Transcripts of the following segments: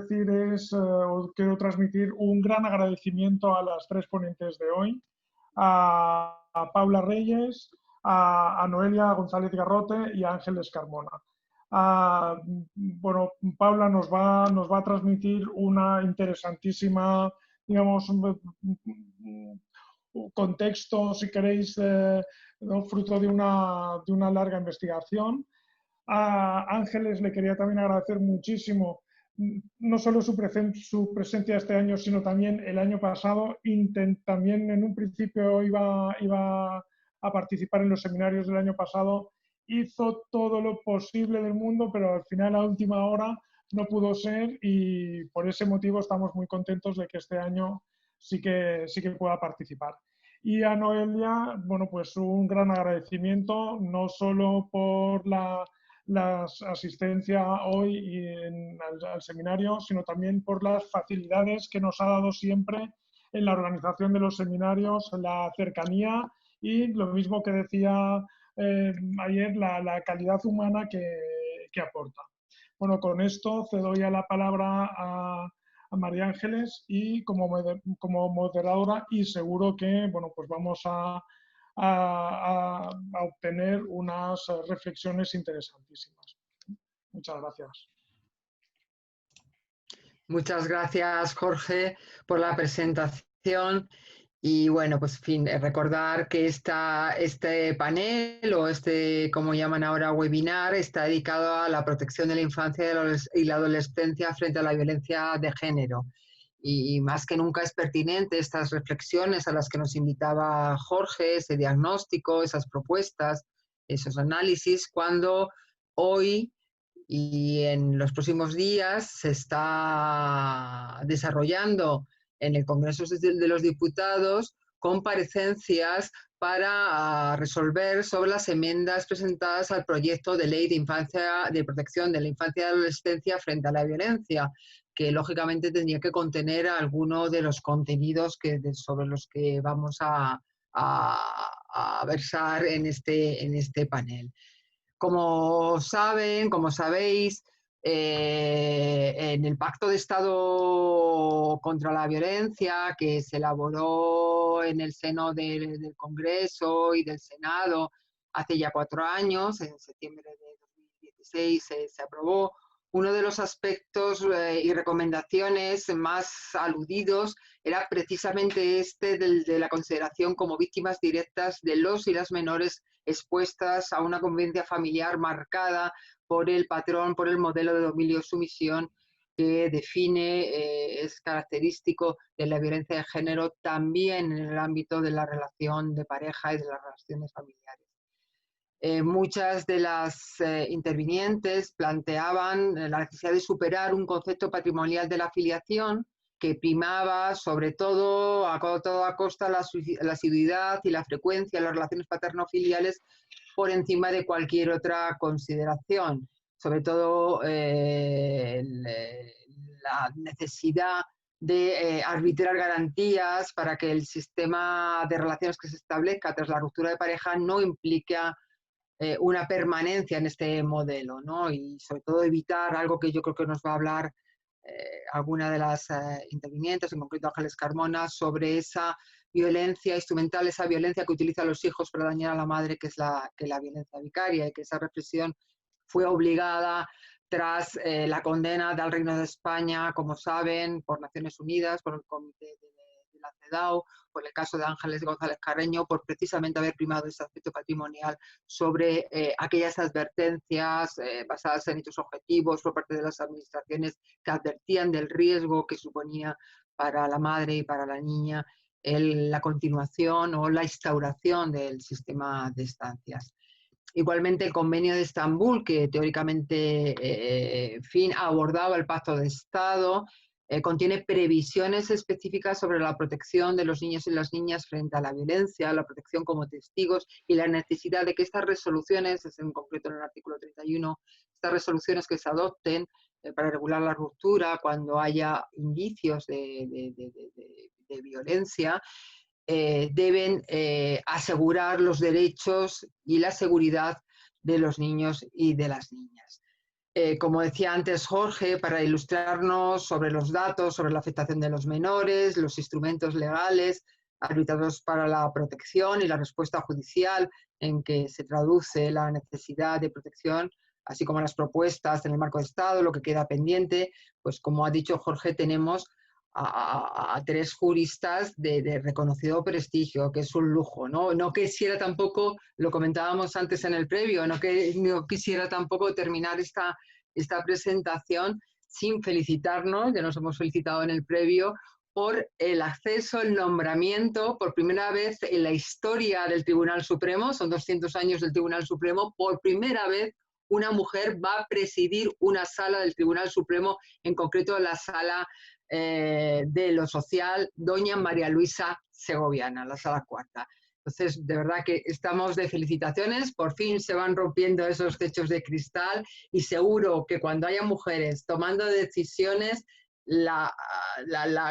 decir es, os quiero transmitir un gran agradecimiento a las tres ponentes de hoy, a Paula Reyes, a Noelia González Garrote y a Ángeles Carmona. Bueno, Paula nos va a transmitir una interesantísima, digamos, un contexto, si queréis, ¿no? Fruto de una larga investigación. A Ángeles le quería también agradecer muchísimo, no solo su presencia este año, sino también el año pasado. También en un principio iba a participar en los seminarios del año pasado, hizo todo lo posible del mundo, pero al final a última hora no pudo ser, y por ese motivo estamos muy contentos de que este año sí que pueda participar. Y a Noelia, bueno, pues un gran agradecimiento, no solo por la asistencia hoy al seminario, sino también por las facilidades que nos ha dado siempre en la organización de los seminarios, la cercanía y lo mismo que decía ayer, la calidad humana que aporta. Bueno, con esto cedo ya la palabra a María Ángeles y como moderadora, y seguro que bueno, pues vamos a obtener unas reflexiones interesantísimas. Muchas gracias. Muchas gracias, Jorge, por la presentación. Y bueno, pues en fin, recordar que este panel o como llaman ahora, webinar, está dedicado a la protección de la infancia y la adolescencia frente a la violencia de género. Y más que nunca es pertinente estas reflexiones a las que nos invitaba Jorge, ese diagnóstico, esas propuestas, esos análisis, cuando hoy y en los próximos días se está desarrollando en el Congreso de los Diputados comparecencias para resolver sobre las enmiendas presentadas al proyecto de ley de protección de la infancia y adolescencia frente a la violencia, que lógicamente tendría que contener algunos de los contenidos sobre los que vamos a versar en este panel. Como saben, como sabéis, en el Pacto de Estado contra la Violencia, que se elaboró en el seno del Congreso y del Senado hace ya 4 años, en septiembre de 2016 se aprobó, uno de los aspectos y recomendaciones más aludidos era precisamente de la consideración como víctimas directas de los y las menores expuestas a una convivencia familiar marcada por el patrón, por el modelo de dominio y sumisión que define, es característico de la violencia de género también en el ámbito de la relación de pareja y de las relaciones familiares. Muchas de las intervinientes planteaban la necesidad de superar un concepto patrimonial de la filiación que primaba sobre todo a toda costa la asiduidad y la frecuencia de las relaciones paterno-filiales por encima de cualquier otra consideración, sobre todo la necesidad de arbitrar garantías para que el sistema de relaciones que se establezca tras la ruptura de pareja no implique una permanencia en este modelo, ¿no? Y sobre todo evitar algo que yo creo que nos va a hablar alguna de las intervinientes, en concreto Ángeles Carmona, sobre esa violencia instrumental, esa violencia que utilizan los hijos para dañar a la madre, que es la violencia vicaria, y que esa reflexión fue obligada tras la condena del Reino de España, como saben, por Naciones Unidas, por el Comité de la CEDAW, por el caso de Ángeles González Carreño, por precisamente haber primado ese aspecto patrimonial sobre aquellas advertencias basadas en hechos objetivos por parte de las administraciones que advertían del riesgo que suponía para la madre y para la niña la continuación o la instauración del sistema de estancias. Igualmente, el Convenio de Estambul, que teóricamente abordaba el Pacto de Estado, contiene previsiones específicas sobre la protección de los niños y las niñas frente a la violencia, la protección como testigos y la necesidad de que estas resoluciones, es en concreto en el artículo 31, estas resoluciones que se adopten para regular la ruptura cuando haya indicios de violencia, deben asegurar los derechos y la seguridad de los niños y de las niñas. como decía antes Jorge, para ilustrarnos sobre los datos, sobre la afectación de los menores, los instrumentos legales arbitrados para la protección y la respuesta judicial en que se traduce la necesidad de protección, así como las propuestas en el marco de Estado, lo que queda pendiente, pues como ha dicho Jorge, tenemos a 3 juristas de reconocido prestigio, que es un lujo, ¿no? No quisiera tampoco, lo comentábamos antes en el previo, no quisiera tampoco terminar esta presentación sin felicitarnos, ya nos hemos felicitado en el previo, por el acceso, el nombramiento, por primera vez en la historia del Tribunal Supremo, son 200 años del Tribunal Supremo, por primera vez una mujer va a presidir una sala del Tribunal Supremo, en concreto la sala de lo social, doña María Luisa Segoviana, la sala cuarta. Entonces, de verdad que estamos de felicitaciones, por fin se van rompiendo esos techos de cristal y seguro que cuando haya mujeres tomando decisiones, la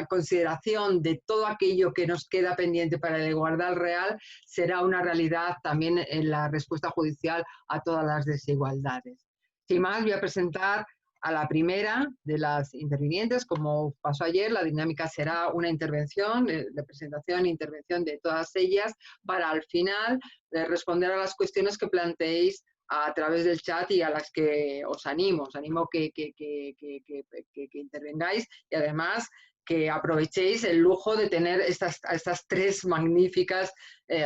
consideración de todo aquello que nos queda pendiente para la igualdad real será una realidad también en la respuesta judicial a todas las desigualdades. Sin más, voy a presentar a la primera de las intervinientes. Como pasó ayer, la dinámica será una intervención, de presentación e intervención de todas ellas, para al final responder a las cuestiones que planteéis a través del chat y a las que os animo que intervengáis, y además que aprovechéis el lujo de tener estas 3 magníficas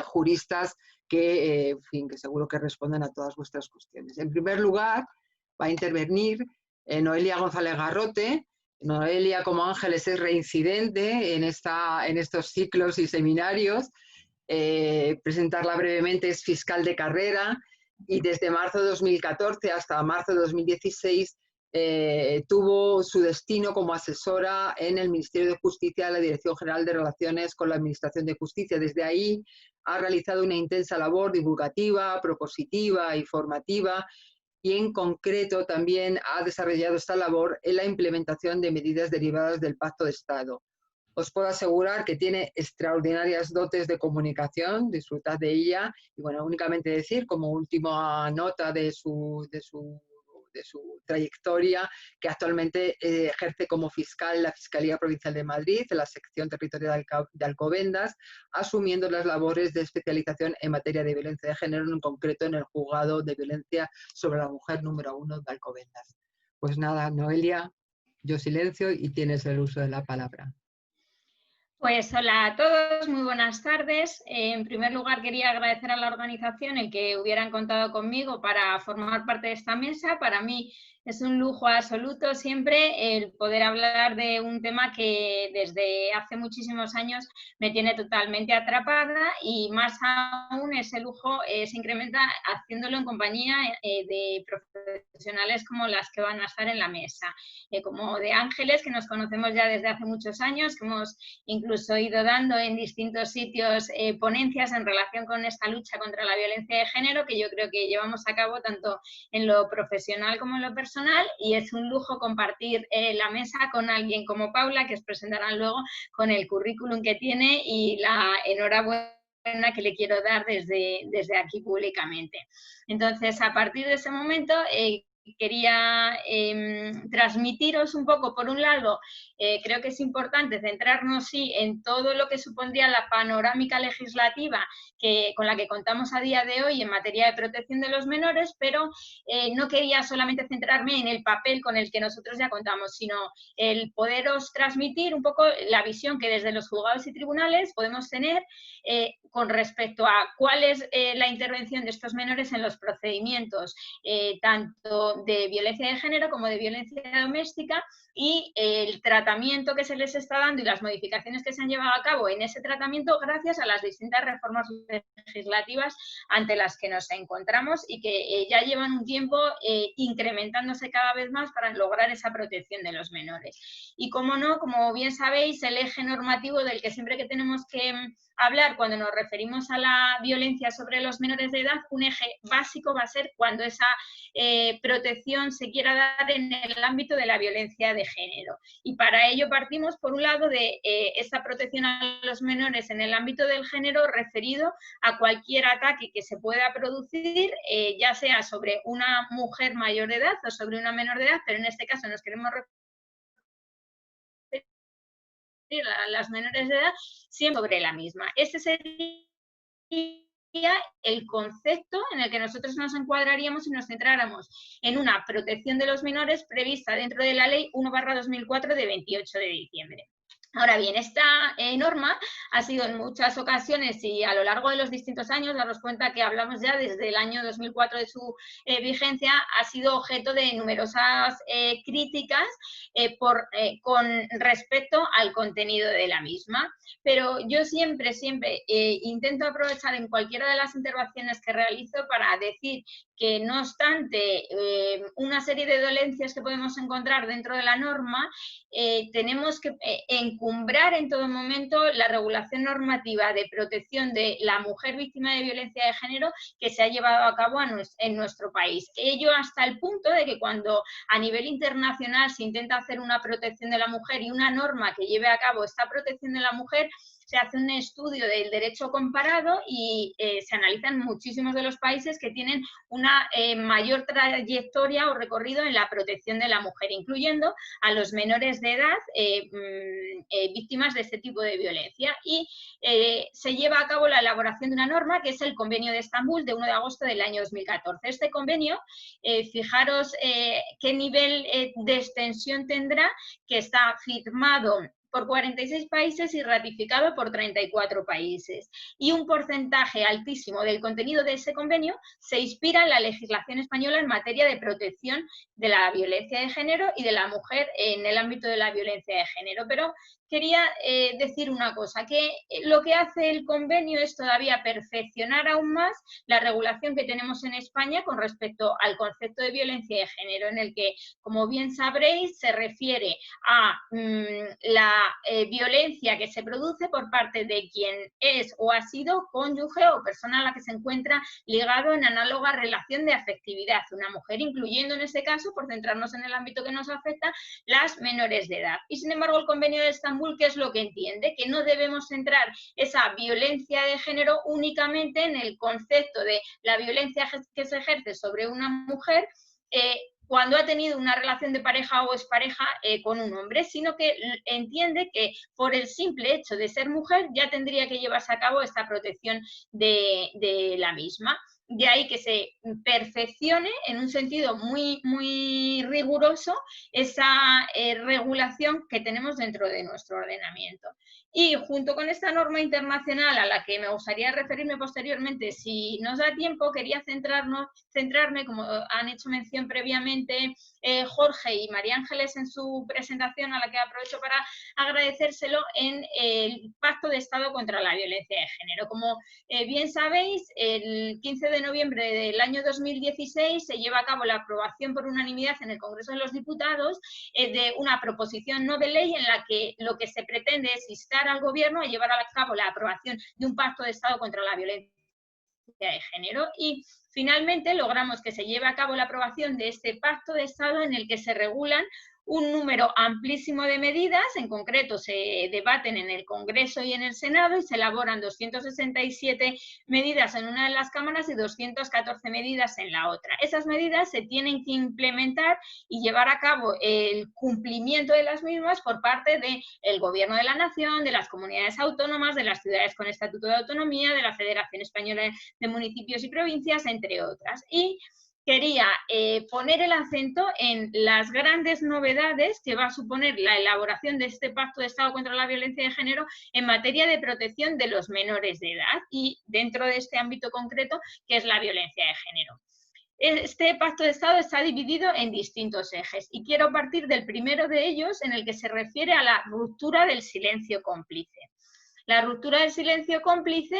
juristas que, en fin, que seguro que responden a todas vuestras cuestiones. En primer lugar, va a intervenir Noelia González Garrote. Noelia, como Ángeles, es reincidente en estos ciclos y seminarios. Presentarla brevemente, es fiscal de carrera y desde marzo de 2014 hasta marzo de 2016 tuvo su destino como asesora en el Ministerio de Justicia de la Dirección General de Relaciones con la Administración de Justicia. Desde ahí ha realizado una intensa labor divulgativa, propositiva y formativa, y en concreto también ha desarrollado esta labor en la implementación de medidas derivadas del Pacto de Estado. Os puedo asegurar que tiene extraordinarias dotes de comunicación, disfrutad de ella, y bueno, únicamente decir como última nota de su trayectoria, que actualmente ejerce como fiscal en la Fiscalía Provincial de Madrid, en la sección territorial de Alcobendas, asumiendo las labores de especialización en materia de violencia de género, en concreto en el Juzgado de Violencia sobre la Mujer número 1 de Alcobendas. Pues nada, Noelia, yo silencio y tienes el uso de la palabra. Pues hola a todos, muy buenas tardes. En primer lugar, quería agradecer a la organización el que hubieran contado conmigo para formar parte de esta mesa. Para mí es un lujo absoluto siempre el poder hablar de un tema que desde hace muchísimos años me tiene totalmente atrapada, y más aún ese lujo se incrementa haciéndolo en compañía de profesionales como las que van a estar en la mesa, como de Ángeles, que nos conocemos ya desde hace muchos años, que hemos incluso ido dando en distintos sitios ponencias en relación con esta lucha contra la violencia de género, que yo creo que llevamos a cabo tanto en lo profesional como en lo personal, y es un lujo compartir la mesa con alguien como Paula, que os presentarán luego, con el currículum que tiene y la enhorabuena que le quiero dar desde aquí públicamente. Entonces, a partir de ese momento, quería transmitiros un poco, por un lado, creo que es importante centrarnos sí en todo lo que supondría la panorámica legislativa con la que contamos a día de hoy en materia de protección de los menores, pero no quería solamente centrarme en el papel con el que nosotros ya contamos, sino el poderos transmitir un poco la visión que desde los juzgados y tribunales podemos tener con respecto a cuál es la intervención de estos menores en los procedimientos, tanto de violencia de género como de violencia doméstica, y el tratamiento que se les está dando y las modificaciones que se han llevado a cabo en ese tratamiento gracias a las distintas reformas legislativas ante las que nos encontramos y que ya llevan un tiempo incrementándose cada vez más para lograr esa protección de los menores. Y como no, como bien sabéis, el eje normativo del que siempre que tenemos que hablar cuando nos referimos a la violencia sobre los menores de edad, un eje básico va a ser cuando esa protección se quiera dar en el ámbito de la violencia de género. Y para ello partimos, por un lado, de esa protección a los menores en el ámbito del género referido a cualquier ataque que se pueda producir, ya sea sobre una mujer mayor de edad o sobre una menor de edad, pero en este caso nos queremos referir a las menores de edad, siempre sobre la misma. Este sería el concepto en el que nosotros nos encuadraríamos si nos centráramos en una protección de los menores prevista dentro de la Ley 1/2004 de 28 de diciembre. Ahora bien, esta norma ha sido en muchas ocasiones y a lo largo de los distintos años, daros cuenta que hablamos ya desde el año 2004 de su vigencia, ha sido objeto de numerosas críticas con respecto al contenido de la misma. Pero yo siempre intento aprovechar en cualquiera de las intervenciones que realizo para decir que no obstante una serie de dolencias que podemos encontrar dentro de la norma, tenemos que encumbrar en todo momento la regulación normativa de protección de la mujer víctima de violencia de género que se ha llevado a cabo en nuestro país. Ello hasta el punto de que cuando a nivel internacional se intenta hacer una protección de la mujer y una norma que lleve a cabo esta protección de la mujer, se hace un estudio del derecho comparado y se analizan muchísimos de los países que tienen una mayor trayectoria o recorrido en la protección de la mujer, incluyendo a los menores de edad víctimas de este tipo de violencia. Y se lleva a cabo la elaboración de una norma que es el Convenio de Estambul de 1 de agosto del año 2014. Este convenio, fijaros qué nivel de extensión tendrá, que está firmado por 46 países y ratificado por 34 países. Y un porcentaje altísimo del contenido de ese convenio se inspira en la legislación española en materia de protección de la violencia de género y de la mujer en el ámbito de la violencia de género. Pero quería decir una cosa, que lo que hace el convenio es todavía perfeccionar aún más la regulación que tenemos en España con respecto al concepto de violencia de género, en el que, como bien sabréis, se refiere a la violencia que se produce por parte de quien es o ha sido cónyuge o persona a la que se encuentra ligado en análoga relación de afectividad, una mujer, incluyendo en este caso, por centrarnos en el ámbito que nos afecta, las menores de edad. Y sin embargo, el Convenio de Estambul, ¿qué es lo que entiende? Que no debemos centrar esa violencia de género únicamente en el concepto de la violencia que se ejerce sobre una mujer cuando ha tenido una relación de pareja o expareja con un hombre, sino que entiende que por el simple hecho de ser mujer ya tendría que llevarse a cabo esta protección de la misma. De ahí que se perfeccione en un sentido muy riguroso esa regulación que tenemos dentro de nuestro ordenamiento. Y junto con esta norma internacional a la que me gustaría referirme posteriormente, si nos da tiempo, quería centrarme, como han hecho mención previamente Jorge y María Ángeles en su presentación, a la que aprovecho para agradecérselo, en el Pacto de Estado contra la Violencia de Género. Como bien sabéis, el 15 de noviembre del año 2016 se lleva a cabo la aprobación por unanimidad en el Congreso de los Diputados de una proposición no de ley en la que lo que se pretende es instar al Gobierno a llevar a cabo la aprobación de un pacto de Estado contra la violencia de género, y finalmente logramos que se lleve a cabo la aprobación de este pacto de Estado en el que se regulan un número amplísimo de medidas. En concreto se debaten en el Congreso y en el Senado y se elaboran 267 medidas en una de las cámaras y 214 medidas en la otra. Esas medidas se tienen que implementar y llevar a cabo el cumplimiento de las mismas por parte del Gobierno de la Nación, de las comunidades autónomas, de las ciudades con estatuto de autonomía, de la Federación Española de Municipios y Provincias, entre otras. Y quería poner el acento en las grandes novedades que va a suponer la elaboración de este Pacto de Estado contra la Violencia de Género en materia de protección de los menores de edad y dentro de este ámbito concreto que es la violencia de género. Este Pacto de Estado está dividido en distintos ejes y quiero partir del primero de ellos, en el que se refiere a la ruptura del silencio cómplice. La ruptura del silencio cómplice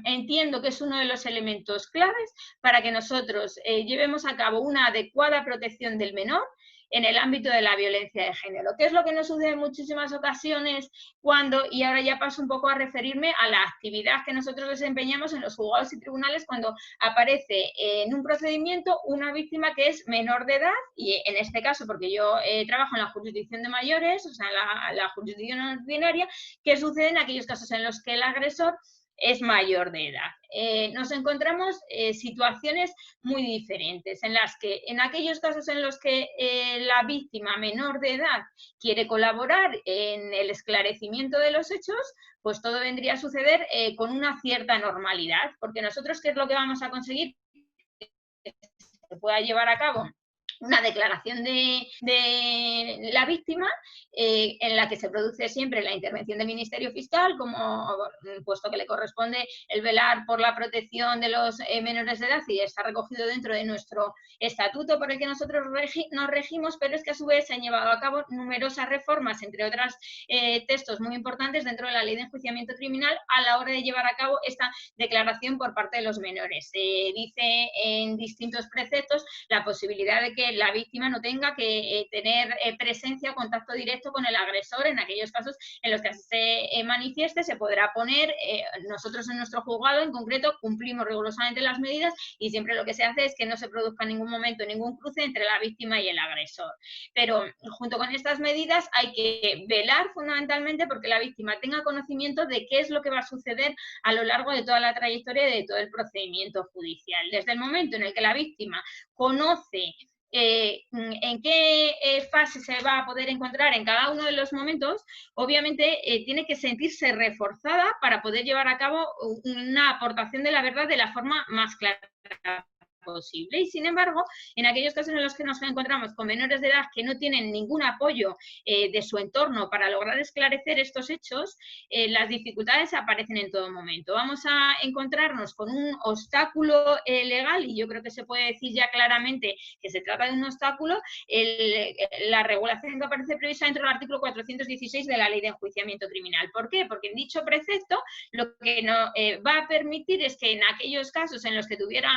entiendo que es uno de los elementos claves para que nosotros llevemos a cabo una adecuada protección del menor en el ámbito de la violencia de género. ¿Qué es lo que nos sucede en muchísimas ocasiones cuando, y ahora ya paso un poco a referirme a la actividad que nosotros desempeñamos en los juzgados y tribunales cuando aparece en un procedimiento una víctima que es menor de edad, y en este caso, porque yo trabajo en la jurisdicción de mayores, o sea, la jurisdicción ordinaria, ¿qué sucede en aquellos casos en los que el agresor es mayor de edad? Nos encontramos situaciones muy diferentes, en las que en aquellos casos en los que la víctima menor de edad quiere colaborar en el esclarecimiento de los hechos, pues todo vendría a suceder con una cierta normalidad, porque nosotros, ¿qué es lo que vamos a conseguir? Que se pueda llevar a cabo una declaración de la víctima en la que se produce siempre la intervención del Ministerio Fiscal, como puesto que le corresponde el velar por la protección de los menores de edad y está recogido dentro de nuestro estatuto por el que nosotros nos regimos, pero es que a su vez se han llevado a cabo numerosas reformas, entre otros textos muy importantes dentro de la Ley de Enjuiciamiento Criminal a la hora de llevar a cabo esta declaración por parte de los menores. Se dice en distintos preceptos la posibilidad de que la víctima no tenga que tener presencia o contacto directo con el agresor en aquellos casos en los que se manifieste. Se podrá poner, nosotros en nuestro juzgado en concreto cumplimos rigurosamente las medidas y siempre lo que se hace es que no se produzca en ningún momento ningún cruce entre la víctima y el agresor. Pero junto con estas medidas hay que velar fundamentalmente porque la víctima tenga conocimiento de qué es lo que va a suceder a lo largo de toda la trayectoria y de todo el procedimiento judicial. Desde el momento en el que la víctima conoce en qué fase se va a poder encontrar en cada uno de los momentos, obviamente tiene que sentirse reforzada para poder llevar a cabo una aportación de la verdad de la forma más clara posible. Y sin embargo, en aquellos casos en los que nos encontramos con menores de edad que no tienen ningún apoyo de su entorno para lograr esclarecer estos hechos, las dificultades aparecen en todo momento. Vamos a encontrarnos con un obstáculo legal, y yo creo que se puede decir ya claramente que se trata de un obstáculo, la regulación que aparece prevista dentro del artículo 416 de la Ley de Enjuiciamiento Criminal. ¿Por qué? Porque en dicho precepto lo que no, va a permitir es que en aquellos casos en los que tuviera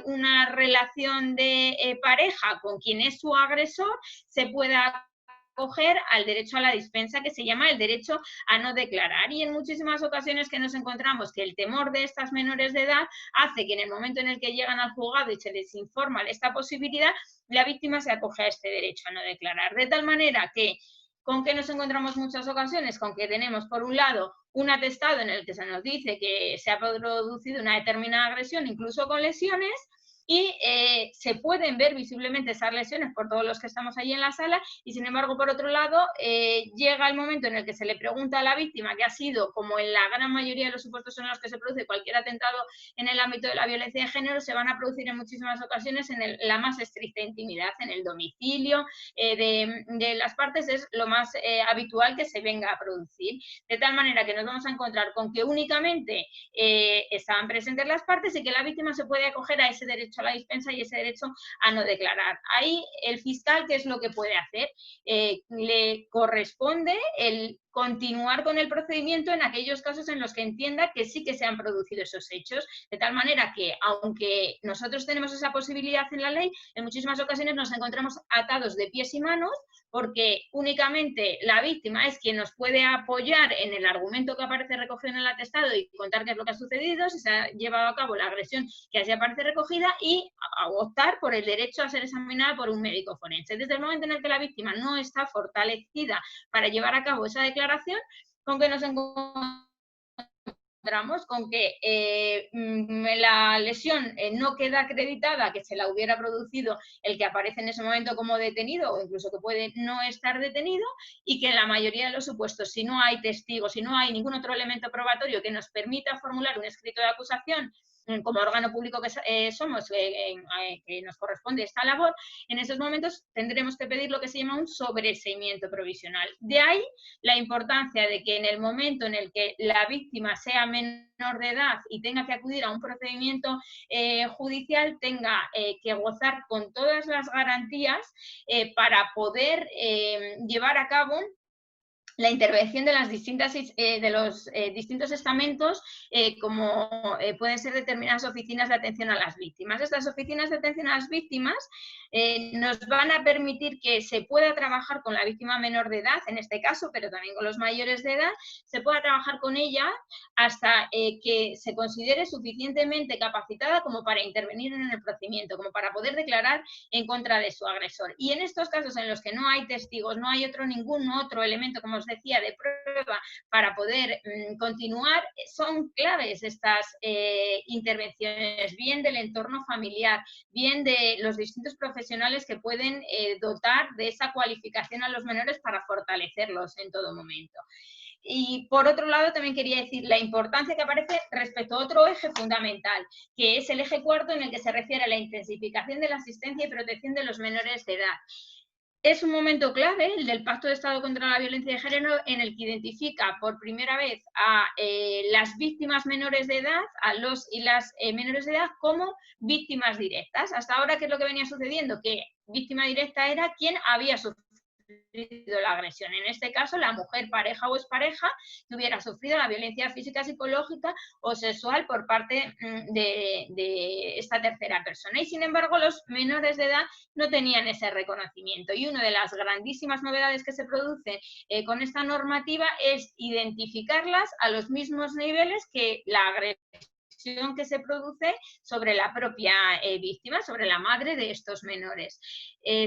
una relación de pareja con quien es su agresor, se pueda acoger al derecho a la dispensa, que se llama el derecho a no declarar. Y en muchísimas ocasiones que nos encontramos que el temor de estas menores de edad hace que en el momento en el que llegan al juzgado y se les informa de esta posibilidad, la víctima se acoge a este derecho a no declarar. De tal manera que, ¿con qué nos encontramos muchas ocasiones? Con que tenemos, por un lado, un atestado en el que se nos dice que se ha producido una determinada agresión, incluso con lesiones, y se pueden ver visiblemente esas lesiones por todos los que estamos ahí en la sala, y sin embargo, por otro lado, llega el momento en el que se le pregunta a la víctima, que ha sido, como en la gran mayoría de los supuestos en los que se produce cualquier atentado en el ámbito de la violencia de género, se van a producir en muchísimas ocasiones en la más estricta intimidad, en el domicilio de las partes, es lo más habitual que se venga a producir, de tal manera que nos vamos a encontrar con que únicamente estaban presentes las partes y que la víctima se puede acoger a ese derecho a la dispensa y ese derecho a no declarar. Ahí el fiscal, ¿qué es lo que puede hacer? Le corresponde el continuar con el procedimiento en aquellos casos en los que entienda que sí que se han producido esos hechos, de tal manera que, aunque nosotros tenemos esa posibilidad en la ley, en muchísimas ocasiones nos encontramos atados de pies y manos, porque únicamente la víctima es quien nos puede apoyar en el argumento que aparece recogido en el atestado y contar qué es lo que ha sucedido, si se ha llevado a cabo la agresión que así aparece recogida, y a optar por el derecho a ser examinada por un médico forense. Desde el momento en el que la víctima no está fortalecida para llevar a cabo esa declaración, ¿con qué nos encontramos? Con que la lesión no queda acreditada que se la hubiera producido el que aparece en ese momento como detenido, o incluso que puede no estar detenido, y que en la mayoría de los supuestos, si no hay testigos, si no hay ningún otro elemento probatorio que nos permita formular un escrito de acusación como órgano público que somos, que nos corresponde esta labor, en esos momentos tendremos que pedir lo que se llama un sobreseimiento provisional. De ahí la importancia de que en el momento en el que la víctima sea menor de edad y tenga que acudir a un procedimiento judicial, tenga que gozar con todas las garantías para poder llevar a cabo la intervención de las distintas de los distintos estamentos, como pueden ser determinadas oficinas de atención a las víctimas. Estas oficinas de atención a las víctimas nos van a permitir que se pueda trabajar con la víctima menor de edad, en este caso, pero también con los mayores de edad, se pueda trabajar con ella hasta que se considere suficientemente capacitada como para intervenir en el procedimiento, como para poder declarar en contra de su agresor. Y en estos casos en los que no hay testigos, no hay ningún otro elemento, como os decía, de prueba para poder continuar, son claves estas intervenciones, bien del entorno familiar, bien de los distintos profesionales que pueden dotar de esa cualificación a los menores para fortalecerlos en todo momento. Y por otro lado, también quería decir la importancia que aparece respecto a otro eje fundamental, que es el eje cuarto, en el que se refiere a la intensificación de la asistencia y protección de los menores de edad. Es un momento clave, el del Pacto de Estado contra la Violencia de Género, en el que identifica por primera vez a las víctimas menores de edad, a los y las menores de edad, como víctimas directas. Hasta ahora, ¿qué es lo que venía sucediendo? Que víctima directa era quien había sufrido la agresión. En este caso, la mujer, pareja o expareja, que hubiera sufrido la violencia física, psicológica o sexual por parte de esta tercera persona. Y sin embargo, los menores de edad no tenían ese reconocimiento. Y una de las grandísimas novedades que se produce con esta normativa es identificarlas a los mismos niveles que la agresión que se produce sobre la propia víctima, sobre la madre de estos menores.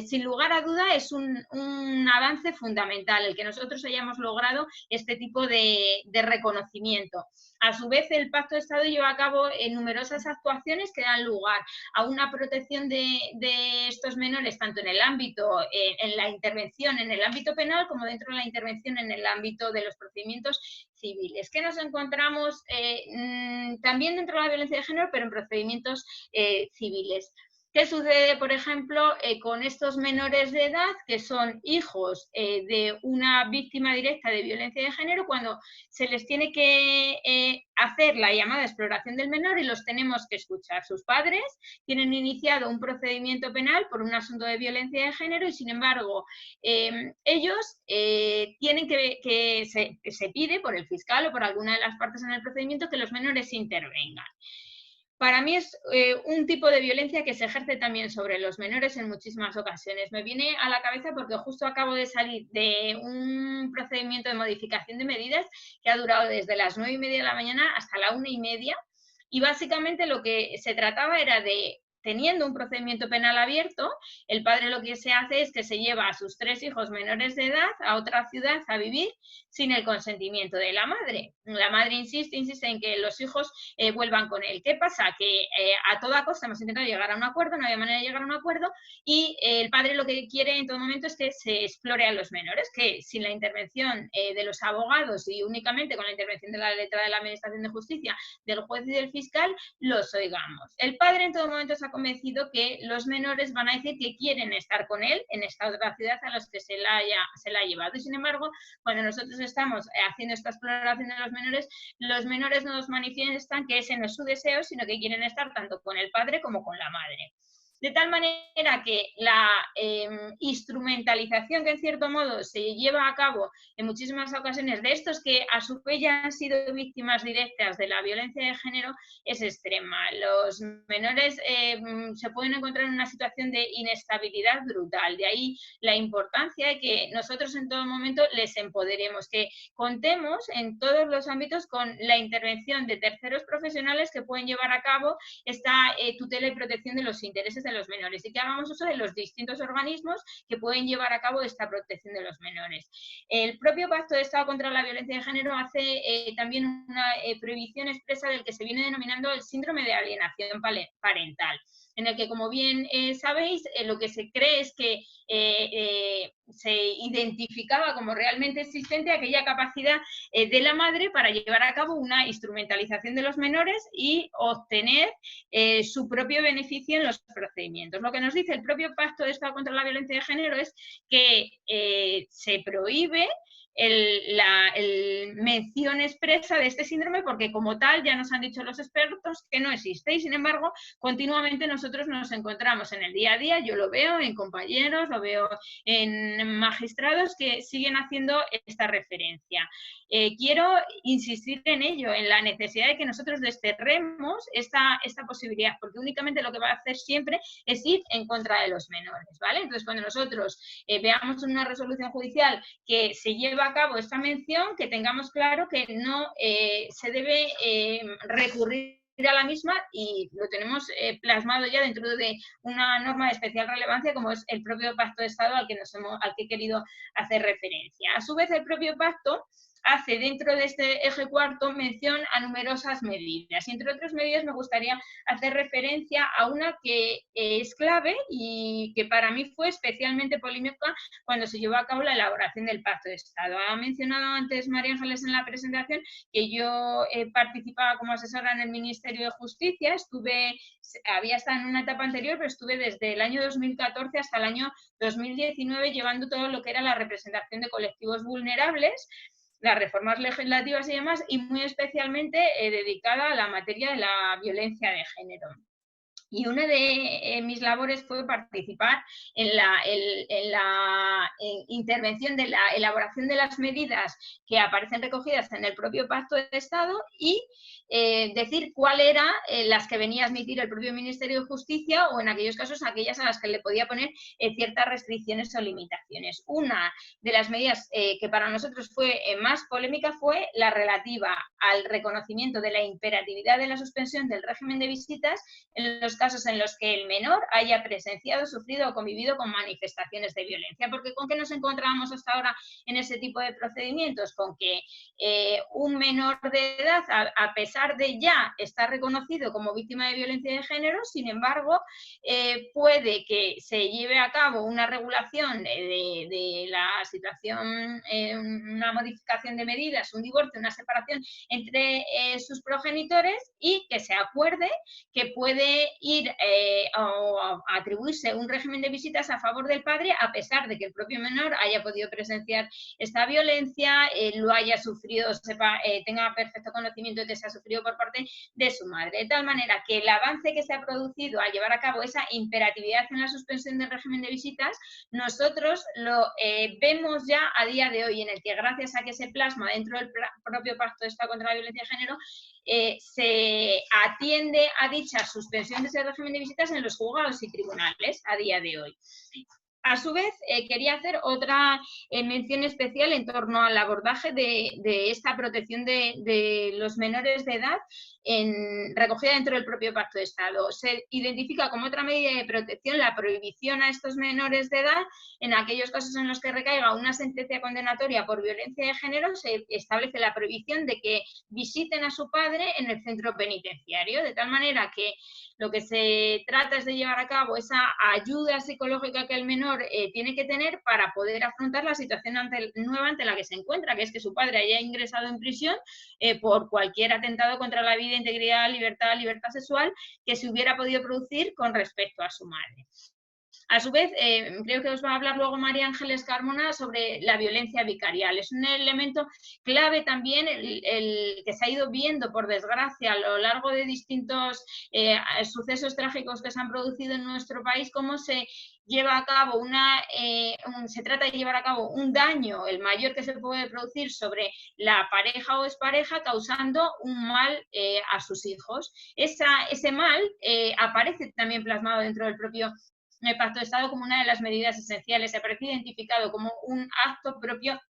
Sin lugar a duda es un avance fundamental el que nosotros hayamos logrado este tipo de reconocimiento. A su vez, el Pacto de Estado lleva a cabo numerosas actuaciones que dan lugar a una protección de estos menores, tanto en el ámbito, en la intervención en el ámbito penal, como dentro de la intervención en el ámbito de los procedimientos civiles. ¿Qué nos encontramos también dentro de la violencia de género, pero en procedimientos civiles? ¿Qué sucede, por ejemplo, con estos menores de edad que son hijos de una víctima directa de violencia de género, cuando se les tiene que hacer la llamada exploración del menor y los tenemos que escuchar? Sus padres tienen iniciado un procedimiento penal por un asunto de violencia de género y, sin embargo, ellos tienen que se pide por el fiscal o por alguna de las partes en el procedimiento que los menores intervengan. Para mí es un tipo de violencia que se ejerce también sobre los menores en muchísimas ocasiones. Me viene a la cabeza porque justo acabo de salir de un procedimiento de modificación de medidas que ha durado desde las 9:30 de la mañana hasta la 1:30, y básicamente lo que se trataba era de, teniendo un procedimiento penal abierto, el padre lo que se hace es que se lleva a sus 3 hijos menores de edad a otra ciudad a vivir sin el consentimiento de la madre. La madre insiste en que los hijos vuelvan con él. ¿Qué pasa? Que a toda costa hemos intentado llegar a un acuerdo, no había manera de llegar a un acuerdo, y el padre lo que quiere en todo momento es que se explore a los menores, que sin la intervención de los abogados y únicamente con la intervención de la letra de la Administración de Justicia, del juez y del fiscal, los oigamos. El padre en todo momento se ha convencido que los menores van a decir que quieren estar con él en esta otra ciudad a los que se la ha llevado. Y sin embargo, cuando nosotros estamos haciendo esta exploración de los menores nos manifiestan que ese no es su deseo, sino que quieren estar tanto con el padre como con la madre. De tal manera que la instrumentalización que en cierto modo se lleva a cabo en muchísimas ocasiones de estos que a su vez ya han sido víctimas directas de la violencia de género es extrema. Los menores se pueden encontrar en una situación de inestabilidad brutal. De ahí la importancia de que nosotros en todo momento les empoderemos, que contemos en todos los ámbitos con la intervención de terceros profesionales que pueden llevar a cabo esta tutela y protección de los intereses de los menores, y que hagamos uso de los distintos organismos que pueden llevar a cabo esta protección de los menores. El propio Pacto de Estado contra la Violencia de Género hace también una prohibición expresa del que se viene denominando el síndrome de alienación parental, en el que, como bien sabéis, lo que se cree es que se identificaba como realmente existente aquella capacidad de la madre para llevar a cabo una instrumentalización de los menores y obtener su propio beneficio en los procedimientos. Lo que nos dice el propio Pacto de Estado contra la Violencia de Género es que se prohíbe mención expresa de este síndrome, porque como tal ya nos han dicho los expertos que no existe, y sin embargo continuamente nosotros nos encontramos en el día a día, yo lo veo en compañeros, lo veo en magistrados que siguen haciendo esta referencia. Quiero insistir en ello, en la necesidad de que nosotros desterremos esta posibilidad, porque únicamente lo que va a hacer siempre es ir en contra de los menores, ¿vale? Entonces, cuando nosotros veamos en una resolución judicial que se lleva a cabo esta mención, que tengamos claro que no se debe recurrir a la misma, y lo tenemos plasmado ya dentro de una norma de especial relevancia como es el propio Pacto de Estado al que he querido hacer referencia. A su vez, el propio pacto hace dentro de este eje cuarto mención a numerosas medidas, y entre otras medidas me gustaría hacer referencia a una que es clave y que para mí fue especialmente polémica cuando se llevó a cabo la elaboración del Pacto de Estado. Ha mencionado antes María Ángeles en la presentación que yo participaba como asesora en el Ministerio de Justicia, había estado en una etapa anterior, pero estuve desde el año 2014 hasta el año 2019 llevando todo lo que era la representación de colectivos vulnerables, las reformas legislativas y demás, y muy especialmente dedicada a la materia de la violencia de género. Y una de mis labores fue participar en la intervención de la elaboración de las medidas que aparecen recogidas en el propio Pacto de Estado y decir cuáles eran las que venía a admitir el propio Ministerio de Justicia, o en aquellos casos aquellas a las que le podía poner ciertas restricciones o limitaciones. Una de las medidas que para nosotros fue más polémica fue la relativa al reconocimiento de la imperatividad de la suspensión del régimen de visitas en los casos en los que el menor haya presenciado, sufrido o convivido con manifestaciones de violencia. Porque ¿con qué nos encontrábamos hasta ahora en ese tipo de procedimientos? Con que un menor de edad, a pesar de ya estar reconocido como víctima de violencia de género, sin embargo, puede que se lleve a cabo una regulación de la situación, una modificación de medidas, un divorcio, una separación entre sus progenitores, y que se acuerde que puede ir o atribuirse un régimen de visitas a favor del padre, a pesar de que el propio menor haya podido presenciar esta violencia, lo haya sufrido, tenga perfecto conocimiento de que se ha sufrido por parte de su madre. De tal manera que el avance que se ha producido a llevar a cabo esa imperatividad en la suspensión del régimen de visitas, nosotros lo vemos ya a día de hoy, en el que gracias a que se plasma dentro del propio Pacto de Estado contra la Violencia de Género, se atiende a dicha suspensión de ese régimen de visitas en los juzgados y tribunales a día de hoy. A su vez, quería hacer otra mención especial en torno al abordaje de esta protección de los menores de edad recogida dentro del propio Pacto de Estado. Se identifica como otra medida de protección la prohibición a estos menores de edad en aquellos casos en los que recaiga una sentencia condenatoria por violencia de género. Se establece la prohibición de que visiten a su padre en el centro penitenciario, de tal manera que lo que se trata es de llevar a cabo esa ayuda psicológica que el menor tiene que tener para poder afrontar la situación nueva ante la que se encuentra, que es que su padre haya ingresado en prisión por cualquier atentado contra la vida, integridad, libertad sexual que se hubiera podido producir con respecto a su madre. A su vez, creo que os va a hablar luego María Ángeles Carmona sobre la violencia vicarial. Es un elemento clave también el que se ha ido viendo, por desgracia, a lo largo de distintos sucesos trágicos que se han producido en nuestro país, cómo se lleva a cabo se trata de llevar a cabo un daño, el mayor que se puede producir, sobre la pareja o expareja, causando un mal a sus hijos. Ese mal aparece también plasmado dentro del propio el Pacto de Estado como una de las medidas esenciales. Se aparece identificado como un acto propio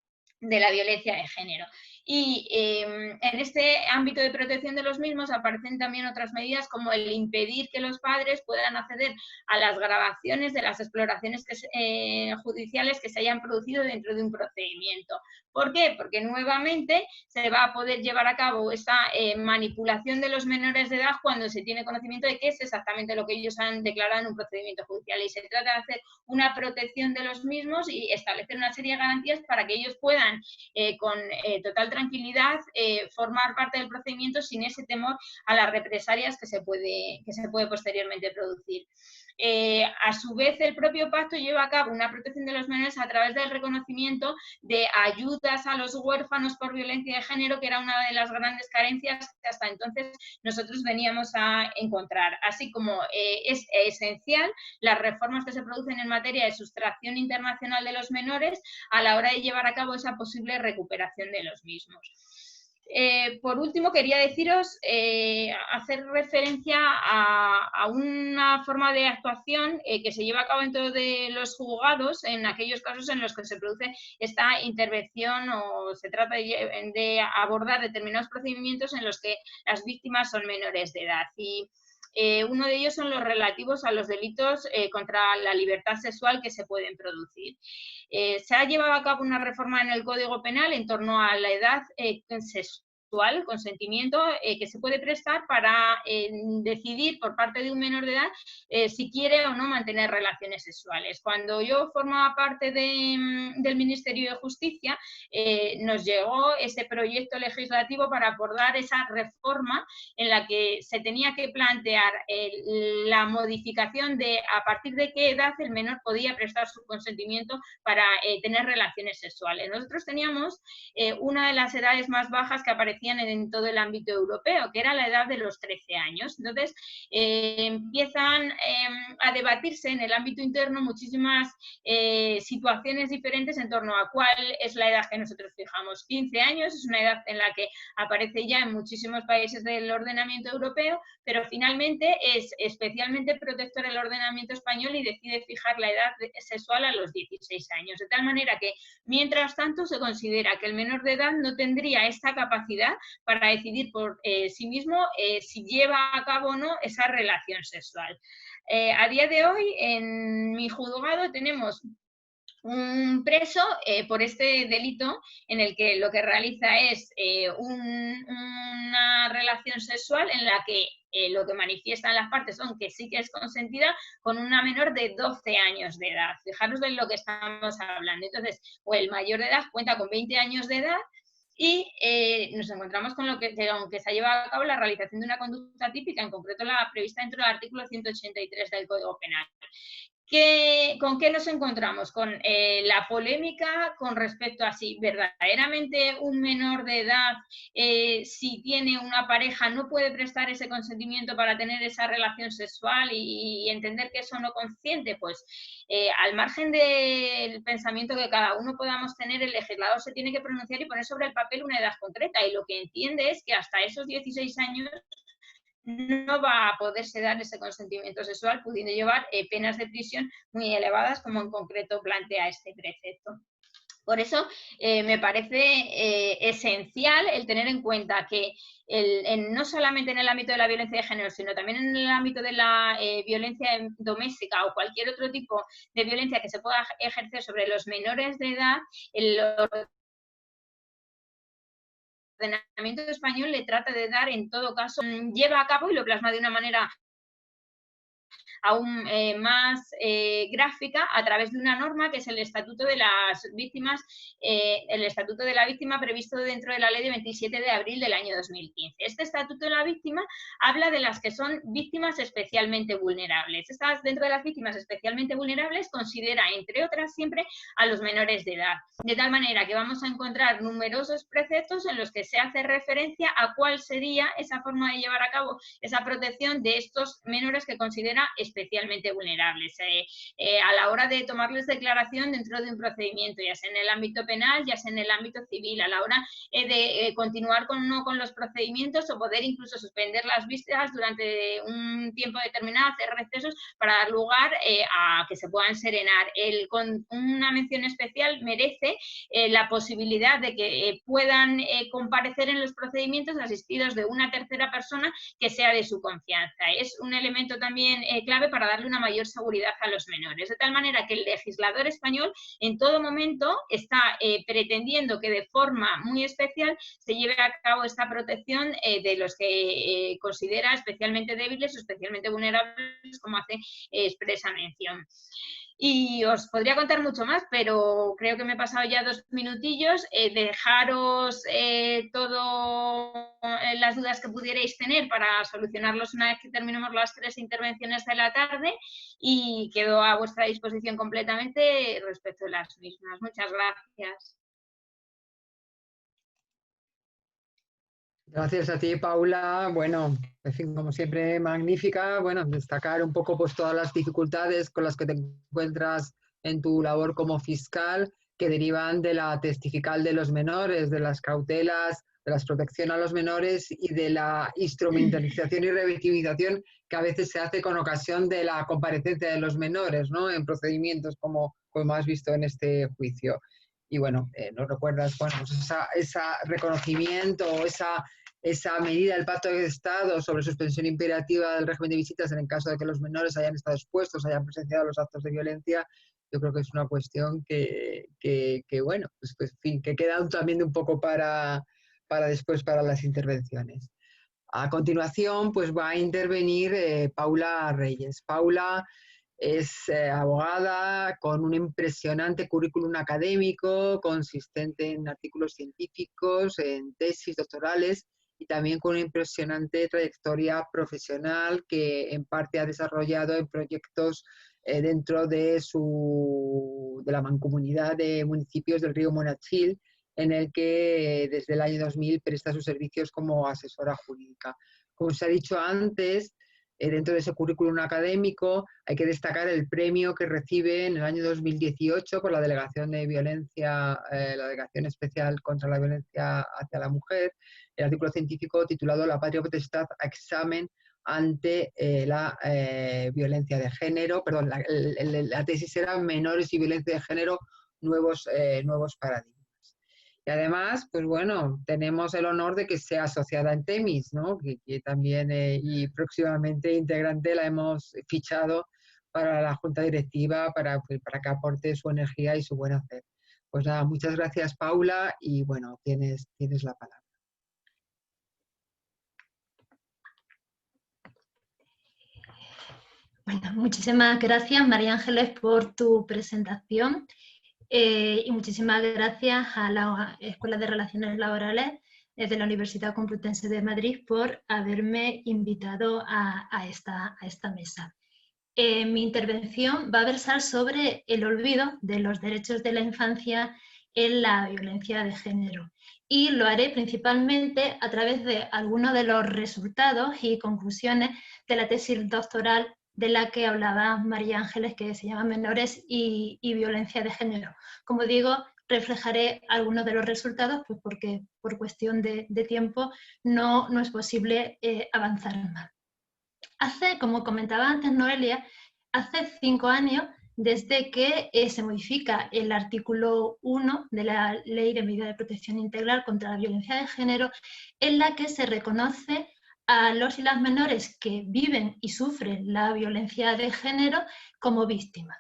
de la violencia de género. Y en este ámbito de protección de los mismos aparecen también otras medidas, como el impedir que los padres puedan acceder a las grabaciones de las exploraciones judiciales que se hayan producido dentro de un procedimiento. ¿Por qué? Porque nuevamente se va a poder llevar a cabo esta manipulación de los menores de edad cuando se tiene conocimiento de qué es exactamente lo que ellos han declarado en un procedimiento judicial, y se trata de hacer una protección de los mismos y establecer una serie de garantías para que ellos puedan con total tranquilidad formar parte del procedimiento sin ese temor a las represalias que se puede posteriormente producir. A su vez, el propio pacto lleva a cabo una protección de los menores a través del reconocimiento de ayudas a los huérfanos por violencia de género, que era una de las grandes carencias que hasta entonces nosotros veníamos a encontrar. Así como es esencial las reformas que se producen en materia de sustracción internacional de los menores a la hora de llevar a cabo esa posible recuperación de los mismos. Por último, quería deciros, hacer referencia a una forma de actuación que se lleva a cabo dentro de los juzgados en aquellos casos en los que se produce esta intervención o se trata de abordar determinados procedimientos en los que las víctimas son menores de edad. Y uno de ellos son los relativos a los delitos contra la libertad sexual que se pueden producir. Se ha llevado a cabo una reforma en el Código Penal en torno a la edad sexual, consentimiento que se puede prestar para decidir por parte de un menor de edad si quiere o no mantener relaciones sexuales. Cuando yo formaba parte del Ministerio de Justicia, nos llegó ese proyecto legislativo para abordar esa reforma en la que se tenía que plantear la modificación de a partir de qué edad el menor podía prestar su consentimiento para tener relaciones sexuales. Nosotros teníamos una de las edades más bajas que aparecían en todo el ámbito europeo, que era la edad de los 13 años. Entonces, empiezan a debatirse en el ámbito interno muchísimas situaciones diferentes en torno a cuál es la edad que nosotros fijamos. 15 años es una edad en la que aparece ya en muchísimos países del ordenamiento europeo, pero finalmente es especialmente protector el ordenamiento español y decide fijar la edad sexual a los 16 años. De tal manera que, mientras tanto, se considera que el menor de edad no tendría esta capacidad para decidir por sí mismo si lleva a cabo o no esa relación sexual. A día de hoy, en mi juzgado tenemos un preso por este delito en el que lo que realiza es una relación sexual en la que lo que manifiestan las partes son que sí que es consentida con una menor de 12 años de edad. Fijaros de lo que estamos hablando. Entonces, o el mayor de edad cuenta con 20 años de edad y nos encontramos con lo que, aunque se ha llevado a cabo la realización de una conducta típica, en concreto la prevista dentro del artículo 183 del Código Penal. ¿Con qué nos encontramos? Con la polémica con respecto a si verdaderamente un menor de edad, si tiene una pareja, no puede prestar ese consentimiento para tener esa relación sexual y entender que eso no consciente. Pues al margen del pensamiento que cada uno podamos tener, el legislador se tiene que pronunciar y poner sobre el papel una edad concreta, y lo que entiende es que hasta esos 16 años no va a poderse dar ese consentimiento sexual, pudiendo llevar penas de prisión muy elevadas, como en concreto plantea este precepto. Por eso me parece esencial el tener en cuenta que no solamente en el ámbito de la violencia de género, sino también en el ámbito de la violencia doméstica o cualquier otro tipo de violencia que se pueda ejercer sobre los menores de edad, el ordenamiento español le trata de dar, en todo caso, lleva a cabo y lo plasma de una manera aún más gráfica a través de una norma que es el Estatuto de las Víctimas, el Estatuto de la Víctima previsto dentro de la Ley de 27 de abril del año 2015. Este Estatuto de la Víctima habla de las que son víctimas especialmente vulnerables. Estas, dentro de las víctimas especialmente vulnerables, considera, entre otras, siempre a los menores de edad. De tal manera que vamos a encontrar numerosos preceptos en los que se hace referencia a cuál sería esa forma de llevar a cabo esa protección de estos menores que considera especialmente vulnerables a la hora de tomarles declaración dentro de un procedimiento, ya sea en el ámbito penal, ya sea en el ámbito civil, a la hora de continuar con los procedimientos o poder incluso suspender las vistas durante un tiempo determinado, hacer recesos para dar lugar a que se puedan serenar. Con una mención especial merece la posibilidad de que puedan comparecer en los procedimientos asistidos de una tercera persona que sea de su confianza. Es un elemento también clave para darle una mayor seguridad a los menores, de tal manera que el legislador español en todo momento está pretendiendo que de forma muy especial se lleve a cabo esta protección de los que considera especialmente débiles o especialmente vulnerables, como hace expresa mención. Y os podría contar mucho más, pero creo que me he pasado ya 2 minutillos. Dejaros todas las dudas que pudierais tener para solucionarlos una vez que terminemos las 3 intervenciones de la tarde, y quedo a vuestra disposición completamente respecto de las mismas. Muchas gracias. Gracias a ti, Paula. Bueno, en fin, como siempre, magnífica. Bueno, destacar un poco pues todas las dificultades con las que te encuentras en tu labor como fiscal, que derivan de la testifical de los menores, de las cautelas, de la protección a los menores y de la instrumentalización y revictimización que a veces se hace con ocasión de la comparecencia de los menores, ¿no? En procedimientos como has visto en este juicio. Y bueno, nos recuerdas, bueno, pues ese reconocimiento, esa medida del Pacto de Estado sobre suspensión imperativa del régimen de visitas en el caso de que los menores hayan estado expuestos, hayan presenciado los actos de violencia. Yo creo que es una cuestión que bueno, pues, en fin, que queda también un poco para después, para las intervenciones. A continuación, pues va a intervenir Paula Reyes. Paula es abogada con un impresionante currículum académico, consistente en artículos científicos, en tesis doctorales, y también con una impresionante trayectoria profesional que en parte ha desarrollado en proyectos dentro de la mancomunidad de municipios del río Monachil, en el que desde el año 2000 presta sus servicios como asesora jurídica. Como se ha dicho antes, dentro de ese currículum académico hay que destacar el premio que recibe en el año 2018 por la Delegación de Violencia, la Delegación Especial contra la Violencia hacia la Mujer, el artículo científico titulado La patria potestad a examen ante la violencia de género, perdón, la tesis era Menores y violencia de género, nuevos paradigmas. Y además, pues bueno, tenemos el honor de que sea asociada en Temis, ¿no? Que también, y próximamente integrante, la hemos fichado para la Junta Directiva para que aporte su energía y su buen hacer. Pues nada, muchas gracias, Paula, y bueno, tienes la palabra. Bueno, muchísimas gracias, María Ángeles, por tu presentación. Y muchísimas gracias a la Escuela de Relaciones Laborales de la Universidad Complutense de Madrid por haberme invitado a esta mesa. Mi intervención va a versar sobre el olvido de los derechos de la infancia en la violencia de género, y lo haré principalmente a través de algunos de los resultados y conclusiones de la tesis doctoral de la que hablaba María Ángeles, que se llama Menores y violencia de género. Como digo, reflejaré algunos de los resultados, pues porque por cuestión de tiempo no es posible avanzar más. Como comentaba antes Noelia, hace 5 años desde que se modifica el artículo 1 de la Ley de Medidas de Protección Integral contra la Violencia de Género, en la que se reconoce a los y las menores que viven y sufren la violencia de género como víctimas.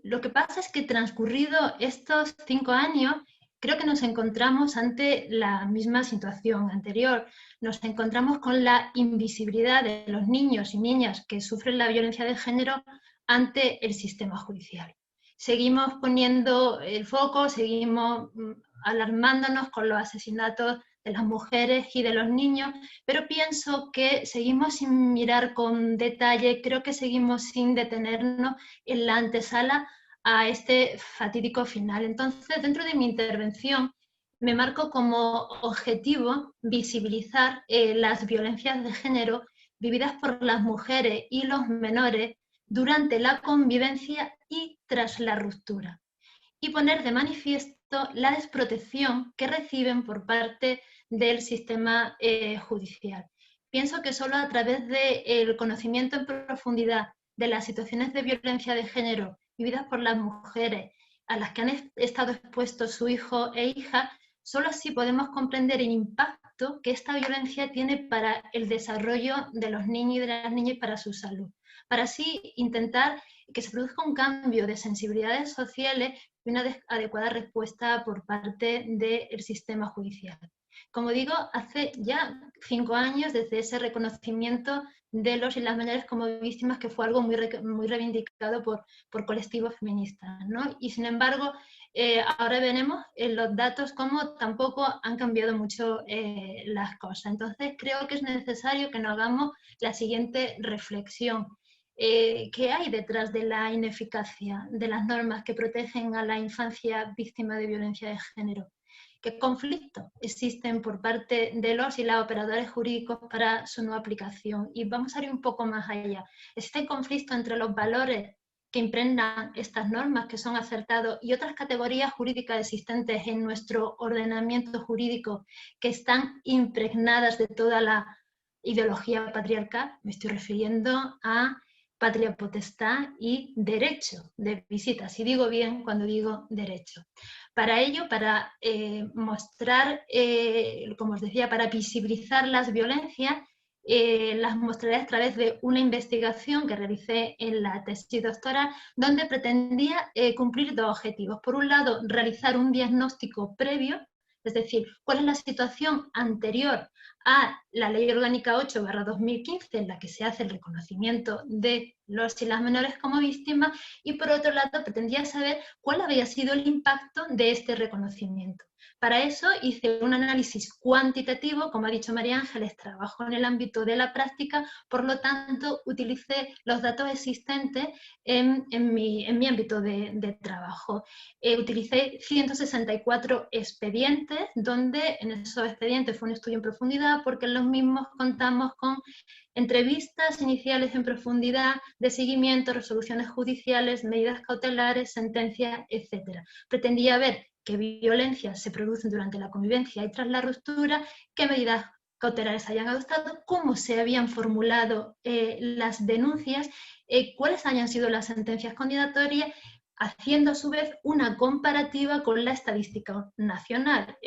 Lo que pasa es que transcurrido estos 5 años, creo que nos encontramos ante la misma situación anterior. Nos encontramos con la invisibilidad de los niños y niñas que sufren la violencia de género ante el sistema judicial. Seguimos poniendo el foco, seguimos alarmándonos con los asesinatos de las mujeres y de los niños, pero pienso que seguimos sin mirar con detalle, creo que seguimos sin detenernos en la antesala a este fatídico final. Entonces, dentro de mi intervención, me marco como objetivo visibilizar las violencias de género vividas por las mujeres y los menores durante la convivencia y tras la ruptura, y poner de manifiesto la desprotección que reciben por parte del sistema judicial. Pienso que solo a través del conocimiento en profundidad de las situaciones de violencia de género vividas por las mujeres a las que han estado expuestos su hijo e hija, solo así podemos comprender el impacto que esta violencia tiene para el desarrollo de los niños y de las niñas y para su salud. Para así intentar que se produzca un cambio de sensibilidades sociales y una adecuada respuesta por parte del sistema judicial. Como digo, hace ya 5 años desde ese reconocimiento de los y las menores como víctimas, que fue algo muy reivindicado por colectivos feministas, ¿no? Y sin embargo, ahora veremos en los datos cómo tampoco han cambiado mucho las cosas. Entonces creo que es necesario que nos hagamos la siguiente reflexión. ¿Qué hay detrás de la ineficacia de las normas que protegen a la infancia víctima de violencia de género? ¿Qué conflictos existen por parte de los y las operadores jurídicos para su no aplicación? Y vamos a ir un poco más allá. ¿Existe conflicto entre los valores que impregnan estas normas, que son acertados, y otras categorías jurídicas existentes en nuestro ordenamiento jurídico que están impregnadas de toda la ideología patriarcal? Me estoy refiriendo a patria potestad y derecho de visita, si digo bien cuando digo derecho. Para ello, para mostrar, como os decía, para visibilizar las violencias, las mostraré a través de una investigación que realicé en la tesis doctoral, donde pretendía cumplir 2 objetivos. Por un lado, realizar un diagnóstico previo, es decir, cuál es la situación anterior a la Ley Orgánica 8/2015, en la que se hace el reconocimiento de los y las menores como víctimas, y por otro lado pretendía saber cuál había sido el impacto de este reconocimiento. Para eso hice un análisis cuantitativo, como ha dicho María Ángeles, trabajo en el ámbito de la práctica, por lo tanto utilicé los datos existentes en mi ámbito de trabajo. Utilicé 164 expedientes, donde en esos expedientes fue un estudio en profundidad, porque en los mismos contamos con entrevistas iniciales en profundidad, de seguimiento, resoluciones judiciales, medidas cautelares, sentencias, etc. Pretendía ver qué violencias se producen durante la convivencia y tras la ruptura, qué medidas cautelares hayan adoptado, cómo se habían formulado las denuncias, cuáles hayan sido las sentencias condenatorias, haciendo a su vez una comparativa con la estadística nacional,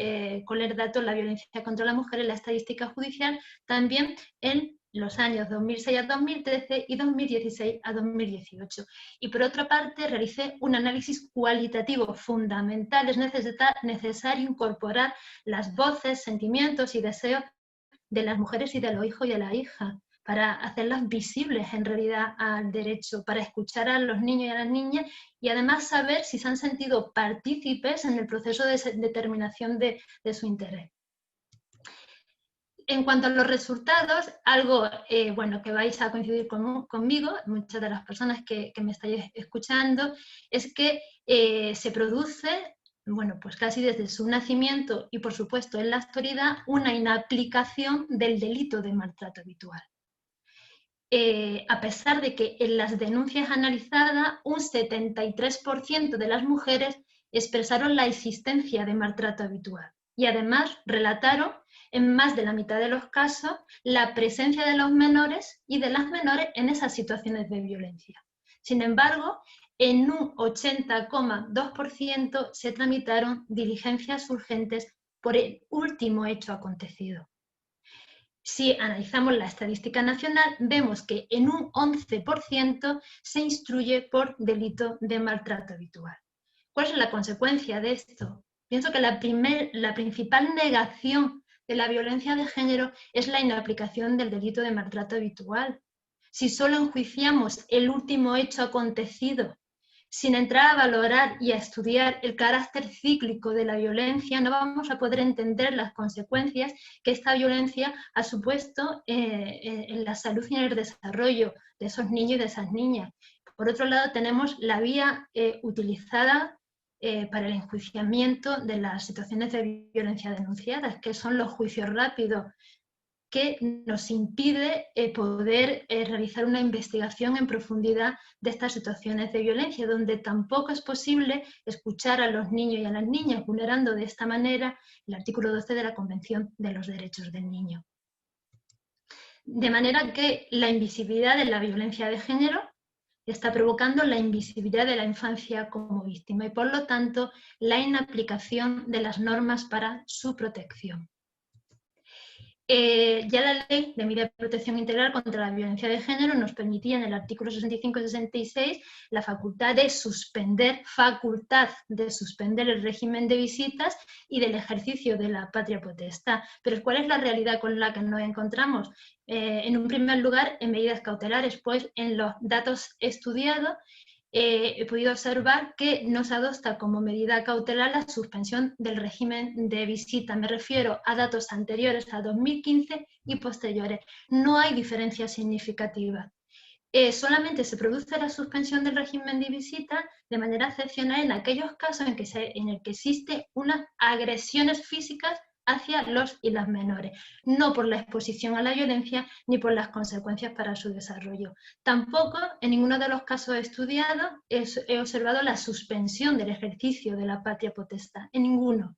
con el dato de la violencia contra la mujer en la estadística judicial, también en los años 2006 a 2013 y 2016 a 2018. Y por otra parte, realicé un análisis cualitativo fundamental. Es necesario incorporar las voces, sentimientos y deseos de las mujeres y de los hijos y de las hijas, para hacerlas visibles en realidad al derecho, para escuchar a los niños y a las niñas y además saber si se han sentido partícipes en el proceso de determinación de su interés. En cuanto a los resultados, algo bueno, que vais a coincidir conmigo, muchas de las personas que me estáis escuchando, es que se produce, bueno, pues casi desde su nacimiento y por supuesto en la actualidad, una inaplicación del delito de maltrato habitual. A pesar de que en las denuncias analizadas un 73% de las mujeres expresaron la existencia de maltrato habitual y además relataron en más de la mitad de los casos la presencia de los menores y de las menores en esas situaciones de violencia. Sin embargo, en un 80,2% se tramitaron diligencias urgentes por el último hecho acontecido. Si analizamos la estadística nacional, vemos que en un 11% se instruye por delito de maltrato habitual. ¿Cuál es la consecuencia de esto? Pienso que la principal negación de la violencia de género es la inaplicación del delito de maltrato habitual. Si solo enjuiciamos el último hecho acontecido, sin entrar a valorar y a estudiar el carácter cíclico de la violencia, no vamos a poder entender las consecuencias que esta violencia ha supuesto en la salud y en el desarrollo de esos niños y de esas niñas. Por otro lado, tenemos la vía utilizada para el enjuiciamiento de las situaciones de violencia denunciadas, que son los juicios rápidos, que nos impide poder realizar una investigación en profundidad de estas situaciones de violencia, donde tampoco es posible escuchar a los niños y a las niñas, vulnerando de esta manera el artículo 12 de la Convención de los Derechos del Niño. De manera que la invisibilidad de la violencia de género está provocando la invisibilidad de la infancia como víctima y, por lo tanto, la inaplicación de las normas para su protección. Ya la Ley de Medida de Protección Integral contra la Violencia de Género nos permitía en el artículo 65 y 66 la facultad de suspender el régimen de visitas y del ejercicio de la patria potestad. Pero ¿cuál es la realidad con la que nos encontramos? En un primer lugar, en medidas cautelares, pues en los datos estudiados he podido observar que no se adopta como medida cautelar la suspensión del régimen de visita. Me refiero a datos anteriores a 2015 y posteriores. No hay diferencia significativa. Solamente se produce la suspensión del régimen de visita de manera excepcional en aquellos casos en el que existe unas agresiones físicas hacia los y las menores, no por la exposición a la violencia ni por las consecuencias para su desarrollo. Tampoco en ninguno de los casos estudiados he observado la suspensión del ejercicio de la patria potestad, en ninguno.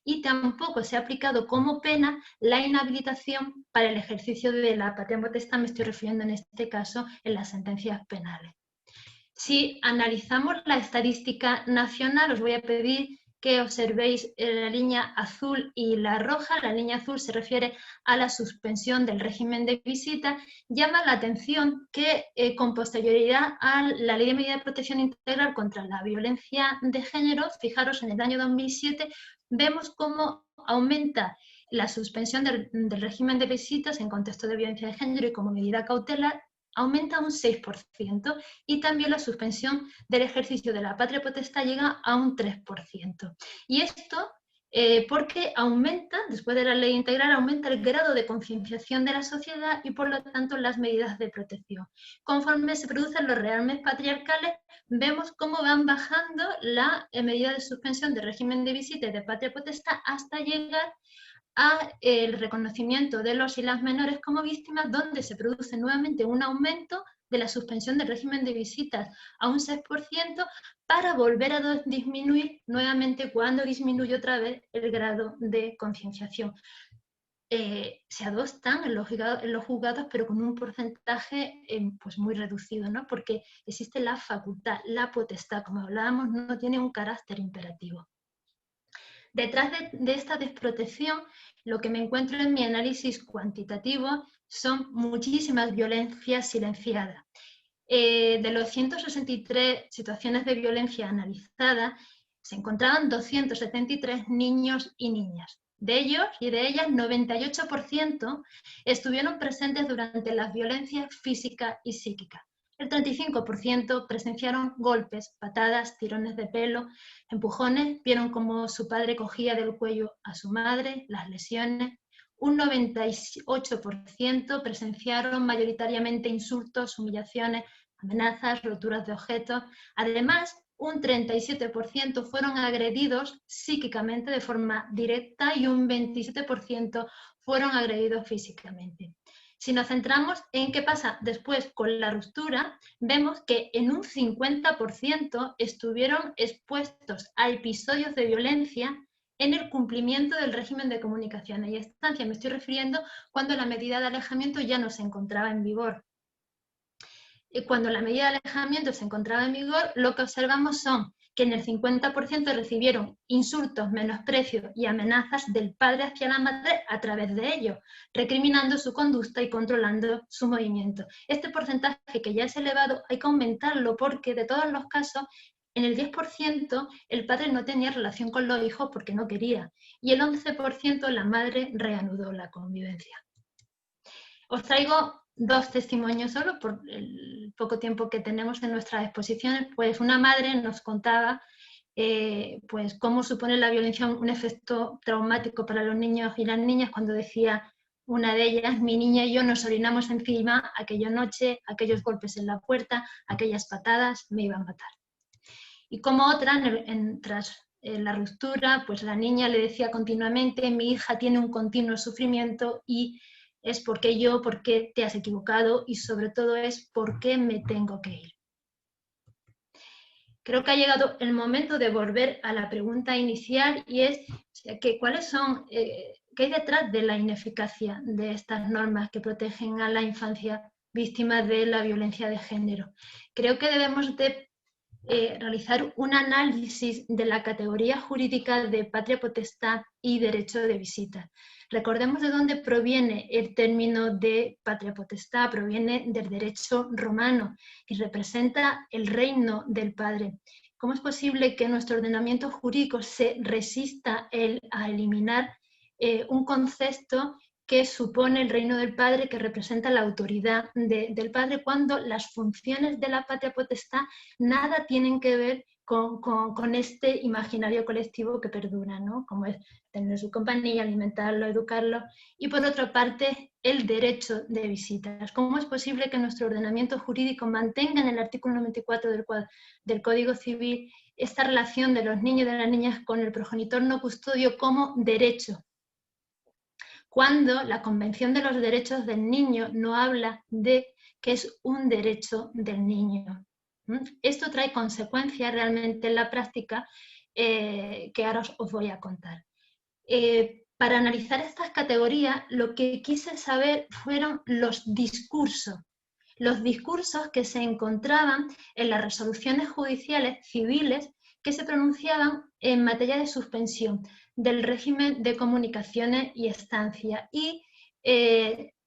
Y tampoco se ha aplicado como pena la inhabilitación para el ejercicio de la patria potestad, me estoy refiriendo en este caso en las sentencias penales. Si analizamos la estadística nacional, os voy a pedir que observéis la línea azul y la roja. La línea azul se refiere a la suspensión del régimen de visita. Llama la atención que con posterioridad a la Ley de Medida de Protección Integral contra la Violencia de Género, fijaros, en el año 2007, vemos cómo aumenta la suspensión del régimen de visitas en contexto de violencia de género y como medida cautelar, aumenta un 6%, y también la suspensión del ejercicio de la patria potestad llega a un 3%. Y esto porque aumenta, después de la ley integral, aumenta el grado de concienciación de la sociedad y por lo tanto las medidas de protección. Conforme se producen los rearmes patriarcales, vemos cómo van bajando la medida de suspensión del régimen de visita y de patria potestad hasta llegar a el reconocimiento de los y las menores como víctimas, donde se produce nuevamente un aumento de la suspensión del régimen de visitas a un 6%, para volver a disminuir nuevamente cuando disminuye otra vez el grado de concienciación. Se adoptan en los juzgados, pero con un porcentaje pues muy reducido, ¿no? Porque existe la facultad, la potestad, como hablábamos, no tiene un carácter imperativo. Detrás de esta desprotección, lo que me encuentro en mi análisis cuantitativo son muchísimas violencias silenciadas. De los 163 situaciones de violencia analizadas, se encontraban 273 niños y niñas. De ellos y de ellas, 98% estuvieron presentes durante las violencias físicas y psíquicas. El 35% presenciaron golpes, patadas, tirones de pelo, empujones, vieron cómo su padre cogía del cuello a su madre, las lesiones. Un 98% presenciaron mayoritariamente insultos, humillaciones, amenazas, roturas de objetos. Además, un 37% fueron agredidos psíquicamente de forma directa y un 27% fueron agredidos físicamente. Si nos centramos en qué pasa después con la ruptura, vemos que en un 50% estuvieron expuestos a episodios de violencia en el cumplimiento del régimen de comunicación y estancia. Me estoy refiriendo cuando la medida de alejamiento ya no se encontraba en vigor. Cuando la medida de alejamiento se encontraba en vigor, lo que observamos son que en el 50% recibieron insultos, menosprecios y amenazas del padre hacia la madre a través de ellos, recriminando su conducta y controlando su movimiento. Este porcentaje, que ya es elevado, hay que aumentarlo porque de todos los casos, en el 10% el padre no tenía relación con los hijos porque no quería, y el 11% la madre reanudó la convivencia. Os traigo dos testimonios solo por el poco tiempo que tenemos en nuestras exposiciones. Pues una madre nos contaba pues cómo supone la violencia un efecto traumático para los niños y las niñas, cuando decía una de ellas: mi niña y yo nos orinamos encima aquella noche, aquellos golpes en la puerta, aquellas patadas me iban a matar. Y como otra, tras la ruptura, pues la niña le decía continuamente: mi hija tiene un continuo sufrimiento y es porque te has equivocado, y sobre todo es por qué me tengo que ir. Creo que ha llegado el momento de volver a la pregunta inicial, y es qué hay detrás de la ineficacia de estas normas que protegen a la infancia víctima de la violencia de género. Creo que debemos de realizar un análisis de la categoría jurídica de patria potestad y derecho de visita. Recordemos de dónde proviene el término de patria potestad, proviene del derecho romano y representa el reino del padre. ¿Cómo es posible que nuestro ordenamiento jurídico se resista a eliminar un concepto que supone el reino del padre, que representa la autoridad del padre, cuando las funciones de la patria potestad nada tienen que ver con este imaginario colectivo que perdura, ¿no? Como es tener su compañía, alimentarlo, educarlo, y por otra parte el derecho de visitas. ¿Cómo es posible que nuestro ordenamiento jurídico mantenga en el artículo 94 del Código Civil esta relación de los niños y de las niñas con el progenitor no custodio como derecho, cuando la Convención de los Derechos del Niño no habla de que es un derecho del niño? Esto trae consecuencias realmente en la práctica que ahora os voy a contar. Para analizar estas categorías, lo que quise saber fueron los discursos que se encontraban en las resoluciones judiciales civiles que se pronunciaban en materia de suspensión del régimen de comunicaciones y estancia, y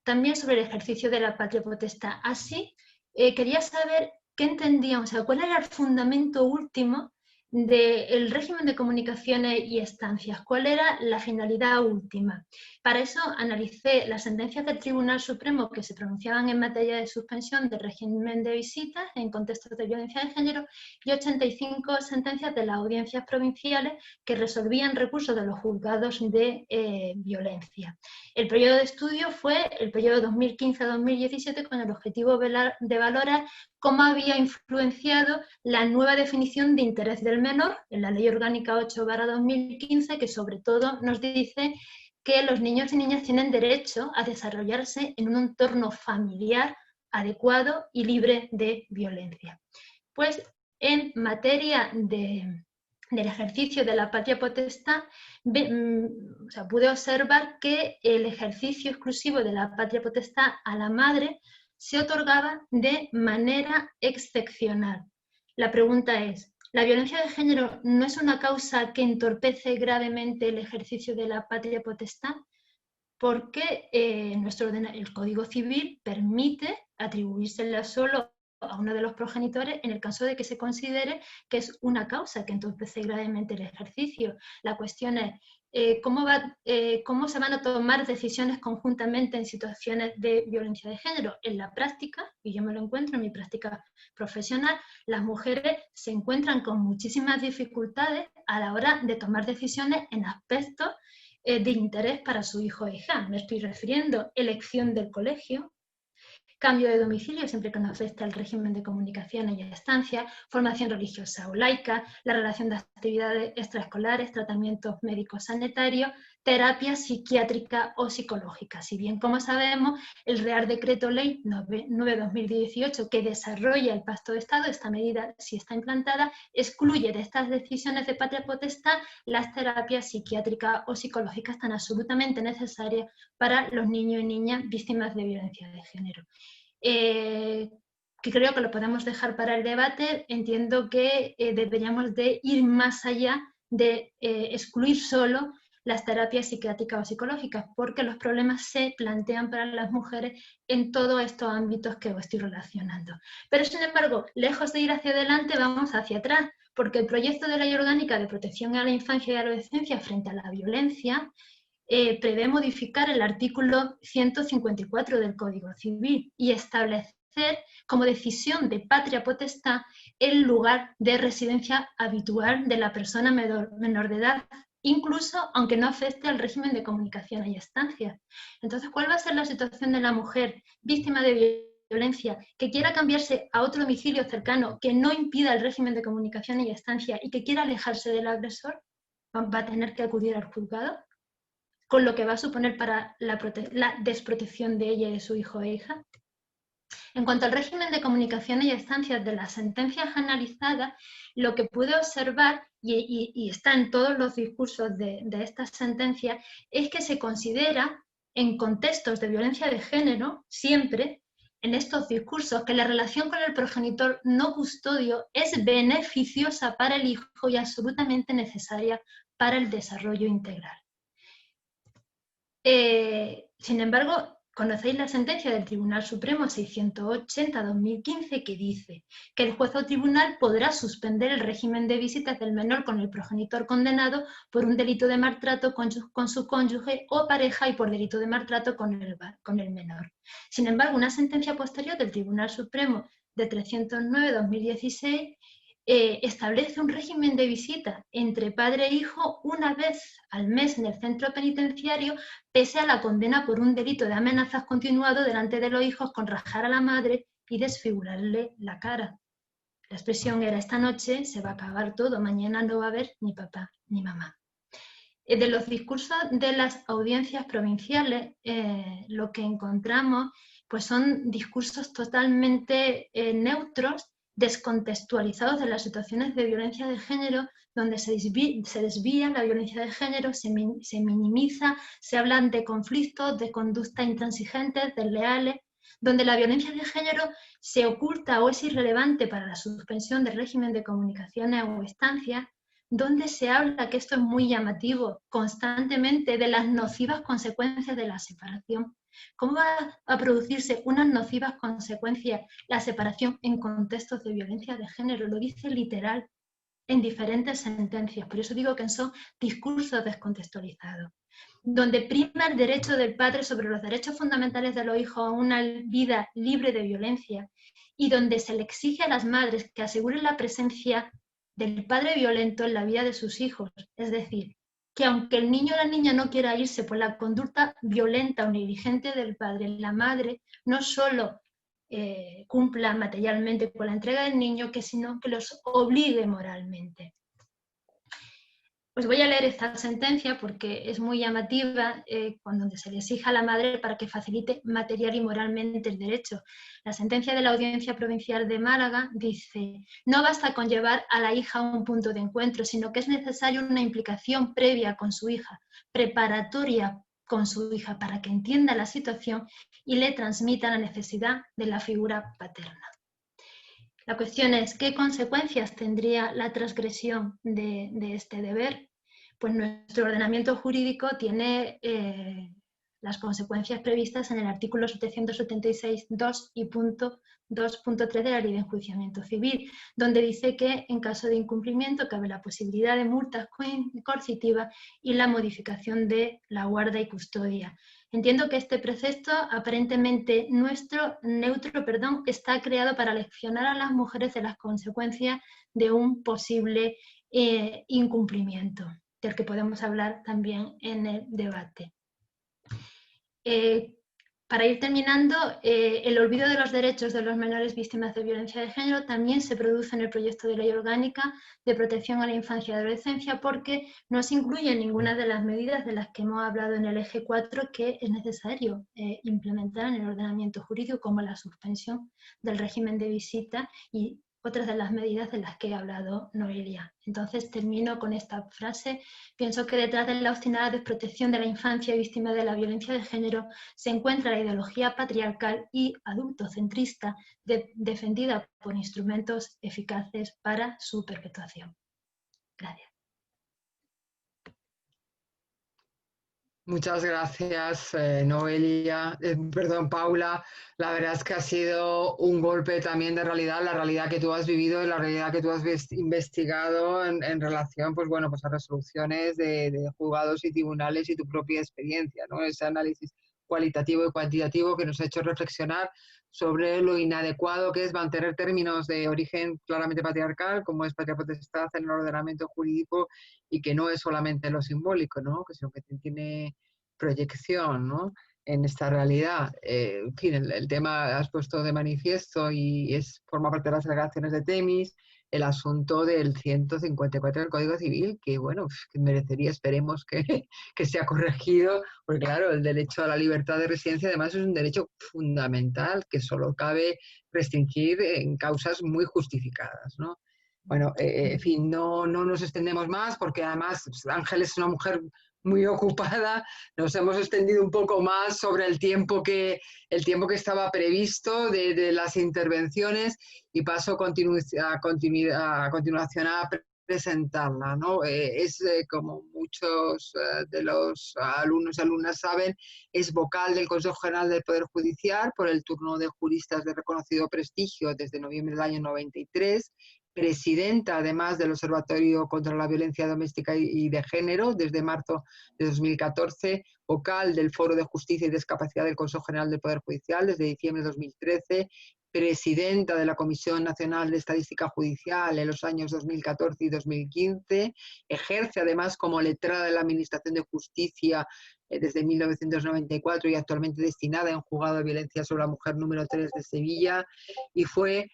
también sobre el ejercicio de la patria potestad. Así, quería saber qué entendían, o sea, cuál era el fundamento último del régimen de comunicaciones y estancias, cuál era la finalidad última. Para eso analicé las sentencias del Tribunal Supremo que se pronunciaban en materia de suspensión del régimen de visitas en contextos de violencia de género y 85 sentencias de las audiencias provinciales que resolvían recursos de los juzgados de violencia. El periodo de estudio fue el periodo 2015-2017 con el objetivo de valorar cómo había influenciado la nueva definición de interés del menor en la Ley Orgánica 8/2015, que sobre todo nos dice que los niños y niñas tienen derecho a desarrollarse en un entorno familiar adecuado y libre de violencia. Pues en materia del ejercicio de la patria potestad, pude observar que el ejercicio exclusivo de la patria potestad a la madre se otorgaba de manera excepcional. La pregunta es, ¿la violencia de género no es una causa que entorpece gravemente el ejercicio de la patria potestad? Porque el Código Civil permite atribuírsela solo a uno de los progenitores en el caso de que se considere que es una causa que entorpece gravemente el ejercicio. La cuestión es cómo se van a tomar decisiones conjuntamente en situaciones de violencia de género. En la práctica, y yo me lo encuentro en mi práctica profesional, las mujeres se encuentran con muchísimas dificultades a la hora de tomar decisiones en aspectos de interés para su hijo o hija. Me estoy refiriendo a elección del colegio, cambio de domicilio siempre que no afecte al régimen de comunicaciones y estancia, formación religiosa o laica, la relación de actividades extraescolares, tratamientos médicos sanitarios, terapia psiquiátrica o psicológica. Si bien, como sabemos, el Real Decreto Ley 9/2018, que desarrolla el Pacto de Estado, esta medida, si está implantada, excluye de estas decisiones de patria potestad las terapias psiquiátricas o psicológicas tan absolutamente necesarias para los niños y niñas víctimas de violencia de género. Que creo que lo podemos dejar para el debate. Entiendo que deberíamos de ir más allá de excluir solo las terapias psiquiátricas o psicológicas, porque los problemas se plantean para las mujeres en todos estos ámbitos que os estoy relacionando. Pero, sin embargo, lejos de ir hacia adelante, vamos hacia atrás, porque el proyecto de Ley Orgánica de Protección a la Infancia y a la Adolescencia frente a la violencia prevé modificar el artículo 154 del Código Civil y establecer como decisión de patria potestad el lugar de residencia habitual de la persona menor de edad, incluso aunque no afecte al régimen de comunicación y estancia. Entonces, ¿cuál va a ser la situación de la mujer víctima de violencia que quiera cambiarse a otro domicilio cercano que no impida el régimen de comunicación y estancia y que quiera alejarse del agresor? ¿Va a tener que acudir al juzgado? Con lo que va a suponer para la desprotección de ella y de su hijo e hija. En cuanto al régimen de comunicación y estancias de las sentencias analizadas, lo que pude observar, y está en todos los discursos de estas sentencias, es que se considera en contextos de violencia de género siempre en estos discursos que la relación con el progenitor no custodio es beneficiosa para el hijo y absolutamente necesaria para el desarrollo integral. Sin embargo, conocéis la sentencia del Tribunal Supremo 680-2015 que dice que el juez o tribunal podrá suspender el régimen de visitas del menor con el progenitor condenado por un delito de maltrato con su cónyuge o pareja y por delito de maltrato con el menor. Sin embargo, una sentencia posterior del Tribunal Supremo de 309-2016 establece un régimen de visita entre padre e hijo una vez al mes en el centro penitenciario, pese a la condena por un delito de amenazas continuado delante de los hijos con rajar a la madre y desfigurarle la cara. La expresión era: esta noche se va a acabar todo, mañana no va a haber ni papá ni mamá. De los discursos de las audiencias provinciales, lo que encontramos pues son discursos totalmente neutros, descontextualizados de las situaciones de violencia de género, donde se desvía la violencia de género, se minimiza, se hablan de conflictos, de conductas intransigentes, desleales, donde la violencia de género se oculta o es irrelevante para la suspensión del régimen de comunicaciones o estancias, donde se habla, que esto es muy llamativo, constantemente de las nocivas consecuencias de la separación. ¿Cómo va a producirse unas nocivas consecuencias la separación en contextos de violencia de género? Lo dice literal en diferentes sentencias. Por eso digo que son discursos descontextualizados, donde prima el derecho del padre sobre los derechos fundamentales de los hijos a una vida libre de violencia, y donde se le exige a las madres que aseguren la presencia del padre violento en la vida de sus hijos. Es decir, que aunque el niño o la niña no quiera irse por la conducta violenta o negligente del padre, la madre no solo cumpla materialmente con la entrega del niño, sino que los obligue moralmente. Pues voy a leer esta sentencia porque es muy llamativa, cuando se le exige a la madre para que facilite material y moralmente el derecho. La sentencia de la Audiencia Provincial de Málaga dice: no basta con llevar a la hija a un punto de encuentro, sino que es necesaria una implicación previa con su hija, preparatoria con su hija, para que entienda la situación y le transmita la necesidad de la figura paterna. La cuestión es: ¿qué consecuencias tendría la transgresión de este deber? Pues nuestro ordenamiento jurídico tiene las consecuencias previstas en el artículo 776.2 y punto 2.3 de la Ley de Enjuiciamiento Civil, donde dice que en caso de incumplimiento cabe la posibilidad de multas coercitivas y la modificación de la guarda y custodia. Entiendo que este precepto, aparentemente neutro, está creado para leccionar a las mujeres de las consecuencias de un posible incumplimiento, del que podemos hablar también en el debate. Para ir terminando, el olvido de los derechos de los menores víctimas de violencia de género también se produce en el proyecto de ley orgánica de protección a la infancia y adolescencia, porque no se incluye ninguna de las medidas de las que hemos hablado en el eje 4 que es necesario implementar en el ordenamiento jurídico, como la suspensión del régimen de visita y otras de las medidas de las que he hablado Noelia. Entonces termino con esta frase: pienso que detrás de la obstinada desprotección de la infancia víctima de la violencia de género se encuentra la ideología patriarcal y adultocentrista defendida por instrumentos eficaces para su perpetuación. Gracias. Muchas gracias, Noelia, Paula. La verdad es que ha sido un golpe también de realidad, la realidad que tú has vivido y la realidad que tú has investigado en relación, pues bueno, pues a resoluciones de juzgados y tribunales y tu propia experiencia, ¿no? Ese análisis cualitativo y cuantitativo que nos ha hecho reflexionar sobre lo inadecuado que es mantener términos de origen claramente patriarcal, como es patria potestad en el ordenamiento jurídico, y que no es solamente lo simbólico, ¿no? Sino que tiene proyección, ¿no? En esta realidad. En fin, el tema has puesto de manifiesto y forma parte de las alegaciones de Temis, el asunto del 154 del Código Civil, que bueno, que merecería, esperemos que sea corregido, porque claro, el derecho a la libertad de residencia además es un derecho fundamental que solo cabe restringir en causas muy justificadas, ¿no? Bueno, en fin, no nos extendemos más porque además Ángel es una mujer muy ocupada. Nos hemos extendido un poco más sobre el tiempo que estaba previsto de las intervenciones y paso a continuación a presentarla, ¿no? Como muchos de los alumnos y alumnas saben, es vocal del Consejo General del Poder Judicial por el turno de juristas de reconocido prestigio desde noviembre del año 93, presidenta además del Observatorio contra la Violencia Doméstica y de Género desde marzo de 2014, vocal del Foro de Justicia y Discapacidad del Consejo General del Poder Judicial desde diciembre de 2013, presidenta de la Comisión Nacional de Estadística Judicial en los años 2014 y 2015, ejerce además como letrada de la Administración de Justicia desde 1994 y actualmente destinada en Juzgado de Violencia sobre la Mujer número 3 de Sevilla, y fue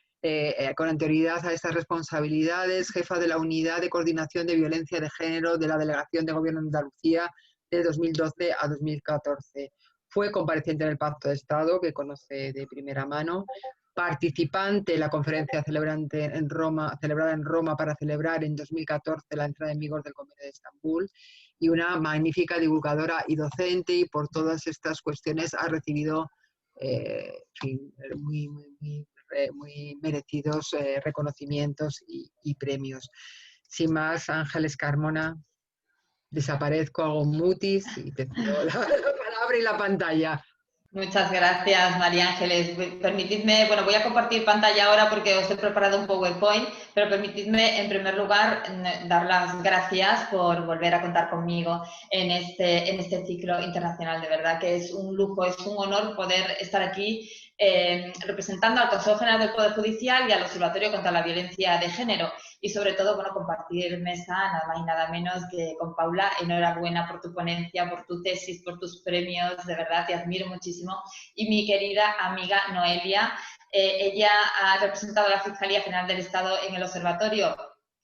con anterioridad a estas responsabilidades jefa de la Unidad de Coordinación de Violencia de Género de la Delegación de Gobierno de Andalucía de 2012 a 2014. Fue compareciente en el Pacto de Estado, que conoce de primera mano, participante en la conferencia celebrada en Roma para celebrar en 2014 la entrada en vigor del Convenio de Estambul, y una magnífica divulgadora y docente, y por todas estas cuestiones ha recibido muy merecidos reconocimientos y premios. Sin más, Ángeles Carmona, desaparezco, hago mutis y te cedo la palabra y la pantalla. Muchas gracias, María Ángeles. Permitidme, bueno, voy a compartir pantalla ahora porque os he preparado un PowerPoint, pero permitidme, en primer lugar, dar las gracias por volver a contar conmigo en este ciclo internacional. De verdad que es un lujo, es un honor poder estar aquí representando al Consejo General del Poder Judicial y al Observatorio contra la Violencia de Género. Y sobre todo, bueno, compartir mesa nada más y nada menos que con Paula. Enhorabuena por tu ponencia, por tu tesis, por tus premios, de verdad te admiro muchísimo. Y mi querida amiga Noelia, ella ha representado a la Fiscalía General del Estado en el Observatorio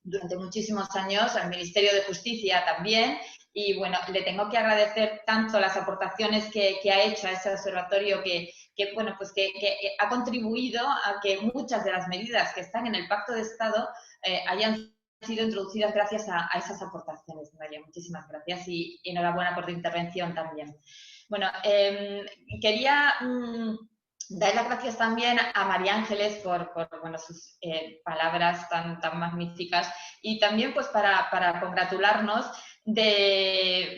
durante muchísimos años, al Ministerio de Justicia también, y bueno, le tengo que agradecer tanto las aportaciones que ha hecho a ese observatorio que ha contribuido a que muchas de las medidas que están en el Pacto de Estado hayan sido introducidas gracias a esas aportaciones. María, muchísimas gracias y enhorabuena por tu intervención también. Bueno, quería dar las gracias también a María Ángeles por sus palabras tan magníficas, y también pues para congratularnos de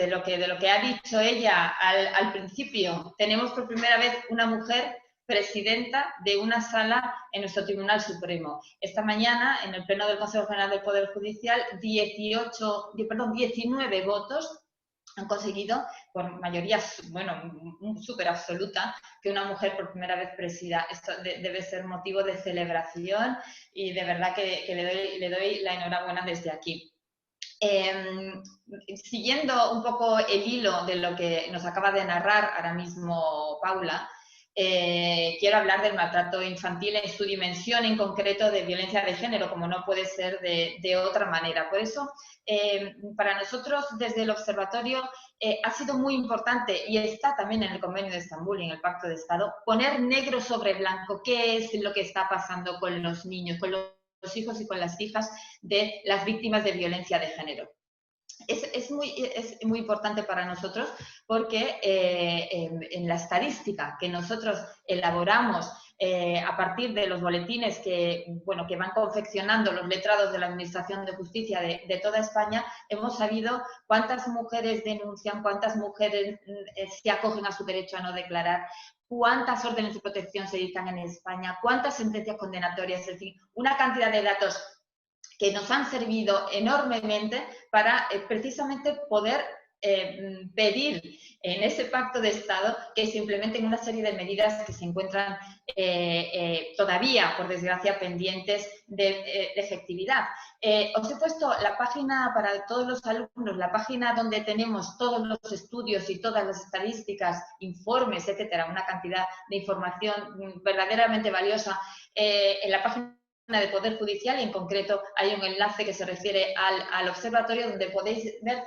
lo que ha dicho ella al principio. Tenemos por primera vez una mujer presidenta de una sala en nuestro Tribunal Supremo. Esta mañana, en el Pleno del Consejo General del Poder Judicial, 19 votos han conseguido, por mayoría súper absoluta, que una mujer por primera vez presida. Esto debe ser motivo de celebración y de verdad que le doy la enhorabuena desde aquí. Siguiendo un poco el hilo de lo que nos acaba de narrar ahora mismo Paula, quiero hablar del maltrato infantil en su dimensión en concreto de violencia de género, como no puede ser de otra manera. Por eso, para nosotros desde el observatorio ha sido muy importante, y está también en el Convenio de Estambul y en el Pacto de Estado, poner negro sobre blanco qué es lo que está pasando con los niños, con los hijos y con las hijas de las víctimas de violencia de género. Es muy importante para nosotros porque en la estadística que nosotros elaboramos a partir de los boletines que van confeccionando los letrados de la Administración de Justicia de toda España, hemos sabido cuántas mujeres denuncian, cuántas mujeres se acogen a su derecho a no declarar, cuántas órdenes de protección se dictan en España, cuántas sentencias condenatorias, en fin, una cantidad de datos que nos han servido enormemente para precisamente poder pedir en ese Pacto de Estado que se implementen una serie de medidas que se encuentran todavía, por desgracia, pendientes de efectividad. Os he puesto la página para todos los alumnos, la página donde tenemos todos los estudios y todas las estadísticas, informes, etcétera, una cantidad de información verdaderamente valiosa en la página de Poder Judicial, y en concreto hay un enlace que se refiere al observatorio donde podéis ver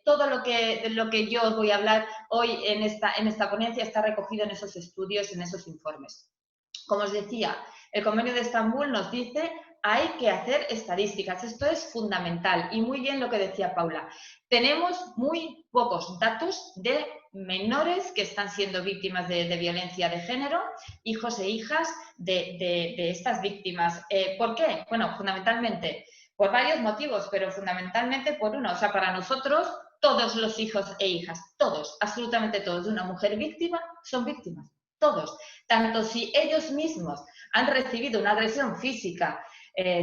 todo lo que yo os voy a hablar hoy en esta ponencia está recogido en esos estudios, en esos informes. Como os decía, el Convenio de Estambul nos dice hay que hacer estadísticas. Esto es fundamental y muy bien lo que decía Paula. Tenemos muy pocos datos de menores que están siendo víctimas de violencia de género, hijos e hijas de estas víctimas. ¿Por qué? Bueno, fundamentalmente por varios motivos, pero fundamentalmente por uno. O sea, para nosotros, todos los hijos e hijas, todos, absolutamente todos, de una mujer víctima, son víctimas. Todos. Tanto si ellos mismos han recibido una agresión física,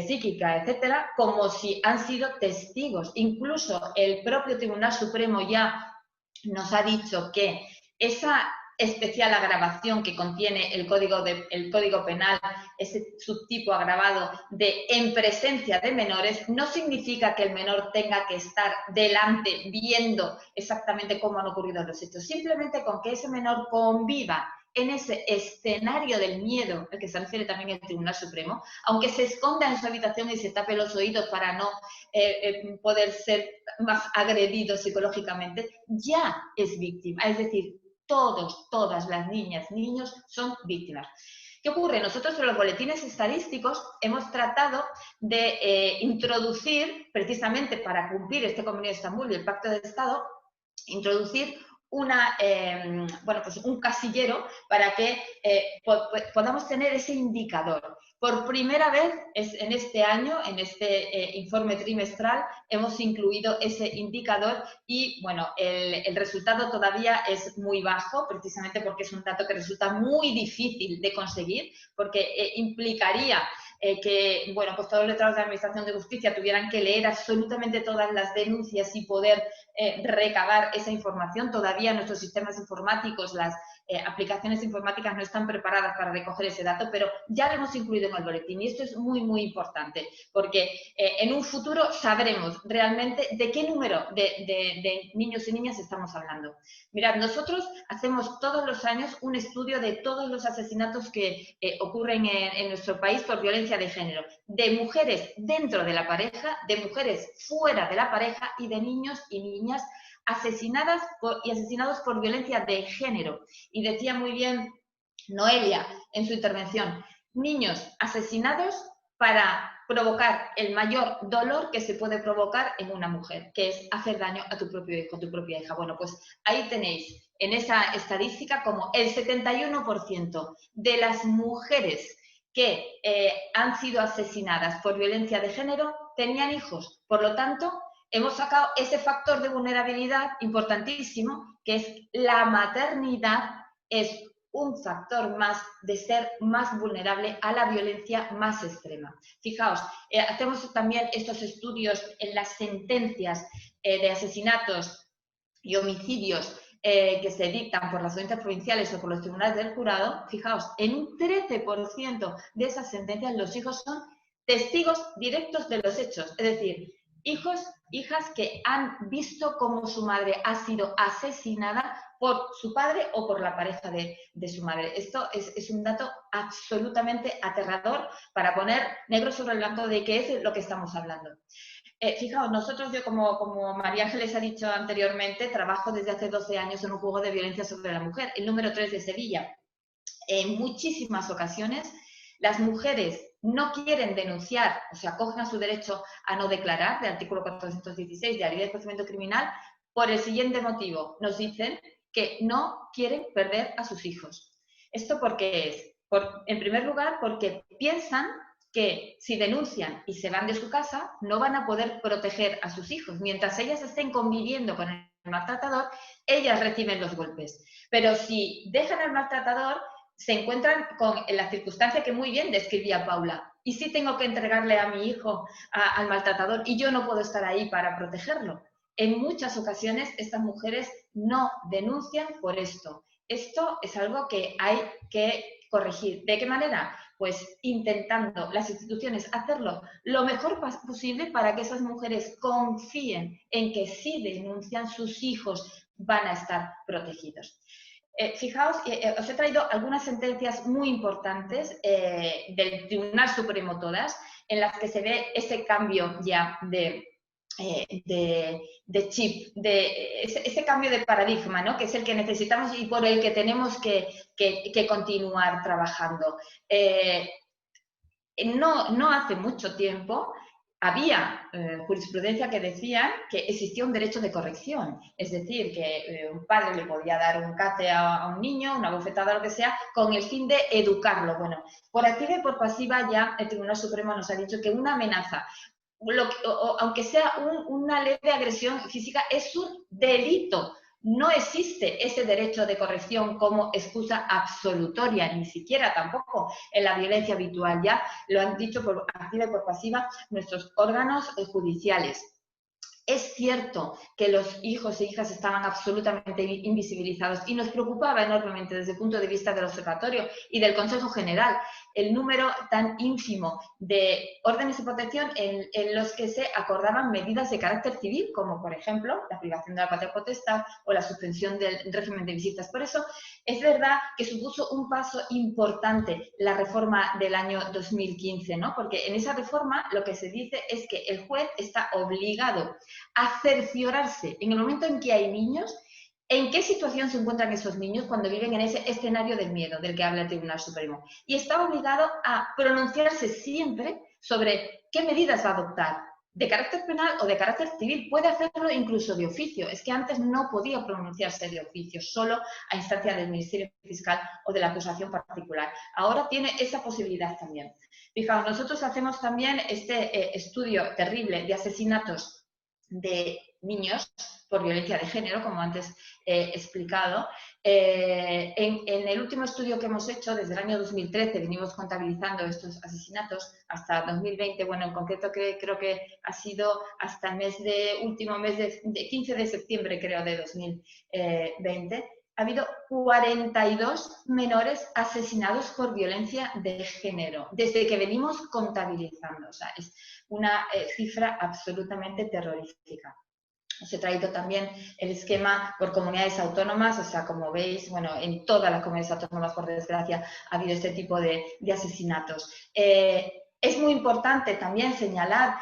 psíquica, etcétera, como si han sido testigos. Incluso el propio Tribunal Supremo ya nos ha dicho que esa especial agravación que contiene el Código Penal, ese subtipo agravado de en presencia de menores, no significa que el menor tenga que estar delante viendo exactamente cómo han ocurrido los hechos. Simplemente con que ese menor conviva en ese escenario del miedo, al que se refiere también el Tribunal Supremo, aunque se esconda en su habitación y se tape los oídos para no poder ser más agredido psicológicamente, ya es víctima. Es decir, todas las niñas, niños son víctimas. ¿Qué ocurre? Nosotros en los boletines estadísticos hemos tratado de introducir, precisamente para cumplir este Convenio de Estambul y el Pacto de Estado, introducir un casillero para que podamos tener ese indicador. Por primera vez en este año, en este informe trimestral, hemos incluido ese indicador y, bueno, el resultado todavía es muy bajo, precisamente porque es un dato que resulta muy difícil de conseguir, porque implicaría que, bueno, pues todos los letrados de la Administración de Justicia tuvieran que leer absolutamente todas las denuncias y poder recabar esa información. Todavía nuestros sistemas informáticos, las aplicaciones informáticas no están preparadas para recoger ese dato, pero ya lo hemos incluido en el boletín y esto es muy, muy importante porque en un futuro sabremos realmente de qué número de niños y niñas estamos hablando. Mirad, nosotros hacemos todos los años un estudio de todos los asesinatos que ocurren en nuestro país por violencia de género, de mujeres dentro de la pareja, de mujeres fuera de la pareja y de niños y niñas asesinadas y asesinados por violencia de género. Y decía muy bien Noelia en su intervención, niños asesinados para provocar el mayor dolor que se puede provocar en una mujer, que es hacer daño a tu propio hijo, a tu propia hija. Bueno, pues ahí tenéis en esa estadística como el 71% de las mujeres que han sido asesinadas por violencia de género tenían hijos. Por lo tanto, hemos sacado ese factor de vulnerabilidad importantísimo, que es la maternidad, es un factor más de ser más vulnerable a la violencia más extrema. Fijaos, hacemos también estos estudios en las sentencias de asesinatos y homicidios que se dictan por las audiencias provinciales o por los tribunales del jurado. Fijaos, en un 13% de esas sentencias los hijos son testigos directos de los hechos, es decir, hijas que han visto cómo su madre ha sido asesinada por su padre o por la pareja de su madre. Esto es un dato absolutamente aterrador para poner negro sobre blanco de qué es lo que estamos hablando. Fijaos, nosotros, yo como María Ángeles ha dicho anteriormente, trabajo desde hace 12 años en un juego de violencia sobre la mujer, el número 3 de Sevilla. En muchísimas ocasiones las mujeres no quieren denunciar o se acogen a su derecho a no declarar, del artículo 416 de la Ley de Procedimiento Criminal, por el siguiente motivo. Nos dicen que no quieren perder a sus hijos. ¿Esto por qué es? En primer lugar, porque piensan que si denuncian y se van de su casa, no van a poder proteger a sus hijos. Mientras ellas estén conviviendo con el maltratador, ellas reciben los golpes. Pero si dejan al maltratador, se encuentran con la circunstancia que muy bien describía Paula. ¿Y si tengo que entregarle a mi hijo al maltratador y yo no puedo estar ahí para protegerlo? En muchas ocasiones estas mujeres no denuncian por esto. Esto es algo que hay que corregir. ¿De qué manera? Pues intentando las instituciones hacerlo lo mejor posible para que esas mujeres confíen en que si denuncian, sus hijos van a estar protegidos. Fijaos, os he traído algunas sentencias muy importantes del Tribunal Supremo, todas, en las que se ve ese cambio ya de chip, ese cambio de paradigma, ¿no? Que es el que necesitamos y por el que tenemos que continuar trabajando. no hace mucho tiempo había jurisprudencia que decía que existía un derecho de corrección, es decir, que un padre le podía dar un cate a un niño, una bofetada, lo que sea, con el fin de educarlo. Bueno, por activa y por pasiva ya el Tribunal Supremo nos ha dicho que una amenaza, aunque sea una leve agresión física, es un delito. No existe ese derecho de corrección como excusa absolutoria, ni siquiera tampoco en la violencia habitual. Ya lo han dicho por activa y por pasiva nuestros órganos judiciales. Es cierto que los hijos e hijas estaban absolutamente invisibilizados y nos preocupaba enormemente desde el punto de vista del observatorio y del Consejo General el número tan ínfimo de órdenes de protección en los que se acordaban medidas de carácter civil, como por ejemplo la privación de la patria potestad o la suspensión del régimen de visitas. Por eso es verdad que supuso un paso importante la reforma del año 2015, ¿no? Porque en esa reforma lo que se dice es que el juez está obligado a cerciorarse en el momento en que hay niños, en qué situación se encuentran esos niños cuando viven en ese escenario del miedo del que habla el Tribunal Supremo. Y está obligado a pronunciarse siempre sobre qué medidas va a adoptar, de carácter penal o de carácter civil. Puede hacerlo incluso de oficio. Es que antes no podía pronunciarse de oficio, solo a instancia del Ministerio Fiscal o de la acusación particular. Ahora tiene esa posibilidad también. Fijaos, nosotros hacemos también este estudio terrible de asesinatos de niños por violencia de género, como antes he explicado. En el último estudio que hemos hecho, desde el año 2013, venimos contabilizando estos asesinatos hasta 2020, bueno, en concreto creo que ha sido hasta el último mes de 15 de septiembre, creo, de 2020, ha habido 42 menores asesinados por violencia de género, desde que venimos contabilizando. O sea, es una cifra absolutamente terrorífica. Os he traído también el esquema por comunidades autónomas, o sea, como veis, bueno, en todas las comunidades autónomas, por desgracia, ha habido este tipo de asesinatos. Es muy importante también señalar,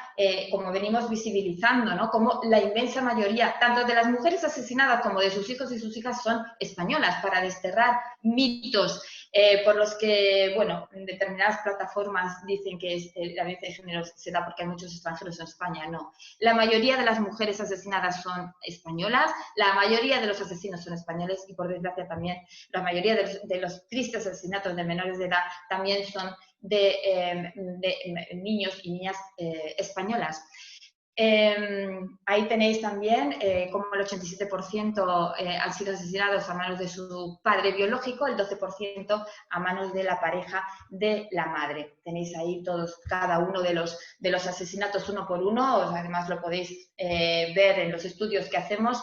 como venimos visibilizando, ¿no?, como la inmensa mayoría, tanto de las mujeres asesinadas como de sus hijos y sus hijas, son españolas, para desterrar mitos por los que, bueno, en determinadas plataformas dicen que la violencia de género se da porque hay muchos extranjeros en España. No. La mayoría de las mujeres asesinadas son españolas, la mayoría de los asesinos son españoles y, por desgracia, también la mayoría de los tristes asesinatos de menores de edad también son de niños y niñas españolas. Ahí tenéis también como el 87% han sido asesinados a manos de su padre biológico, el 12% a manos de la pareja de la madre. Tenéis ahí todos, cada uno de los asesinatos uno por uno, además lo podéis ver en los estudios que hacemos.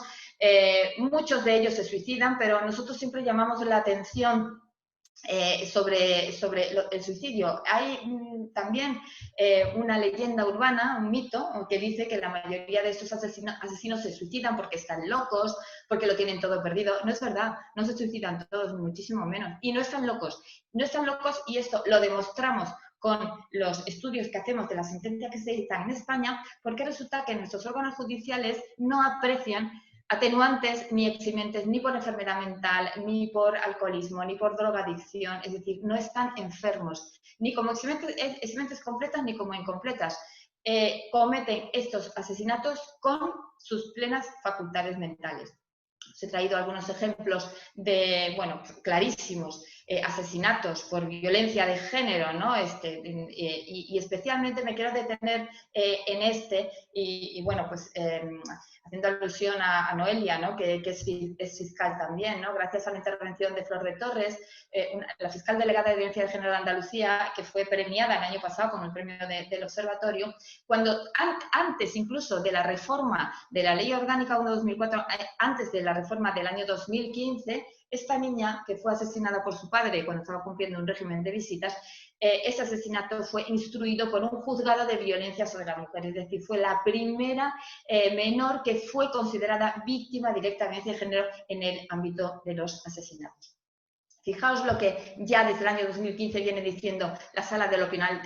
Muchos de ellos se suicidan, pero nosotros siempre llamamos la atención sobre el suicidio. Hay también una leyenda urbana, un mito, que dice que la mayoría de estos asesinos se suicidan porque están locos, porque lo tienen todo perdido. No es verdad, no se suicidan todos, muchísimo menos. Y no están locos, y esto lo demostramos con los estudios que hacemos de la sentencia que se dictan en España, porque resulta que nuestros órganos judiciales no aprecian atenuantes ni eximentes ni por enfermedad mental, ni por alcoholismo, ni por drogadicción. Es decir, no están enfermos, ni como eximentes completas ni como incompletas. Cometen estos asesinatos con sus plenas facultades mentales. Os he traído algunos ejemplos de, bueno, clarísimos, asesinatos por violencia de género, ¿no? Y especialmente me quiero detener en este, y bueno, pues haciendo alusión a Noelia, ¿no?, que es fiscal también, ¿no?, gracias a la intervención de Flor de Torres, la fiscal delegada de violencia de género de Andalucía, que fue premiada el año pasado con el premio del Observatorio, cuando antes incluso de la reforma de la Ley Orgánica 1/2004, antes de la reforma del año 2015, esta niña, que fue asesinada por su padre cuando estaba cumpliendo un régimen de visitas, ese asesinato fue instruido por un juzgado de violencia sobre la mujer, es decir, fue la primera menor que fue considerada víctima directa de violencia de género en el ámbito de los asesinatos. Fijaos lo que ya desde el año 2015 viene diciendo la Sala de lo Penal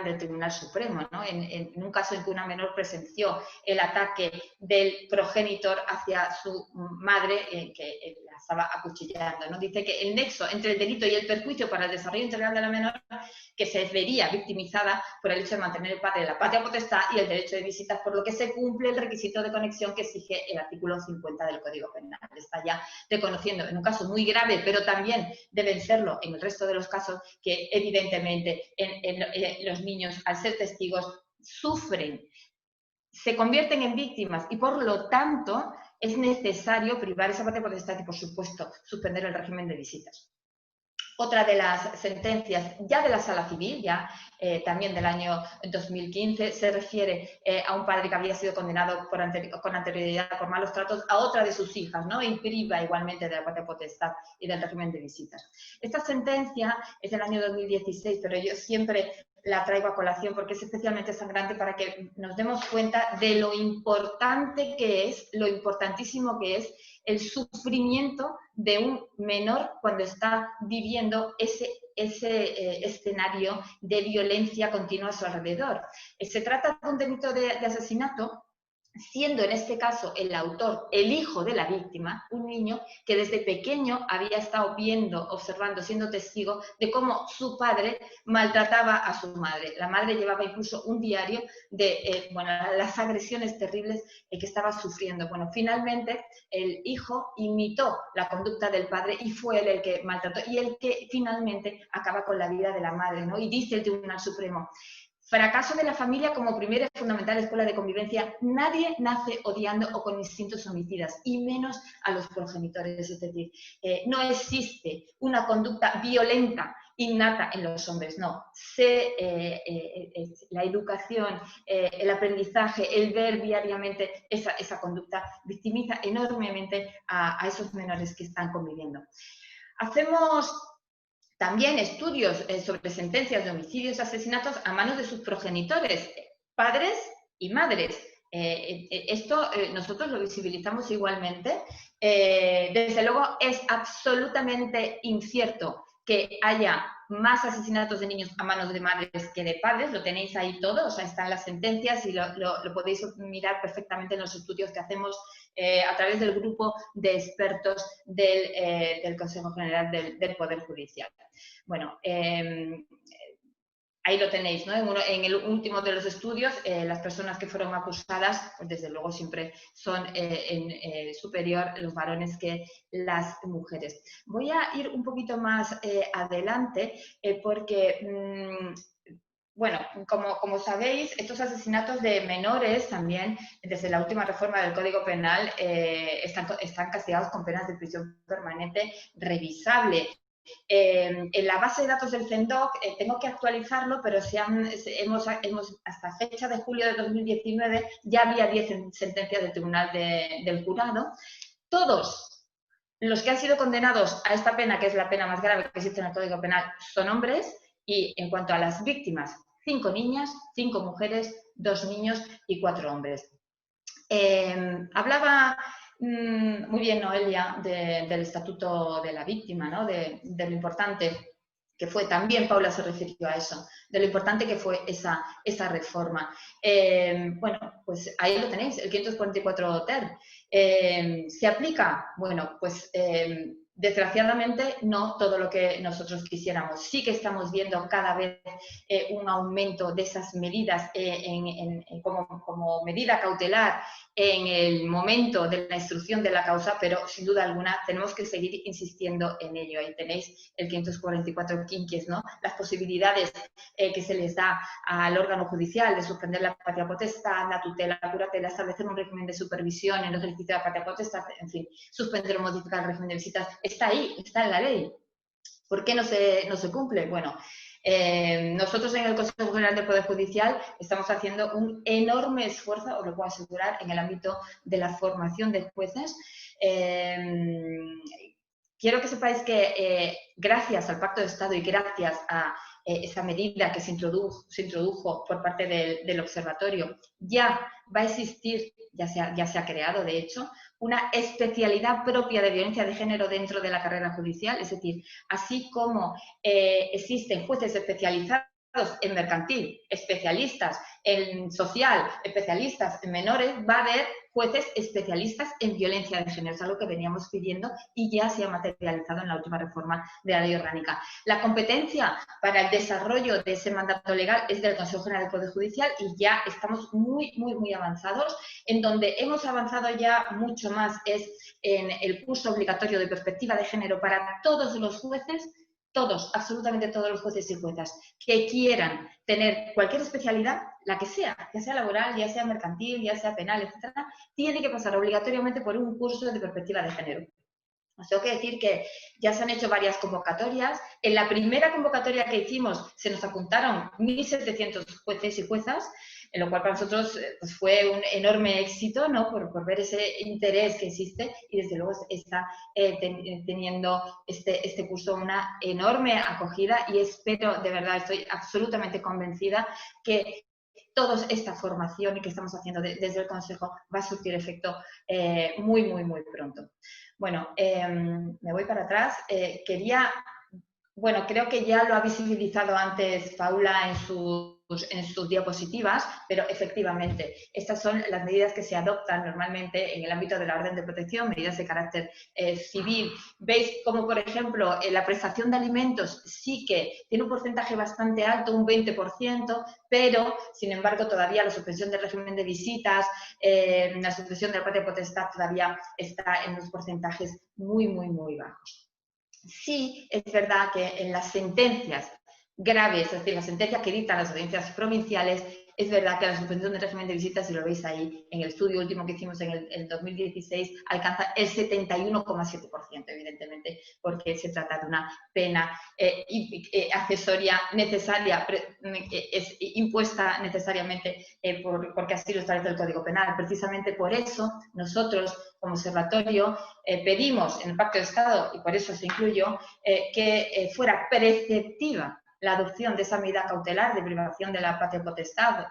del Tribunal Supremo, ¿no? En un caso en que una menor presenció el ataque del progenitor hacia su madre, que estaba acuchillando, ¿no? Dice que el nexo entre el delito y el perjuicio para el desarrollo integral de la menor, que se vería victimizada por el hecho de mantener el padre la patria potestad y el derecho de visitas, por lo que se cumple el requisito de conexión que exige el artículo 50 del Código Penal. Está ya reconociendo, en un caso muy grave, pero también deben serlo en el resto de los casos, que evidentemente los niños, al ser testigos, sufren, se convierten en víctimas y por lo tanto es necesario privar esa patria potestad y, por supuesto, suspender el régimen de visitas. Otra de las sentencias, ya de la Sala Civil, ya también del año 2015, se refiere a un padre que había sido condenado con anterioridad por malos tratos a otra de sus hijas, ¿no? Y priva igualmente de la patria potestad y del régimen de visitas. Esta sentencia es del año 2016, pero yo siempre la traigo a colación porque es especialmente sangrante para que nos demos cuenta de lo importante que es, lo importantísimo que es el sufrimiento de un menor cuando está viviendo ese escenario de violencia continua a su alrededor. Se trata de un delito de asesinato, siendo en este caso el autor el hijo de la víctima, un niño que desde pequeño había estado viendo, observando, siendo testigo de cómo su padre maltrataba a su madre. La madre llevaba incluso un diario de las agresiones terribles que estaba sufriendo. Bueno, finalmente el hijo imitó la conducta del padre y fue él el que maltrató y el que finalmente acaba con la vida de la madre, ¿no? Y dice el Tribunal Supremo: fracaso de la familia como primera y fundamental escuela de convivencia. Nadie nace odiando o con instintos homicidas, y menos a los progenitores. Es decir, no existe una conducta violenta innata en los hombres, no. La educación, el aprendizaje, el ver diariamente esa conducta victimiza enormemente a esos menores que están conviviendo. Hacemos también estudios sobre sentencias de homicidios y asesinatos a manos de sus progenitores, padres y madres. Esto nosotros lo visibilizamos igualmente. Desde luego es absolutamente incierto que haya más asesinatos de niños a manos de madres que de padres. Lo tenéis ahí todo, o sea, están las sentencias y lo podéis mirar perfectamente en los estudios que hacemos a través del grupo de expertos del Consejo General del Poder Judicial. Bueno, ahí lo tenéis, ¿no? En el último de los estudios, las personas que fueron acusadas, pues desde luego siempre son superior los varones que las mujeres. Voy a ir un poquito más adelante porque... bueno, como sabéis, estos asesinatos de menores también, desde la última reforma del Código Penal, están castigados con penas de prisión permanente revisable. En la base de datos del CENDOC, tengo que actualizarlo, pero hasta fecha de julio de 2019 ya había 10 sentencias del Tribunal del Jurado. Todos los que han sido condenados a esta pena, que es la pena más grave que existe en el Código Penal, son hombres, y en cuanto a las víctimas, 5 niñas, 5 mujeres, 2 niños y 4 hombres. Hablaba muy bien Noelia del Estatuto de la Víctima, ¿no? De lo importante que fue, también Paula se refirió a eso, de lo importante que fue esa reforma. Bueno, pues ahí lo tenéis, el 544 ter. ¿Se aplica? Bueno, pues desgraciadamente no todo lo que nosotros quisiéramos. Sí que estamos viendo cada vez un aumento de esas medidas como medida cautelar en el momento de la instrucción de la causa, pero sin duda alguna tenemos que seguir insistiendo en ello. Ahí tenéis el 544 quinquies, ¿no? Las posibilidades que se les da al órgano judicial de suspender la patria potestad, la tutela, la curatela, establecer un régimen de supervisión en el ejercicio de la patria potestad, en fin, suspender o modificar el régimen de visitas. Está ahí, está en la ley. ¿Por qué no se cumple? Bueno, nosotros en el Consejo General del Poder Judicial estamos haciendo un enorme esfuerzo, os lo puedo asegurar, en el ámbito de la formación de jueces. Quiero que sepáis que gracias al Pacto de Estado y gracias a esa medida que se introdujo por parte del observatorio, ya va a existir, ya se ha creado de hecho, una especialidad propia de violencia de género dentro de la carrera judicial. Es decir, así como existen jueces especializados en mercantil, especialistas en social, especialistas en menores, va a haber jueces especialistas en violencia de género. Es algo que veníamos pidiendo y ya se ha materializado en la última reforma de la ley orgánica. La competencia para el desarrollo de ese mandato legal es del Consejo General del Poder Judicial y ya estamos muy avanzados. En donde hemos avanzado ya mucho más es en el curso obligatorio de perspectiva de género para todos los jueces, todos, absolutamente todos los jueces y juezas que quieran tener cualquier especialidad, la que sea, ya sea laboral, ya sea mercantil, ya sea penal, etcétera, tiene que pasar obligatoriamente por un curso de perspectiva de género. Os tengo que decir que ya se han hecho varias convocatorias. En la primera convocatoria que hicimos se nos apuntaron 1.700 jueces y juezas, en lo cual para nosotros pues fue un enorme éxito, ¿no? por ver ese interés que existe y desde luego está teniendo este curso una enorme acogida y espero, de verdad, estoy absolutamente convencida que toda esta formación y que estamos haciendo desde el Consejo va a surtir efecto muy pronto. Bueno, me voy para atrás. Creo que ya lo ha visibilizado antes Paula en sus diapositivas, pero efectivamente, estas son las medidas que se adoptan normalmente en el ámbito de la orden de protección, medidas de carácter civil. Veis como, por ejemplo, la prestación de alimentos sí que tiene un porcentaje bastante alto, un 20%, pero, sin embargo, todavía la suspensión del régimen de visitas, la suspensión de la patria potestad todavía está en unos porcentajes muy bajos. Sí, es verdad que en las sentencias graves, es decir, las sentencias que dictan las audiencias provinciales, es verdad que la suspensión del régimen de visitas, si lo veis ahí en el estudio último que hicimos en el 2016, alcanza el 71,7%, evidentemente, porque se trata de una pena accesoria necesaria, es impuesta necesariamente porque así lo establece el Código Penal. Precisamente por eso nosotros, como observatorio, pedimos en el Pacto de Estado, y por eso se incluyó, que fuera preceptiva la adopción de esa medida cautelar de privación de la patria potestad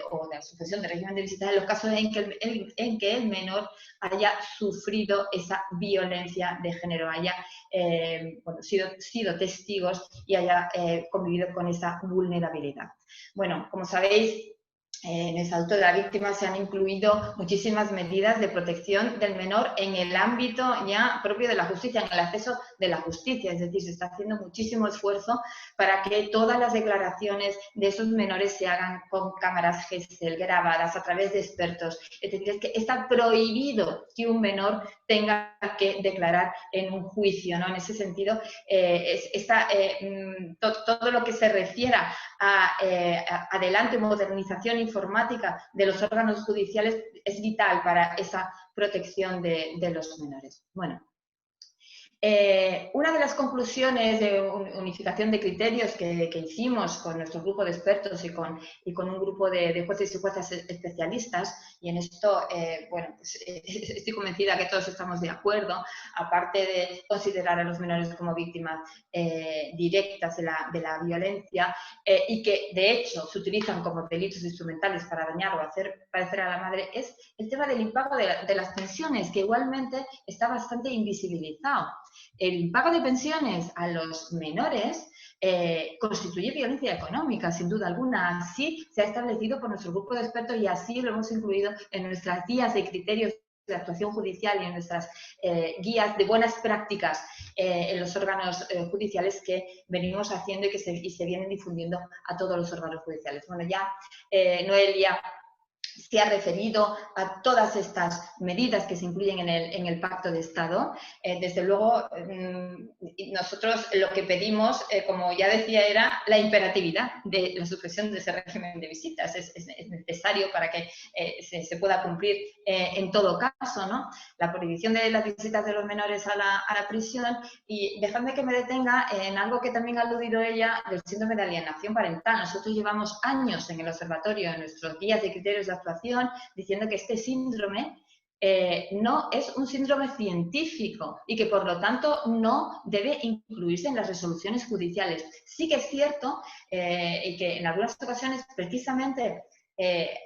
o de la suspensión del régimen de visitas en los casos en que el menor haya sufrido esa violencia de género, haya sido testigos y haya convivido con esa vulnerabilidad. Bueno, como sabéis, en el Estatuto de la Víctima se han incluido muchísimas medidas de protección del menor en el ámbito ya propio de la justicia, en el acceso de la justicia. Es decir, se está haciendo muchísimo esfuerzo para que todas las declaraciones de esos menores se hagan con cámaras Gesell grabadas a través de expertos. Es decir, es que está prohibido que un menor tenga que declarar en un juicio, ¿no? En ese sentido, todo lo que se refiera a adelante modernización informática de los órganos judiciales es vital para esa protección de los menores. Bueno, una de las conclusiones de unificación de criterios que hicimos con nuestro grupo de expertos y con un grupo de jueces y juezas especialistas, y en esto, estoy convencida que todos estamos de acuerdo, aparte de considerar a los menores como víctimas directas de la violencia y que de hecho se utilizan como delitos instrumentales para dañar o hacer padecer a la madre, es el tema del impago de las pensiones, que igualmente está bastante invisibilizado. El impago de pensiones a los menores constituye violencia económica, sin duda alguna. Así se ha establecido por nuestro grupo de expertos y así lo hemos incluido en nuestras guías de criterios de actuación judicial y en nuestras guías de buenas prácticas en los órganos judiciales que venimos haciendo y se vienen difundiendo a todos los órganos judiciales. Bueno, ya Noelia se ha referido a todas estas medidas que se incluyen en el Pacto de Estado. Desde luego, nosotros lo que pedimos, como ya decía, era la imperatividad de la supresión de ese régimen de visitas. Es necesario para que se pueda cumplir en todo caso, ¿no? La prohibición de las visitas de los menores a la prisión. Y dejadme que me detenga en algo que también ha aludido ella, del síndrome de alienación parental. Nosotros llevamos años en el observatorio, en nuestros guías de criterios de actuación, diciendo que este síndrome no es un síndrome científico y que por lo tanto no debe incluirse en las resoluciones judiciales. Sí que es cierto y que en algunas ocasiones precisamente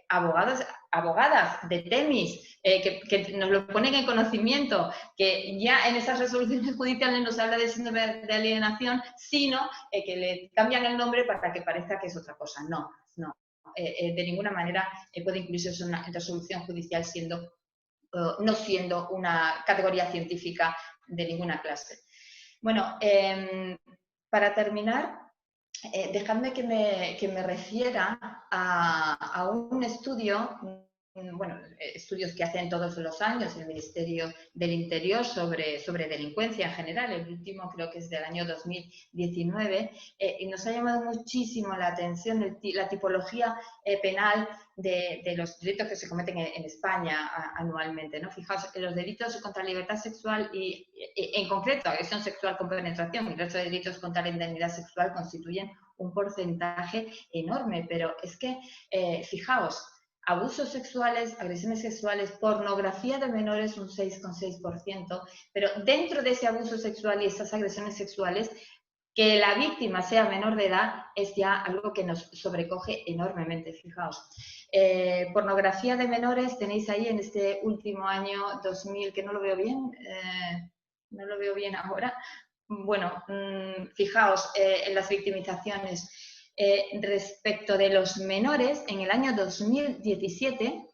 abogadas de Temis, que nos lo ponen en conocimiento, que ya en esas resoluciones judiciales nos habla de síndrome de alienación, sino que le cambian el nombre para que parezca que es otra cosa. No, no. De ninguna manera puede incluirse una resolución judicial no siendo una categoría científica de ninguna clase. Bueno, para terminar, dejadme que me refiera a un estudio, bueno, estudios que hacen todos los años el Ministerio del Interior sobre delincuencia en general. El último creo que es del año 2019, y nos ha llamado muchísimo la atención la tipología penal de los delitos que se cometen en España anualmente, ¿no? Fijaos, los delitos contra la libertad sexual y en concreto agresión sexual con penetración y el resto de delitos contra la indemnidad sexual constituyen un porcentaje enorme, pero es que, fijaos, abusos sexuales, agresiones sexuales, pornografía de menores un 6,6%, pero dentro de ese abuso sexual y esas agresiones sexuales, que la víctima sea menor de edad es ya algo que nos sobrecoge enormemente, fijaos. Pornografía de menores tenéis ahí en este último año 2000, que no lo veo bien, no lo veo bien ahora. Bueno, fijaos en las victimizaciones. Respecto de los menores, en el año 2017,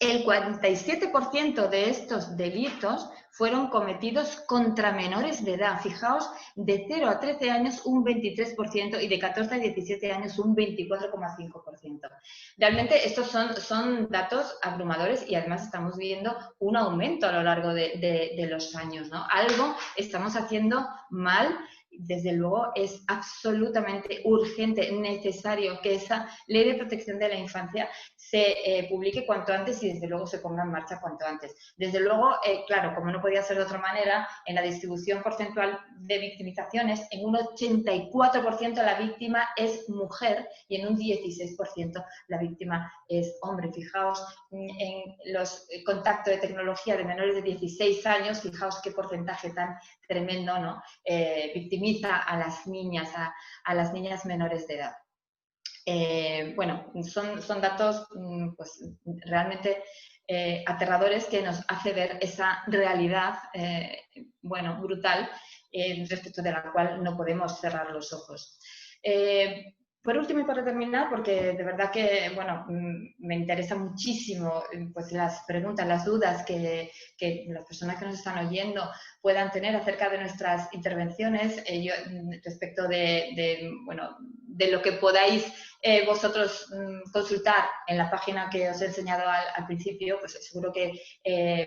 el 47% de estos delitos fueron cometidos contra menores de edad. Fijaos, de 0 a 13 años un 23% y de 14 a 17 años un 24,5%. Realmente estos son datos abrumadores y además estamos viendo un aumento a lo largo de los años, ¿no? Algo estamos haciendo mal. Desde luego es absolutamente urgente, necesario que esa ley de protección de la infancia se publique cuanto antes y desde luego se ponga en marcha cuanto antes. Desde luego, claro, como no podía ser de otra manera, en la distribución porcentual de victimizaciones, en un 84% la víctima es mujer y en un 16% la víctima es hombre. Fijaos en los contactos de tecnología de menores de 16 años, fijaos qué porcentaje tan tremendo, ¿no? Victimiza a las niñas, a las niñas menores de edad. Bueno, son datos pues, realmente aterradores que nos hace ver esa realidad, bueno, brutal, respecto de la cual no podemos cerrar los ojos. Por último y para terminar, porque de verdad que, bueno, me interesa muchísimo pues, las preguntas, las dudas que las personas que nos están oyendo puedan tener acerca de nuestras intervenciones, yo, respecto bueno, de lo que podáis vosotros consultar en la página que os he enseñado al principio, pues seguro que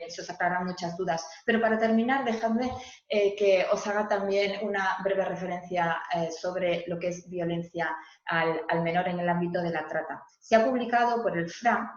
se os aclararán muchas dudas. Pero para terminar, dejadme que os haga también una breve referencia sobre lo que es violencia al menor en el ámbito de la trata. Se ha publicado por el FRA,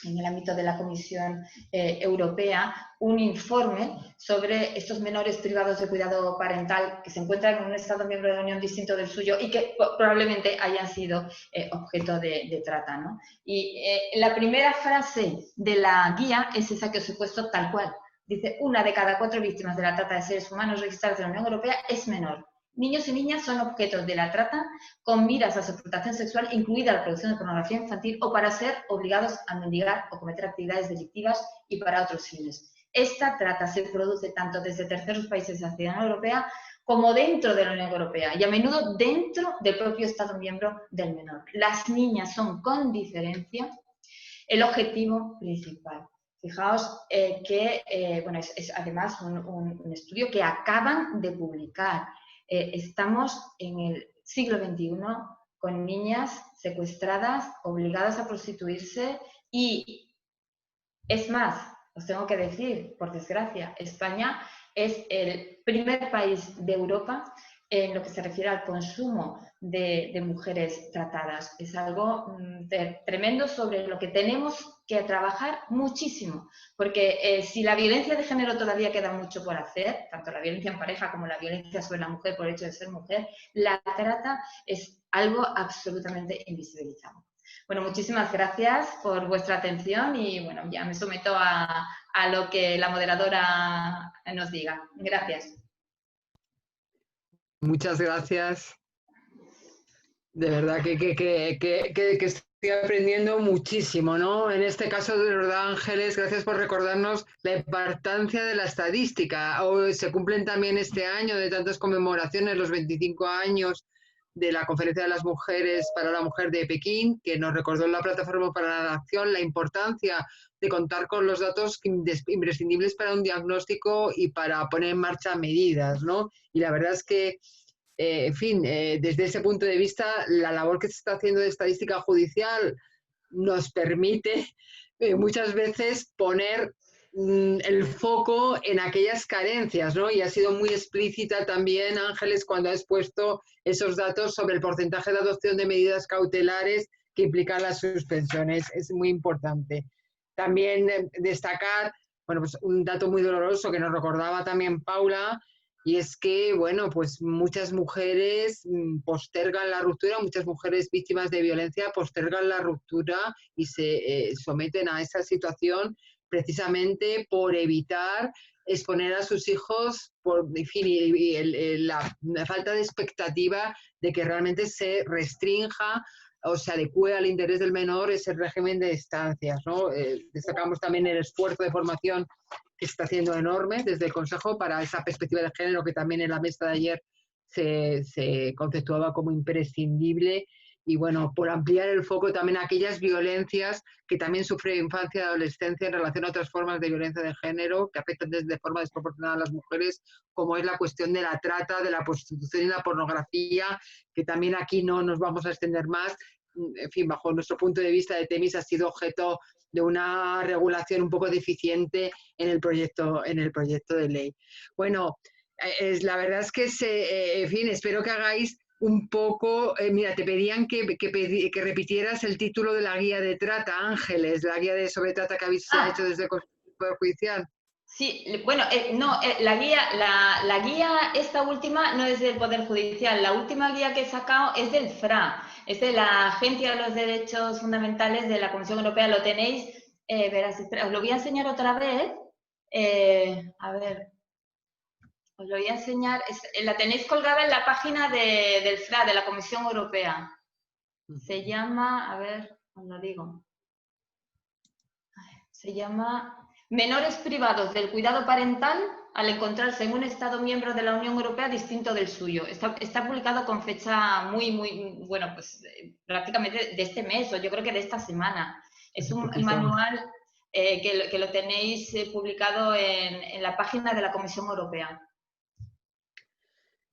en el ámbito de la Comisión Europea, un informe sobre estos menores privados de cuidado parental que se encuentran en un Estado miembro de la Unión distinto del suyo y que probablemente hayan sido objeto de trata, ¿no? Y la primera frase de la guía es esa que os he puesto tal cual. Dice, 1 de cada 4 víctimas de la trata de seres humanos registradas en la Unión Europea es menor. Niños y niñas son objetos de la trata con miras a su explotación sexual, incluida la producción de pornografía infantil, o para ser obligados a mendigar o cometer actividades delictivas y para otros fines. Esta trata se produce tanto desde terceros países de la Unión Europea como dentro de la Unión Europea y a menudo dentro del propio Estado miembro del menor. Las niñas son, con diferencia, el objetivo principal. Fijaos que bueno, es además un estudio que acaban de publicar. Estamos en el siglo XXI con niñas secuestradas, obligadas a prostituirse y, es más, os tengo que decir, por desgracia, España es el primer país de Europa en lo que se refiere al consumo de mujeres tratadas. Es algo tremendo sobre lo que tenemos que trabajar muchísimo, porque si la violencia de género todavía queda mucho por hacer, tanto la violencia en pareja como la violencia sobre la mujer por el hecho de ser mujer, la trata es algo absolutamente invisibilizado. Bueno, muchísimas gracias por vuestra atención y bueno, ya me someto a lo que la moderadora nos diga. Gracias. Muchas gracias. De verdad que Estoy aprendiendo muchísimo, ¿no? En este caso, de verdad, Ángeles, gracias por recordarnos la importancia de la estadística. Hoy se cumplen también este año de tantas conmemoraciones, los 25 años de la Conferencia de las Mujeres para la Mujer de Pekín, que nos recordó en la Plataforma para la Acción la importancia de contar con los datos imprescindibles para un diagnóstico y para poner en marcha medidas, ¿no? Y la verdad es que en fin, desde ese punto de vista, la labor que se está haciendo de estadística judicial nos permite muchas veces poner el foco en aquellas carencias, ¿no? Y ha sido muy explícita también, Ángeles, cuando ha expuesto esos datos sobre el porcentaje de adopción de medidas cautelares que implican las suspensiones. Es muy importante. También destacar, bueno, pues un dato muy doloroso que nos recordaba también Paula, y es que, bueno, pues muchas mujeres postergan la ruptura, muchas mujeres víctimas de violencia postergan la ruptura y se someten a esa situación precisamente por evitar exponer a sus hijos, por, en fin, la falta de expectativa de que realmente se restrinja o se adecue al interés del menor ese régimen de estancias, ¿no? Destacamos también el esfuerzo de formación que se está haciendo enorme desde el Consejo para esa perspectiva de género que también en la mesa de ayer se conceptuaba como imprescindible y bueno, por ampliar el foco también a aquellas violencias que también sufre infancia y adolescencia en relación a otras formas de violencia de género que afectan de forma desproporcionada a las mujeres, como es la cuestión de la trata, de la prostitución y la pornografía, que también aquí no nos vamos a extender más. En fin, bajo nuestro punto de vista de Temis ha sido objeto de una regulación un poco deficiente en el proyecto de ley. Bueno, la verdad es que, en fin, espero que hagáis un poco, mira, te pedían que repitieras el título de la guía de trata, Ángeles, la guía sobre trata que habéis hecho desde el Poder Judicial. Sí, bueno, no, la guía, esta última no es del Poder Judicial, la última guía que he sacado es del FRA, es de la Agencia de los Derechos Fundamentales de la Comisión Europea, lo tenéis, verás, os lo voy a enseñar otra vez, a ver, os lo voy a enseñar, la tenéis colgada en la página del FRA, de la Comisión Europea, se llama, a ver, os lo digo, se llama Menores privados del cuidado parental al encontrarse en un Estado miembro de la Unión Europea distinto del suyo. Está publicado con fecha muy, bueno, pues prácticamente de este mes o yo creo que de esta semana. Es un manual que lo tenéis publicado en la página de la Comisión Europea.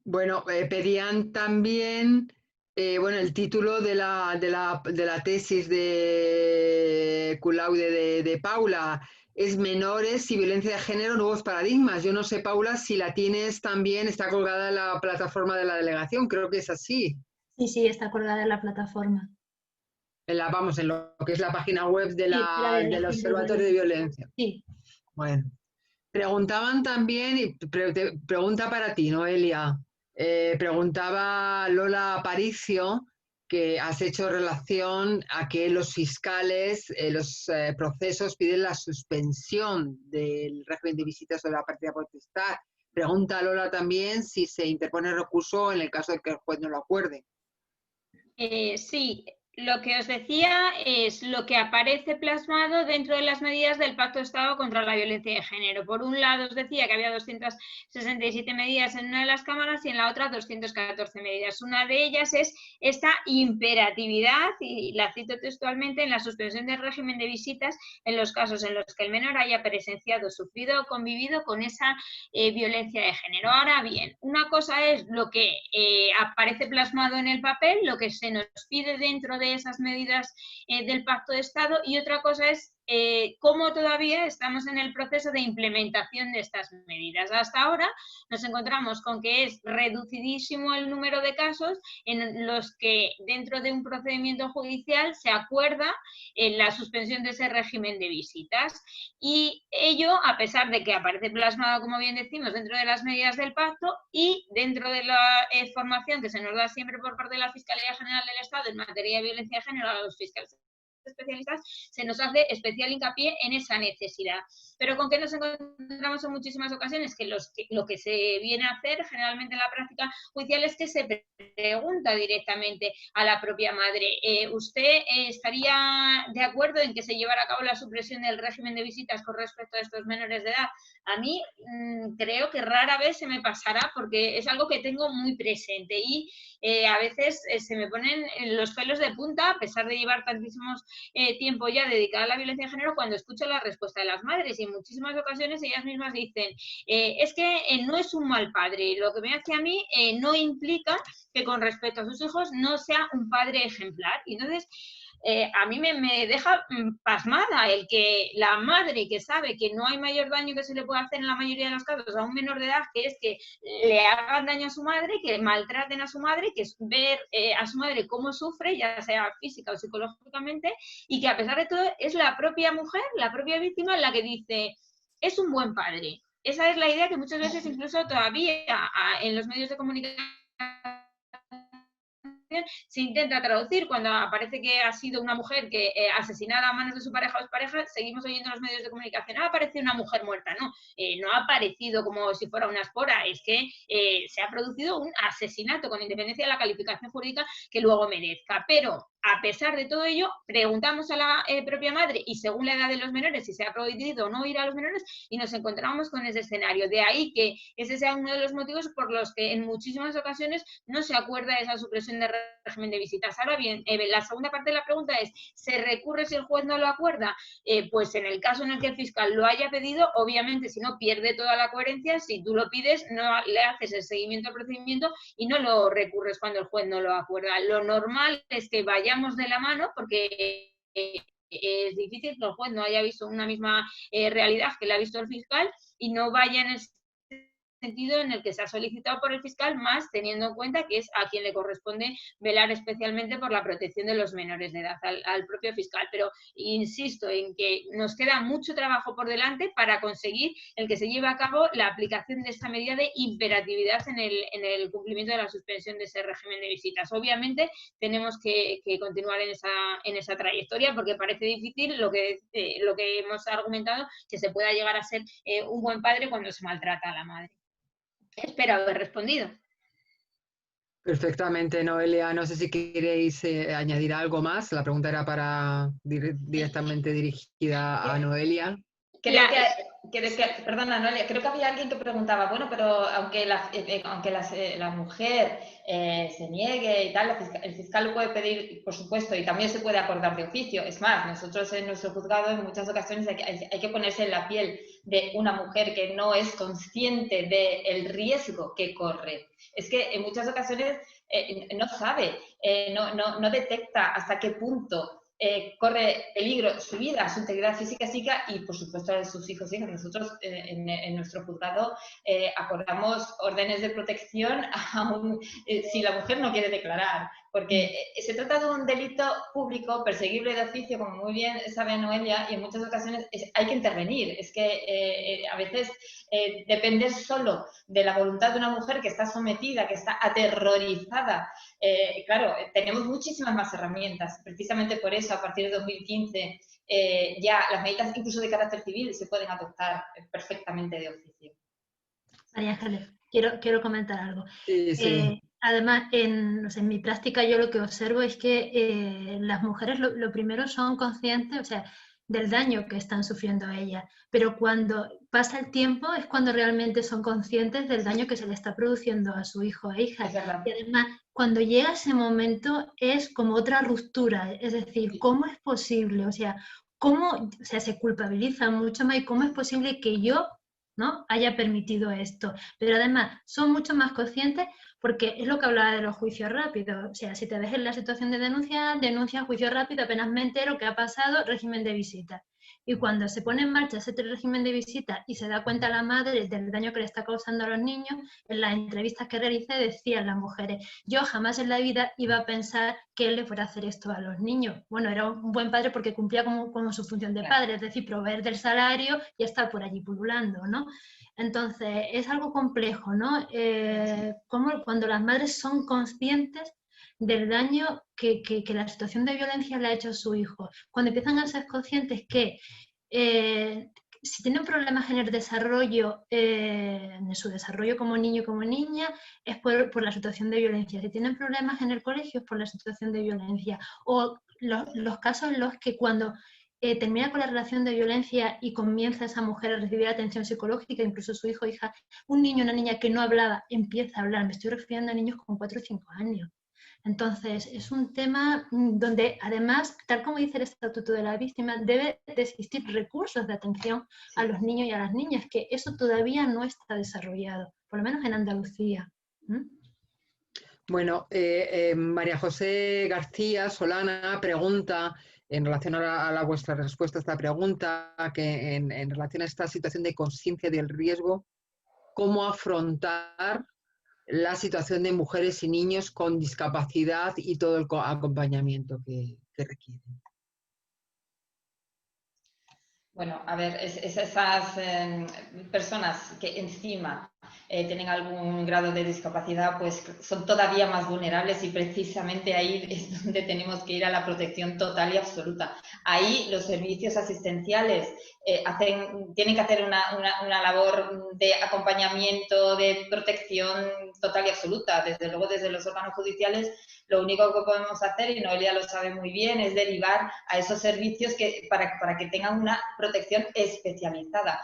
Bueno, pedían también bueno, el título de la tesis de cum laude de Paula es Menores y Violencia de Género, Nuevos Paradigmas. Yo no sé, Paula, si la tienes también, está colgada en la plataforma de la delegación, creo que es así. Sí, está colgada en la plataforma. Vamos, en lo que es la página web del Observatorio de Violencia. Sí. Bueno, preguntaban también, y pregunta para ti, Noelia, preguntaba Lola Aparicio que has hecho relación a que los fiscales, los procesos piden la suspensión del régimen de visitas sobre la partida potestad. Pregunta Lola también si se interpone recurso en el caso de que el juez no lo acuerde. Sí, lo que os decía es lo que aparece plasmado dentro de las medidas del Pacto de Estado contra la Violencia de Género. Por un lado os decía que había 267 medidas en una de las cámaras y en la otra 214 medidas. Una de ellas es esta imperatividad, y la cito textualmente, en la suspensión del régimen de visitas en los casos en los que el menor haya presenciado, sufrido o convivido con esa violencia de género. Ahora bien, una cosa es lo que aparece plasmado en el papel, lo que se nos pide dentro de esas medidas del Pacto de Estado, y otra cosa es cómo todavía estamos en el proceso de implementación de estas medidas. Hasta ahora nos encontramos con que es reducidísimo el número de casos en los que dentro de un procedimiento judicial se acuerda la suspensión de ese régimen de visitas, y ello a pesar de que aparece plasmado, como bien decimos, dentro de las medidas del pacto y dentro de la formación que se nos da siempre por parte de la Fiscalía General del Estado en materia de violencia de género a los fiscales especialistas se nos hace especial hincapié en esa necesidad. Pero ¿con qué nos encontramos en muchísimas ocasiones? Que lo que se viene a hacer generalmente en la práctica judicial es que se pregunta directamente a la propia madre, ¿usted estaría de acuerdo en que se llevara a cabo la supresión del régimen de visitas con respecto a estos menores de edad? A mí creo que rara vez se me pasará porque es algo que tengo muy presente y a veces se me ponen los pelos de punta a pesar de llevar tantísimos tiempo ya dedicado a la violencia de género cuando escucho la respuesta de las madres, y en muchísimas ocasiones ellas mismas dicen es que no es un mal padre, lo que me hace a mí no implica que con respecto a sus hijos no sea un padre ejemplar. Y entonces a mí me deja pasmada el que la madre, que sabe que no hay mayor daño que se le puede hacer en la mayoría de los casos a un menor de edad, que es que le hagan daño a su madre, que maltraten a su madre, que es ver a su madre cómo sufre, ya sea física o psicológicamente, y que a pesar de todo es la propia mujer, la propia víctima, la que dice, es un buen padre. Esa es la idea que muchas veces incluso todavía en los medios de comunicación se intenta traducir cuando aparece que ha sido una mujer que asesinada a manos de su pareja o expareja, seguimos oyendo en los medios de comunicación, ha aparecido una mujer muerta. No, no ha aparecido como si fuera una espora, es que se ha producido un asesinato con independencia de la calificación jurídica que luego merezca. Pero a pesar de todo ello, preguntamos a la propia madre y según la edad de los menores si se ha prohibido o no ir a los menores y nos encontramos con ese escenario. De ahí que ese sea uno de los motivos por los que en muchísimas ocasiones no se acuerda de esa supresión de régimen de visitas. Ahora bien, la segunda parte de la pregunta es, ¿se recurre si el juez no lo acuerda? Pues en el caso en el que el fiscal lo haya pedido, obviamente si no pierde toda la coherencia, si tú lo pides no le haces el seguimiento al procedimiento y no lo recurres cuando el juez no lo acuerda. Lo normal es que vayamos de la mano porque es difícil que el juez no haya visto una misma realidad que le ha visto el fiscal y no vaya en el sentido en el que se ha solicitado por el fiscal, más teniendo en cuenta que es a quien le corresponde velar especialmente por la protección de los menores de edad, al propio fiscal. Pero insisto en que nos queda mucho trabajo por delante para conseguir el que se lleve a cabo la aplicación de esta medida de imperatividad en el cumplimiento de la suspensión de ese régimen de visitas. Obviamente tenemos que continuar en esa trayectoria porque parece difícil lo que hemos argumentado, que se pueda llegar a ser un buen padre cuando se maltrata a la madre. Espero haber respondido. Perfectamente, Noelia. No sé si queréis añadir algo más. La pregunta era directamente dirigida a Noelia. Perdona, Noelia, creo que había alguien que preguntaba, bueno, pero aunque la mujer se niegue y tal, el fiscal lo puede pedir, por supuesto, y también se puede acordar de oficio. Es más, nosotros en nuestro juzgado en muchas ocasiones hay que ponerse en la piel de una mujer que no es consciente del riesgo que corre. Es que en muchas ocasiones no sabe, no detecta hasta qué punto corre peligro su vida, su integridad física, psíquica y, por supuesto, de sus hijos y hijas. Nosotros en nuestro juzgado acordamos órdenes de protección si la mujer no quiere declarar, porque se trata de un delito público perseguible de oficio, como muy bien sabe Noelia, y en muchas ocasiones hay que intervenir. Es que a veces depender solo de la voluntad de una mujer que está sometida, que está aterrorizada. Claro, tenemos muchísimas más herramientas. Precisamente por eso, a partir de 2015, ya las medidas, incluso de carácter civil, se pueden adoptar perfectamente de oficio. María Ángeles, quiero comentar algo. Sí. Además, en mi práctica yo lo que observo es que las mujeres lo primero son conscientes, o sea, del daño que están sufriendo ellas, pero cuando pasa el tiempo es cuando realmente son conscientes del daño que se le está produciendo a su hijo e hija. Y además, cuando llega ese momento es como otra ruptura, es decir, ¿cómo es posible? O sea, se culpabilizan mucho más y cómo es posible que yo ¿no? haya permitido esto. Pero además son mucho más conscientes porque es lo que hablaba de los juicios rápidos. O sea, si te ves en la situación de denuncia, juicio rápido, apenas me entero qué ha pasado, régimen de visita. Y cuando se pone en marcha ese régimen de visita y se da cuenta la madre del daño que le está causando a los niños, en las entrevistas que realicé decían las mujeres, yo jamás en la vida iba a pensar que él le fuera a hacer esto a los niños. Bueno, era un buen padre porque cumplía como su función de padre, es decir, proveer del salario y estar por allí pululando, ¿no? Entonces, es algo complejo, ¿no? Como cuando las madres son conscientes del daño que la situación de violencia le ha hecho a su hijo. Cuando empiezan a ser conscientes que si tienen problemas en el desarrollo, en su desarrollo como niño y como niña, es por la situación de violencia. Si tienen problemas en el colegio, es por la situación de violencia. O los casos en los que cuando termina con la relación de violencia y comienza esa mujer a recibir atención psicológica, incluso su hijo o hija, un niño o una niña que no hablaba, empieza a hablar. Me estoy refiriendo a niños con 4 o 5 años. Entonces, es un tema donde, además, tal como dice el Estatuto de la Víctima, debe de existir recursos de atención a los niños y a las niñas, que eso todavía no está desarrollado, por lo menos en Andalucía. Bueno, María José García Solana pregunta, en relación a vuestra respuesta a esta pregunta, que en relación a esta situación de conciencia del riesgo, ¿cómo afrontar la situación de mujeres y niños con discapacidad y todo el acompañamiento que requieren? Bueno, a ver, esas personas que encima tienen algún grado de discapacidad, pues son todavía más vulnerables y precisamente ahí es donde tenemos que ir a la protección total y absoluta. Ahí los servicios asistenciales tienen que hacer una labor de acompañamiento, de protección total y absoluta. Desde luego, desde los órganos judiciales, lo único que podemos hacer, y Noelia lo sabe muy bien, es derivar a esos servicios para que tengan una protección especializada.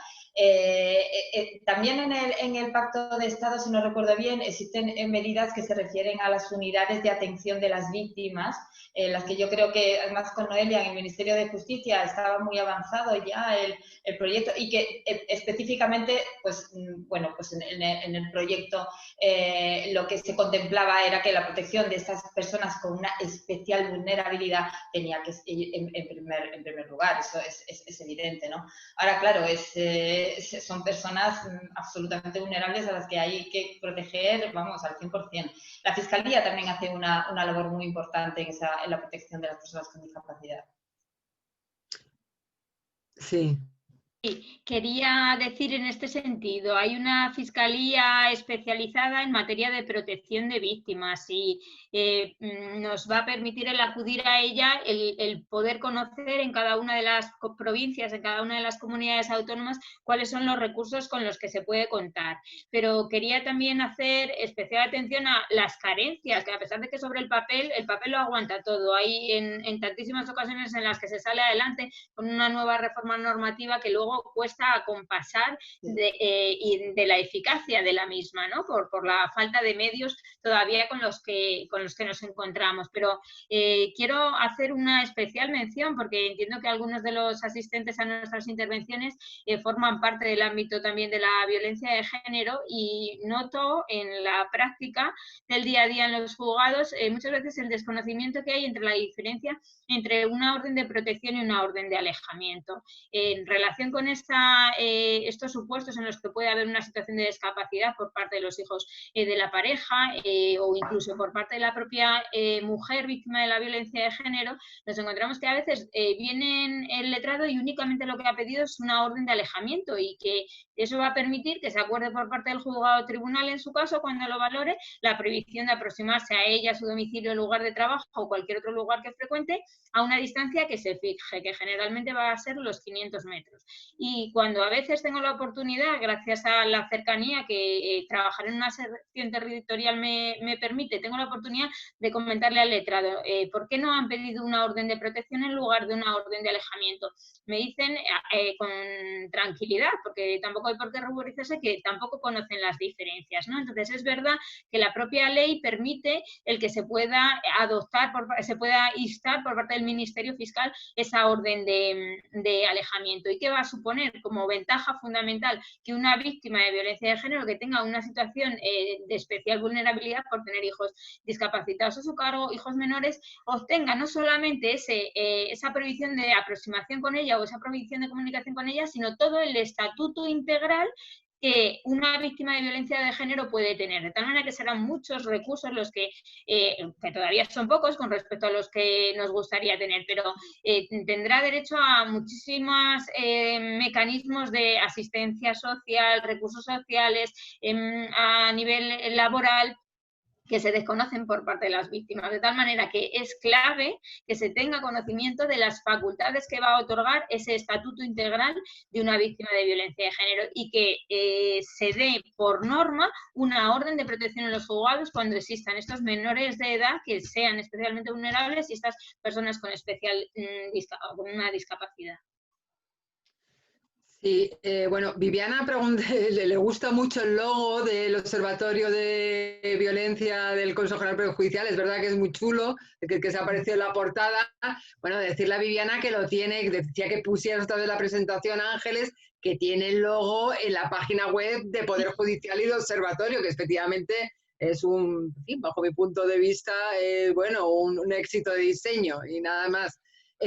También en el Pacto de Estado, si no recuerdo bien, existen medidas que se refieren a las unidades de atención de las víctimas, las que yo creo que además con Noelia en el Ministerio de Justicia estaba muy avanzado ya el proyecto, y que específicamente, pues bueno, pues en el proyecto lo que se contemplaba era que la protección de estas personas con una especial vulnerabilidad tenía que ir en primer lugar. Eso es evidente, ¿no? Ahora, claro, son personas absolutamente vulnerables a las que hay que proteger, vamos, al 100%. La Fiscalía también hace una labor muy importante en la protección de las personas con discapacidad. Sí. Quería decir en este sentido, hay una fiscalía especializada en materia de protección de víctimas y nos va a permitir el acudir a ella, el poder conocer en cada una de las provincias, en cada una de las comunidades autónomas, cuáles son los recursos con los que se puede contar. Pero quería también hacer especial atención a las carencias, que a pesar de que sobre el papel lo aguanta todo. Hay en tantísimas ocasiones en las que se sale adelante con una nueva reforma normativa que luego cuesta acompasar de la eficacia de la misma, ¿no? Por la falta de medios todavía con los que nos encontramos. Pero quiero hacer una especial mención, porque entiendo que algunos de los asistentes a nuestras intervenciones forman parte del ámbito también de la violencia de género, y noto en la práctica del día a día en los juzgados muchas veces el desconocimiento que hay entre la diferencia entre una orden de protección y una orden de alejamiento. En relación con estos supuestos en los que puede haber una situación de discapacidad por parte de los hijos de la pareja o incluso por parte de la propia mujer víctima de la violencia de género, nos encontramos que a veces viene el letrado y únicamente lo que ha pedido es una orden de alejamiento, y que eso va a permitir que se acuerde por parte del juzgado o tribunal, en su caso, cuando lo valore, la prohibición de aproximarse a ella, a su domicilio, lugar de trabajo o cualquier otro lugar que frecuente, a una distancia que se fije, que generalmente va a ser los 500 metros. Y cuando a veces tengo la oportunidad, gracias a la cercanía que trabajar en una sección territorial me permite, tengo la oportunidad de comentarle al letrado, ¿por qué no han pedido una orden de protección en lugar de una orden de alejamiento? Me dicen con tranquilidad, porque tampoco hay por qué ruborizarse, que tampoco conocen las diferencias, ¿no? Entonces es verdad que la propia ley permite el que se pueda adoptar, se pueda instar por parte del Ministerio Fiscal esa orden de alejamiento. ¿Y qué va a suponer como ventaja fundamental? Que una víctima de violencia de género que tenga una situación de especial vulnerabilidad por tener hijos discapacitados a su cargo, hijos menores, obtenga no solamente esa prohibición de aproximación con ella o esa prohibición de comunicación con ella, sino todo el estatuto integral que una víctima de violencia de género puede tener, de tal manera que serán muchos recursos los que todavía son pocos con respecto a los que nos gustaría tener, pero tendrá derecho a muchísimos mecanismos de asistencia social, recursos sociales, a nivel laboral, que se desconocen por parte de las víctimas, de tal manera que es clave que se tenga conocimiento de las facultades que va a otorgar ese estatuto integral de una víctima de violencia de género y que se dé por norma una orden de protección en los juzgados cuando existan estos menores de edad que sean especialmente vulnerables y estas personas con con una discapacidad. Sí, bueno, Viviana le gusta mucho el logo del Observatorio de Violencia del Consejo General del Poder Judicial, es verdad que es muy chulo, que se ha aparecido en la portada. Bueno, decirle a Viviana que lo tiene, decía que pusieras otra vez la presentación, Ángeles, que tiene el logo en la página web de Poder Judicial y de Observatorio, que efectivamente es un, bajo mi punto de vista, bueno, un éxito de diseño y nada más.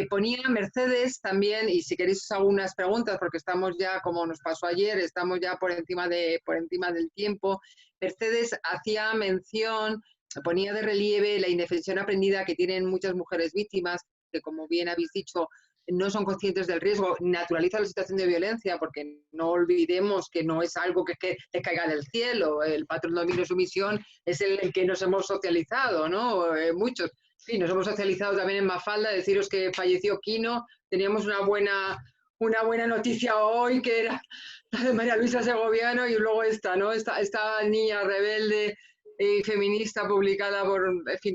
Ponía Mercedes también, y si queréis algunas preguntas, porque estamos ya, como nos pasó ayer, estamos ya por encima del tiempo. Mercedes hacía mención, ponía de relieve la indefensión aprendida que tienen muchas mujeres víctimas, que como bien habéis dicho, no son conscientes del riesgo, naturaliza la situación de violencia, porque no olvidemos que no es algo que les caiga del cielo. El patrón dominio y sumisión es el que nos hemos socializado, ¿no? Muchos. Sí, nos hemos socializado también en Mafalda, deciros que falleció Quino, teníamos una buena noticia hoy, que era la de María Luisa Segoviano, y luego esta, ¿no? Esta niña rebelde y feminista publicada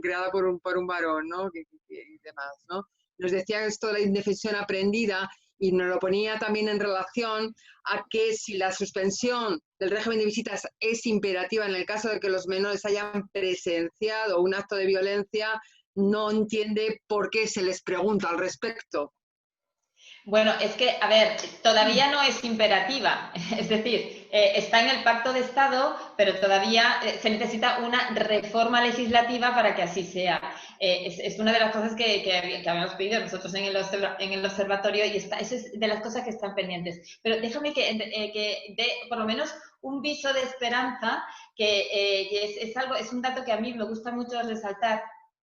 creada por un varón, ¿no? Y demás, ¿no? Nos decía esto de la indefensión aprendida y nos lo ponía también en relación a que si la suspensión del régimen de visitas es imperativa en el caso de que los menores hayan presenciado un acto de violencia, no entiende por qué se les pregunta al respecto. Bueno, es que, a ver, todavía no es imperativa, es decir, está en el Pacto de Estado, pero todavía se necesita una reforma legislativa para que así sea. Es una de las cosas que habíamos pedido nosotros en el observatorio y esa es de las cosas que están pendientes. Pero déjame que dé por lo menos un viso de esperanza, que es un dato que a mí me gusta mucho resaltar,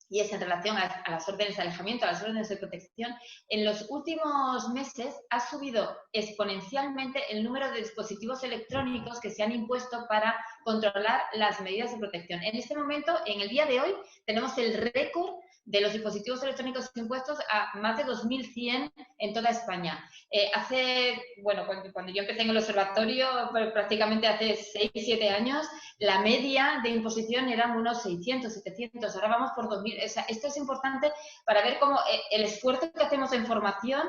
y es en relación a las órdenes de alejamiento, a las órdenes de protección. En los últimos meses ha subido exponencialmente el número de dispositivos electrónicos que se han impuesto para controlar las medidas de protección. En este momento, en el día de hoy, tenemos el récord de los dispositivos electrónicos impuestos a más de 2.100 en toda España. Cuando yo empecé en el observatorio, prácticamente hace 6, 7 años, la media de imposición eran unos 600, 700, ahora vamos por 2.000. O sea, esto es importante para ver cómo el esfuerzo que hacemos en formación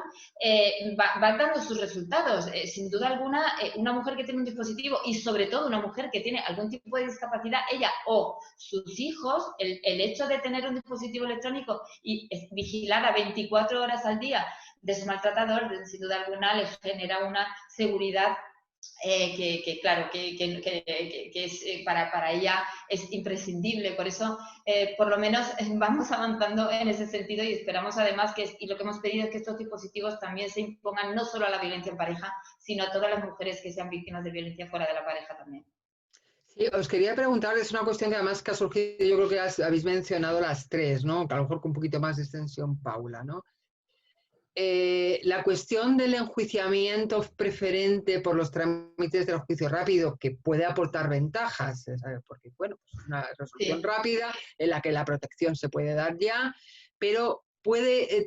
va dando sus resultados. Sin duda alguna, una mujer que tiene un dispositivo y sobre todo una mujer que tiene algún tipo de discapacidad, ella o sus hijos, el hecho de tener un dispositivo electrónico y vigilada 24 horas al día de su maltratador, sin duda alguna les genera una seguridad que es, para ella es imprescindible. Por eso, por lo menos vamos avanzando en ese sentido y esperamos además y lo que hemos pedido es que estos dispositivos también se impongan no solo a la violencia en pareja, sino a todas las mujeres que sean víctimas de violencia fuera de la pareja también. Sí, os quería preguntar, es una cuestión que además que ha surgido, yo creo que habéis mencionado las tres, ¿no? Que a lo mejor con un poquito más de extensión, Paula, ¿no? La cuestión del enjuiciamiento preferente por los trámites del juicio rápido, que puede aportar ventajas, ¿sabes? Porque, bueno, pues es una resolución rápida en la que la protección se puede dar ya, pero puede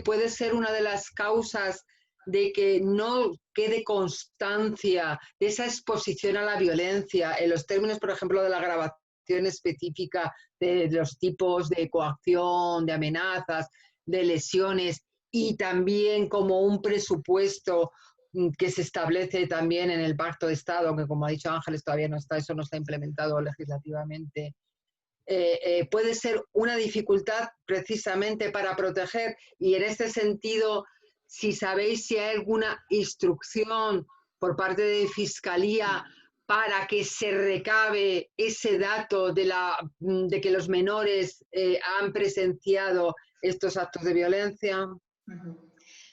puede ser una de las causas de que no quede constancia de esa exposición a la violencia en los términos, por ejemplo, de la grabación específica de los tipos de coacción, de amenazas, de lesiones, y también como un presupuesto que se establece también en el Pacto de Estado, que como ha dicho Ángeles todavía no está, eso no está implementado legislativamente. Puede ser una dificultad precisamente para proteger, y en este sentido, si sabéis si hay alguna instrucción por parte de Fiscalía para que se recabe ese dato de que los menores han presenciado estos actos de violencia.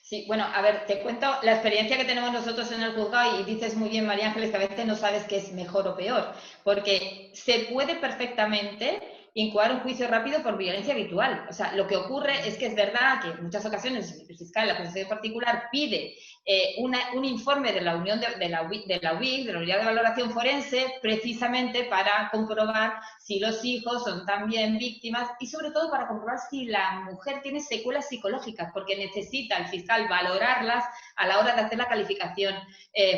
Sí, bueno, a ver, te cuento la experiencia que tenemos nosotros en el juzgado, y dices muy bien, María Ángeles, que a veces no sabes qué es mejor o peor, porque se puede perfectamente incoar un juicio rápido por violencia habitual. O sea, lo que ocurre es que es verdad que en muchas ocasiones el fiscal, la acusación particular, pide un informe de la Unión de la UBIC, de la Unidad de Valoración Forense, precisamente para comprobar si los hijos son también víctimas y sobre todo para comprobar si la mujer tiene secuelas psicológicas, porque necesita el fiscal valorarlas a la hora de hacer la calificación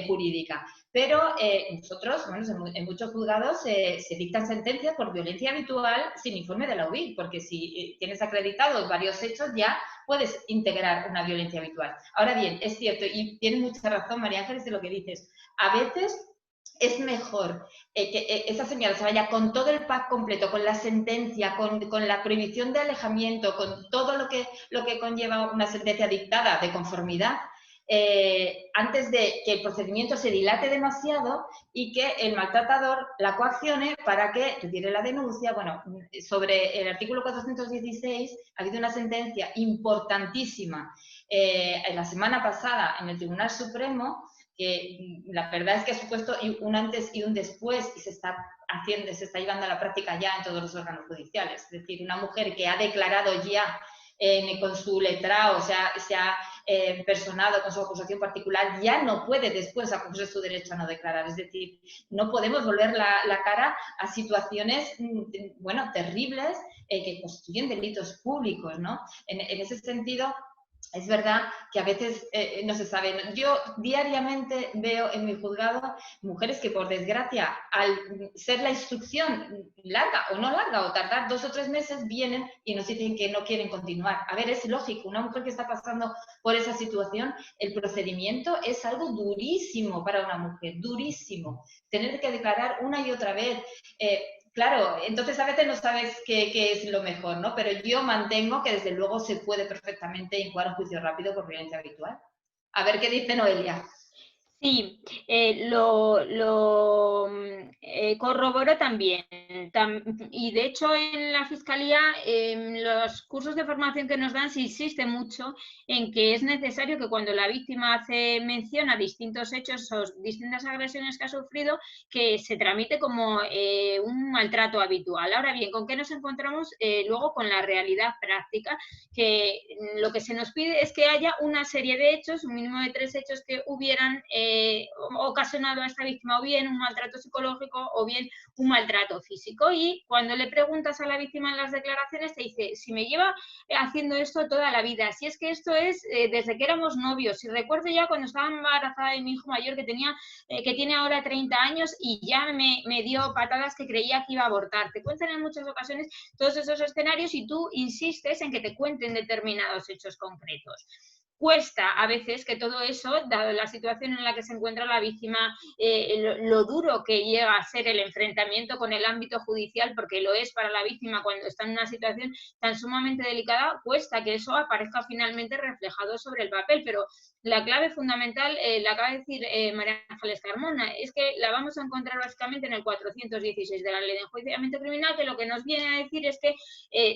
jurídica. Pero nosotros, bueno, en muchos juzgados se dictan sentencias por violencia habitual sin informe de la UBIC, porque si tienes acreditados varios hechos ya puedes integrar una violencia habitual. Ahora bien, es cierto, y tienes mucha razón, María Ángeles, de lo que dices. A veces es mejor que esa señora se vaya con todo el pack completo, con la sentencia, con la prohibición de alejamiento, con todo lo que conlleva una sentencia dictada de conformidad, antes de que el procedimiento se dilate demasiado y que el maltratador la coaccione para que retire la denuncia. Bueno, sobre el artículo 416 ha habido una sentencia importantísima en la semana pasada en el Tribunal Supremo, que la verdad es que ha supuesto un antes y un después y se está llevando a la práctica ya en todos los órganos judiciales. Es decir, una mujer que ha declarado ya con su letrado, se ha personado con su acusación particular, ya no puede después acoger su derecho a no declarar. Es decir, no podemos volver la cara a situaciones, bueno, terribles que constituyen delitos públicos, ¿no? En ese sentido, es verdad que a veces no se sabe. Yo diariamente veo en mi juzgado mujeres que, por desgracia, al ser la instrucción larga o no larga o tardar 2 o 3 meses, vienen y nos dicen que no quieren continuar. A ver, es lógico, una mujer que está pasando por esa situación, el procedimiento es algo durísimo para una mujer, durísimo. Tener que declarar una y otra vez. Claro, entonces a veces no sabes qué es lo mejor, ¿no? Pero yo mantengo que desde luego se puede perfectamente incoar un juicio rápido por violencia habitual. A ver qué dice Noelia. Sí, corroboro también. Y de hecho en la Fiscalía, los cursos de formación que nos dan, se insiste mucho en que es necesario que cuando la víctima hace mención a distintos hechos o distintas agresiones que ha sufrido, que se tramite como un maltrato habitual. Ahora bien, ¿con qué nos encontramos? Luego con la realidad práctica, que lo que se nos pide es que haya una serie de hechos, un mínimo de 3 hechos que hubieran ocasionado a esta víctima o bien un maltrato psicológico o bien un maltrato físico. Y cuando le preguntas a la víctima en las declaraciones, te dice: si me lleva haciendo esto toda la vida, si es que esto es desde que éramos novios, si recuerdo ya cuando estaba embarazada de mi hijo mayor que tiene ahora 30 años y ya me dio patadas que creía que iba a abortar. Te cuentan en muchas ocasiones todos esos escenarios y tú insistes en que te cuenten determinados hechos concretos. Cuesta a veces que todo eso, dado la situación en la que se encuentra la víctima, lo duro que llega a ser el enfrentamiento con el ámbito judicial, porque lo es para la víctima cuando está en una situación tan sumamente delicada, cuesta que eso aparezca finalmente reflejado sobre el papel. Pero la clave fundamental, la acaba de decir María Ángeles Carmona, es que la vamos a encontrar básicamente en el 416 de la Ley de Enjuiciamiento Criminal, que lo que nos viene a decir es que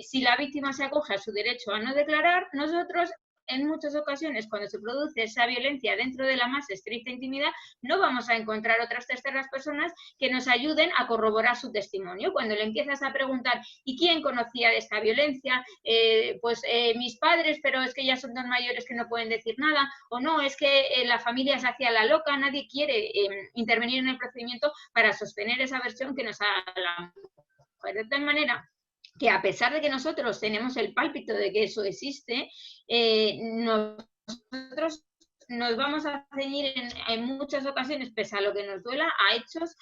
si la víctima se acoge a su derecho a no declarar, nosotros en muchas ocasiones, cuando se produce esa violencia dentro de la más estricta intimidad, no vamos a encontrar otras terceras personas que nos ayuden a corroborar su testimonio. Cuando le empiezas a preguntar: ¿y quién conocía de esta violencia? Mis padres, pero es que ya son tan mayores que no pueden decir nada, o no, es que la familia se hacía la loca. Nadie quiere intervenir en el procedimiento para sostener esa versión que nos ha dado la mujer. De tal manera que, a pesar de que nosotros tenemos el pálpito de que eso existe, nosotros nos vamos a ceñir en muchas ocasiones, pese a lo que nos duela, a hechos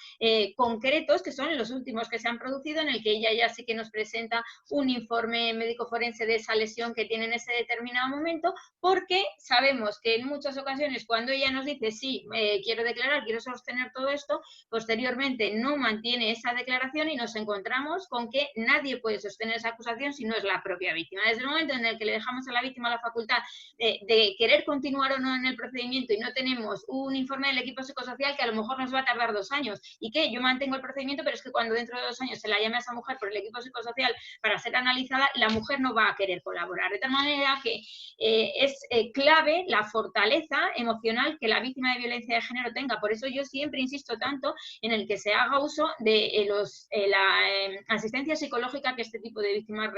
concretos, que son los últimos que se han producido, en el que ella ya sí que nos presenta un informe médico forense de esa lesión que tiene en ese determinado momento, porque sabemos que en muchas ocasiones, cuando ella nos dice: sí, quiero declarar, quiero sostener todo esto, posteriormente no mantiene esa declaración y nos encontramos con que nadie puede sostener esa acusación si no es la propia víctima. Desde el momento en el que le dejamos a la víctima la facultad de querer continuar o no en el procedimiento y no tenemos un informe del equipo psicosocial que a lo mejor nos va a tardar 2 años. ¿Y qué? Yo mantengo el procedimiento, pero es que cuando dentro de 2 años se la llame a esa mujer por el equipo psicosocial para ser analizada, la mujer no va a querer colaborar. De tal manera que es clave la fortaleza emocional que la víctima de violencia de género tenga. Por eso yo siempre insisto tanto en el que se haga uso de la asistencia psicológica que este tipo de víctimas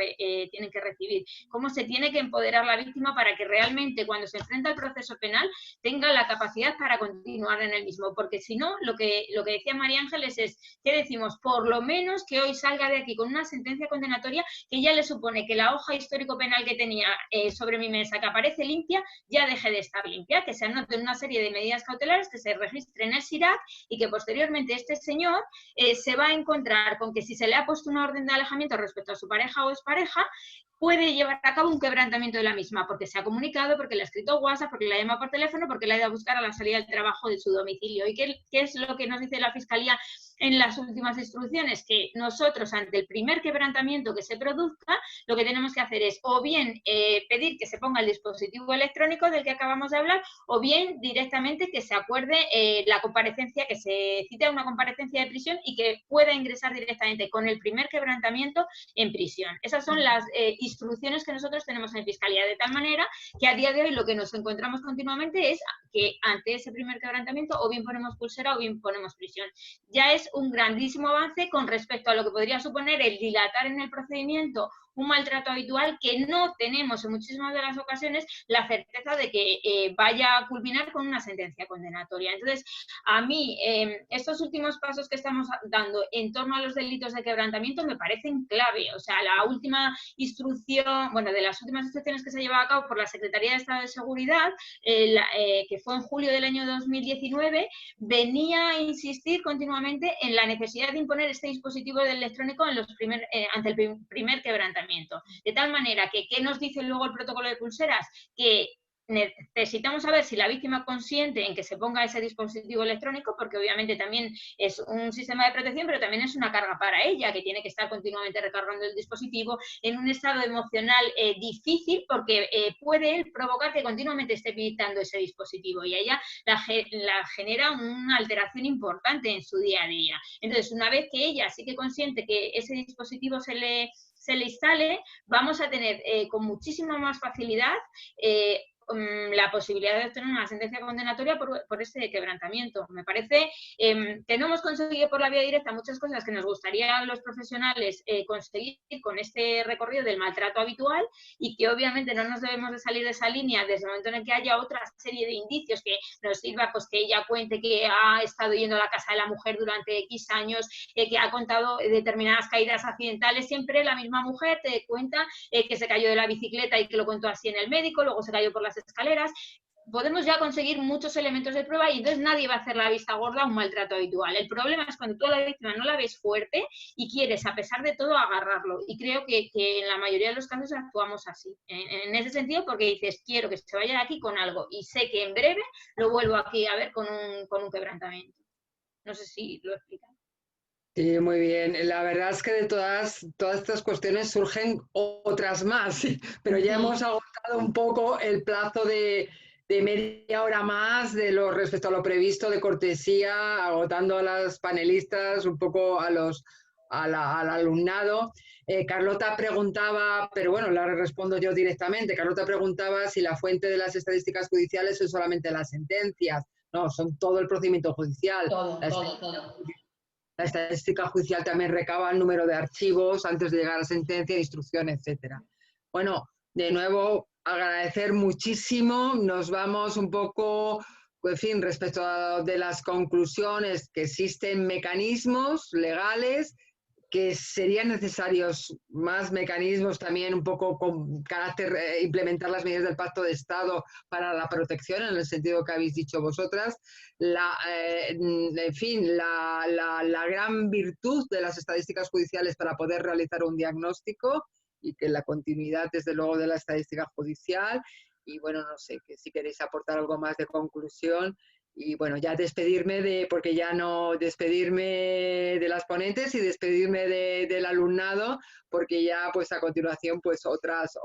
tienen que recibir. Cómo se tiene que empoderar la víctima para que realmente cuando se enfrenta al proceso penal tenga la capacidad para continuar en el mismo. Porque si no, lo que decía María Ángeles es, ¿qué decimos? Por lo menos que hoy salga de aquí con una sentencia condenatoria que ya le supone que la hoja histórico-penal que tenía sobre mi mesa, que aparece limpia, ya deje de estar limpia, que se anoten una serie de medidas cautelares, que se registre en el SIRAC y que posteriormente este señor se va a encontrar con que si se le ha puesto una orden de alejamiento respecto a su pareja o expareja, puede llevar a cabo un quebrantamiento de la misma, porque se ha comunicado, porque le ha escrito WhatsApp, porque le ha llamado por teléfono, porque le ha ido a buscar a la salida del trabajo de su domicilio. ¿Y qué es lo que nos dice la Fiscalía en las últimas instrucciones? Que nosotros, ante el primer quebrantamiento que se produzca, lo que tenemos que hacer es o bien pedir que se ponga el dispositivo electrónico del que acabamos de hablar, o bien directamente que se acuerde la comparecencia, que se cite una comparecencia de prisión y que pueda ingresar directamente con el primer quebrantamiento en prisión. Esas son las instrucciones que nosotros tenemos en Fiscalía, de tal manera que a día de hoy lo que nos encontramos continuamente es que ante ese primer quebrantamiento o bien ponemos pulsera o bien ponemos prisión. Ya es un grandísimo avance con respecto a lo que podría suponer el dilatar en el procedimiento un maltrato habitual que no tenemos en muchísimas de las ocasiones la certeza de que vaya a culminar con una sentencia condenatoria. Entonces, a mí, estos últimos pasos que estamos dando en torno a los delitos de quebrantamiento me parecen clave. O sea, la última instrucción, bueno, de las últimas instrucciones que se ha llevado a cabo por la Secretaría de Estado de Seguridad, que fue en julio del año 2019, venía a insistir continuamente en la necesidad de imponer este dispositivo electrónico ante el primer quebrantamiento. De tal manera que, ¿qué nos dice luego el protocolo de pulseras? Que necesitamos saber si la víctima consiente en que se ponga ese dispositivo electrónico, porque obviamente también es un sistema de protección, pero también es una carga para ella, que tiene que estar continuamente recargando el dispositivo en un estado emocional difícil, porque puede él provocar que continuamente esté pitando ese dispositivo y a ella la genera una alteración importante en su día a día. Entonces, una vez que ella sí que consiente que ese dispositivo se le instale, vamos a tener con muchísima más facilidad la posibilidad de obtener una sentencia condenatoria por este quebrantamiento. Me parece que no hemos conseguido por la vía directa muchas cosas que nos gustaría a los profesionales conseguir con este recorrido del maltrato habitual y que obviamente no nos debemos de salir de esa línea desde el momento en el que haya otra serie de indicios que nos sirva, pues que ella cuente que ha estado yendo a la casa de la mujer durante X años, que ha contado determinadas caídas accidentales. Siempre la misma mujer te cuenta que se cayó de la bicicleta y que lo contó así en el médico, luego se cayó por las escaleras. Podemos ya conseguir muchos elementos de prueba y entonces nadie va a hacer la vista gorda a un maltrato habitual. El problema es cuando tú a la víctima no la ves fuerte y quieres, a pesar de todo, agarrarlo. Y creo que en la mayoría de los casos actuamos así. En ese sentido, porque dices, quiero que se vaya de aquí con algo y sé que en breve lo vuelvo aquí a ver con un quebrantamiento. No sé si lo he explicado. Sí, muy bien. La verdad es que de todas estas cuestiones surgen otras más, pero ya hemos agotado un poco el plazo de media hora más respecto a lo previsto de cortesía, agotando a las panelistas, un poco al alumnado. Carlota preguntaba, pero bueno, la respondo yo directamente. Carlota preguntaba si la fuente de las estadísticas judiciales son solamente las sentencias. No, son todo el procedimiento judicial. Todo. La estadística judicial también recaba el número de archivos antes de llegar a la sentencia, de instrucción, etc. Bueno, de nuevo, agradecer muchísimo. Nos vamos un poco, en fin, respecto de las conclusiones, que existen mecanismos legales, que serían necesarios más mecanismos también un poco con carácter, implementar las medidas del Pacto de Estado para la protección, en el sentido que habéis dicho vosotras. En fin, la gran virtud de las estadísticas judiciales para poder realizar un diagnóstico y que la continuidad, desde luego, de la estadística judicial. Y bueno, no sé, que si queréis aportar algo más de conclusión. Y bueno, ya despedirme porque ya no despedirme de las ponentes y despedirme del alumnado, porque ya pues a continuación pues otras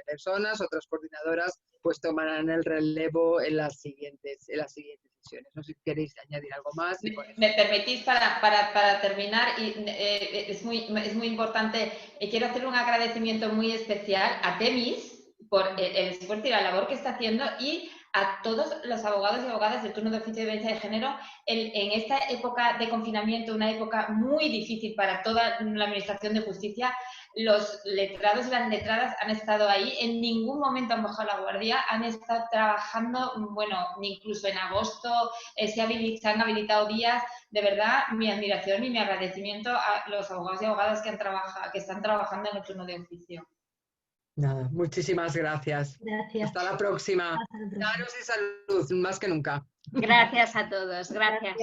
personas, otras coordinadoras pues tomarán el relevo en las siguientes sesiones. No sé si queréis añadir algo más. Me permitís para terminar, y es muy importante, quiero hacer un agradecimiento muy especial a Temis por el esfuerzo y la labor que está haciendo, y a todos los abogados y abogadas del turno de oficio de violencia de género en esta época de confinamiento, una época muy difícil para toda la administración de justicia. Los letrados y las letradas han estado ahí, en ningún momento han bajado la guardia, han estado trabajando, bueno, incluso en agosto se han habilitado días. De verdad, mi admiración y mi agradecimiento a los abogados y abogadas que están trabajando en el turno de oficio. Nada, muchísimas gracias. Gracias. Hasta la próxima. Hasta la próxima. Daros y salud, más que nunca. Gracias a todos, gracias.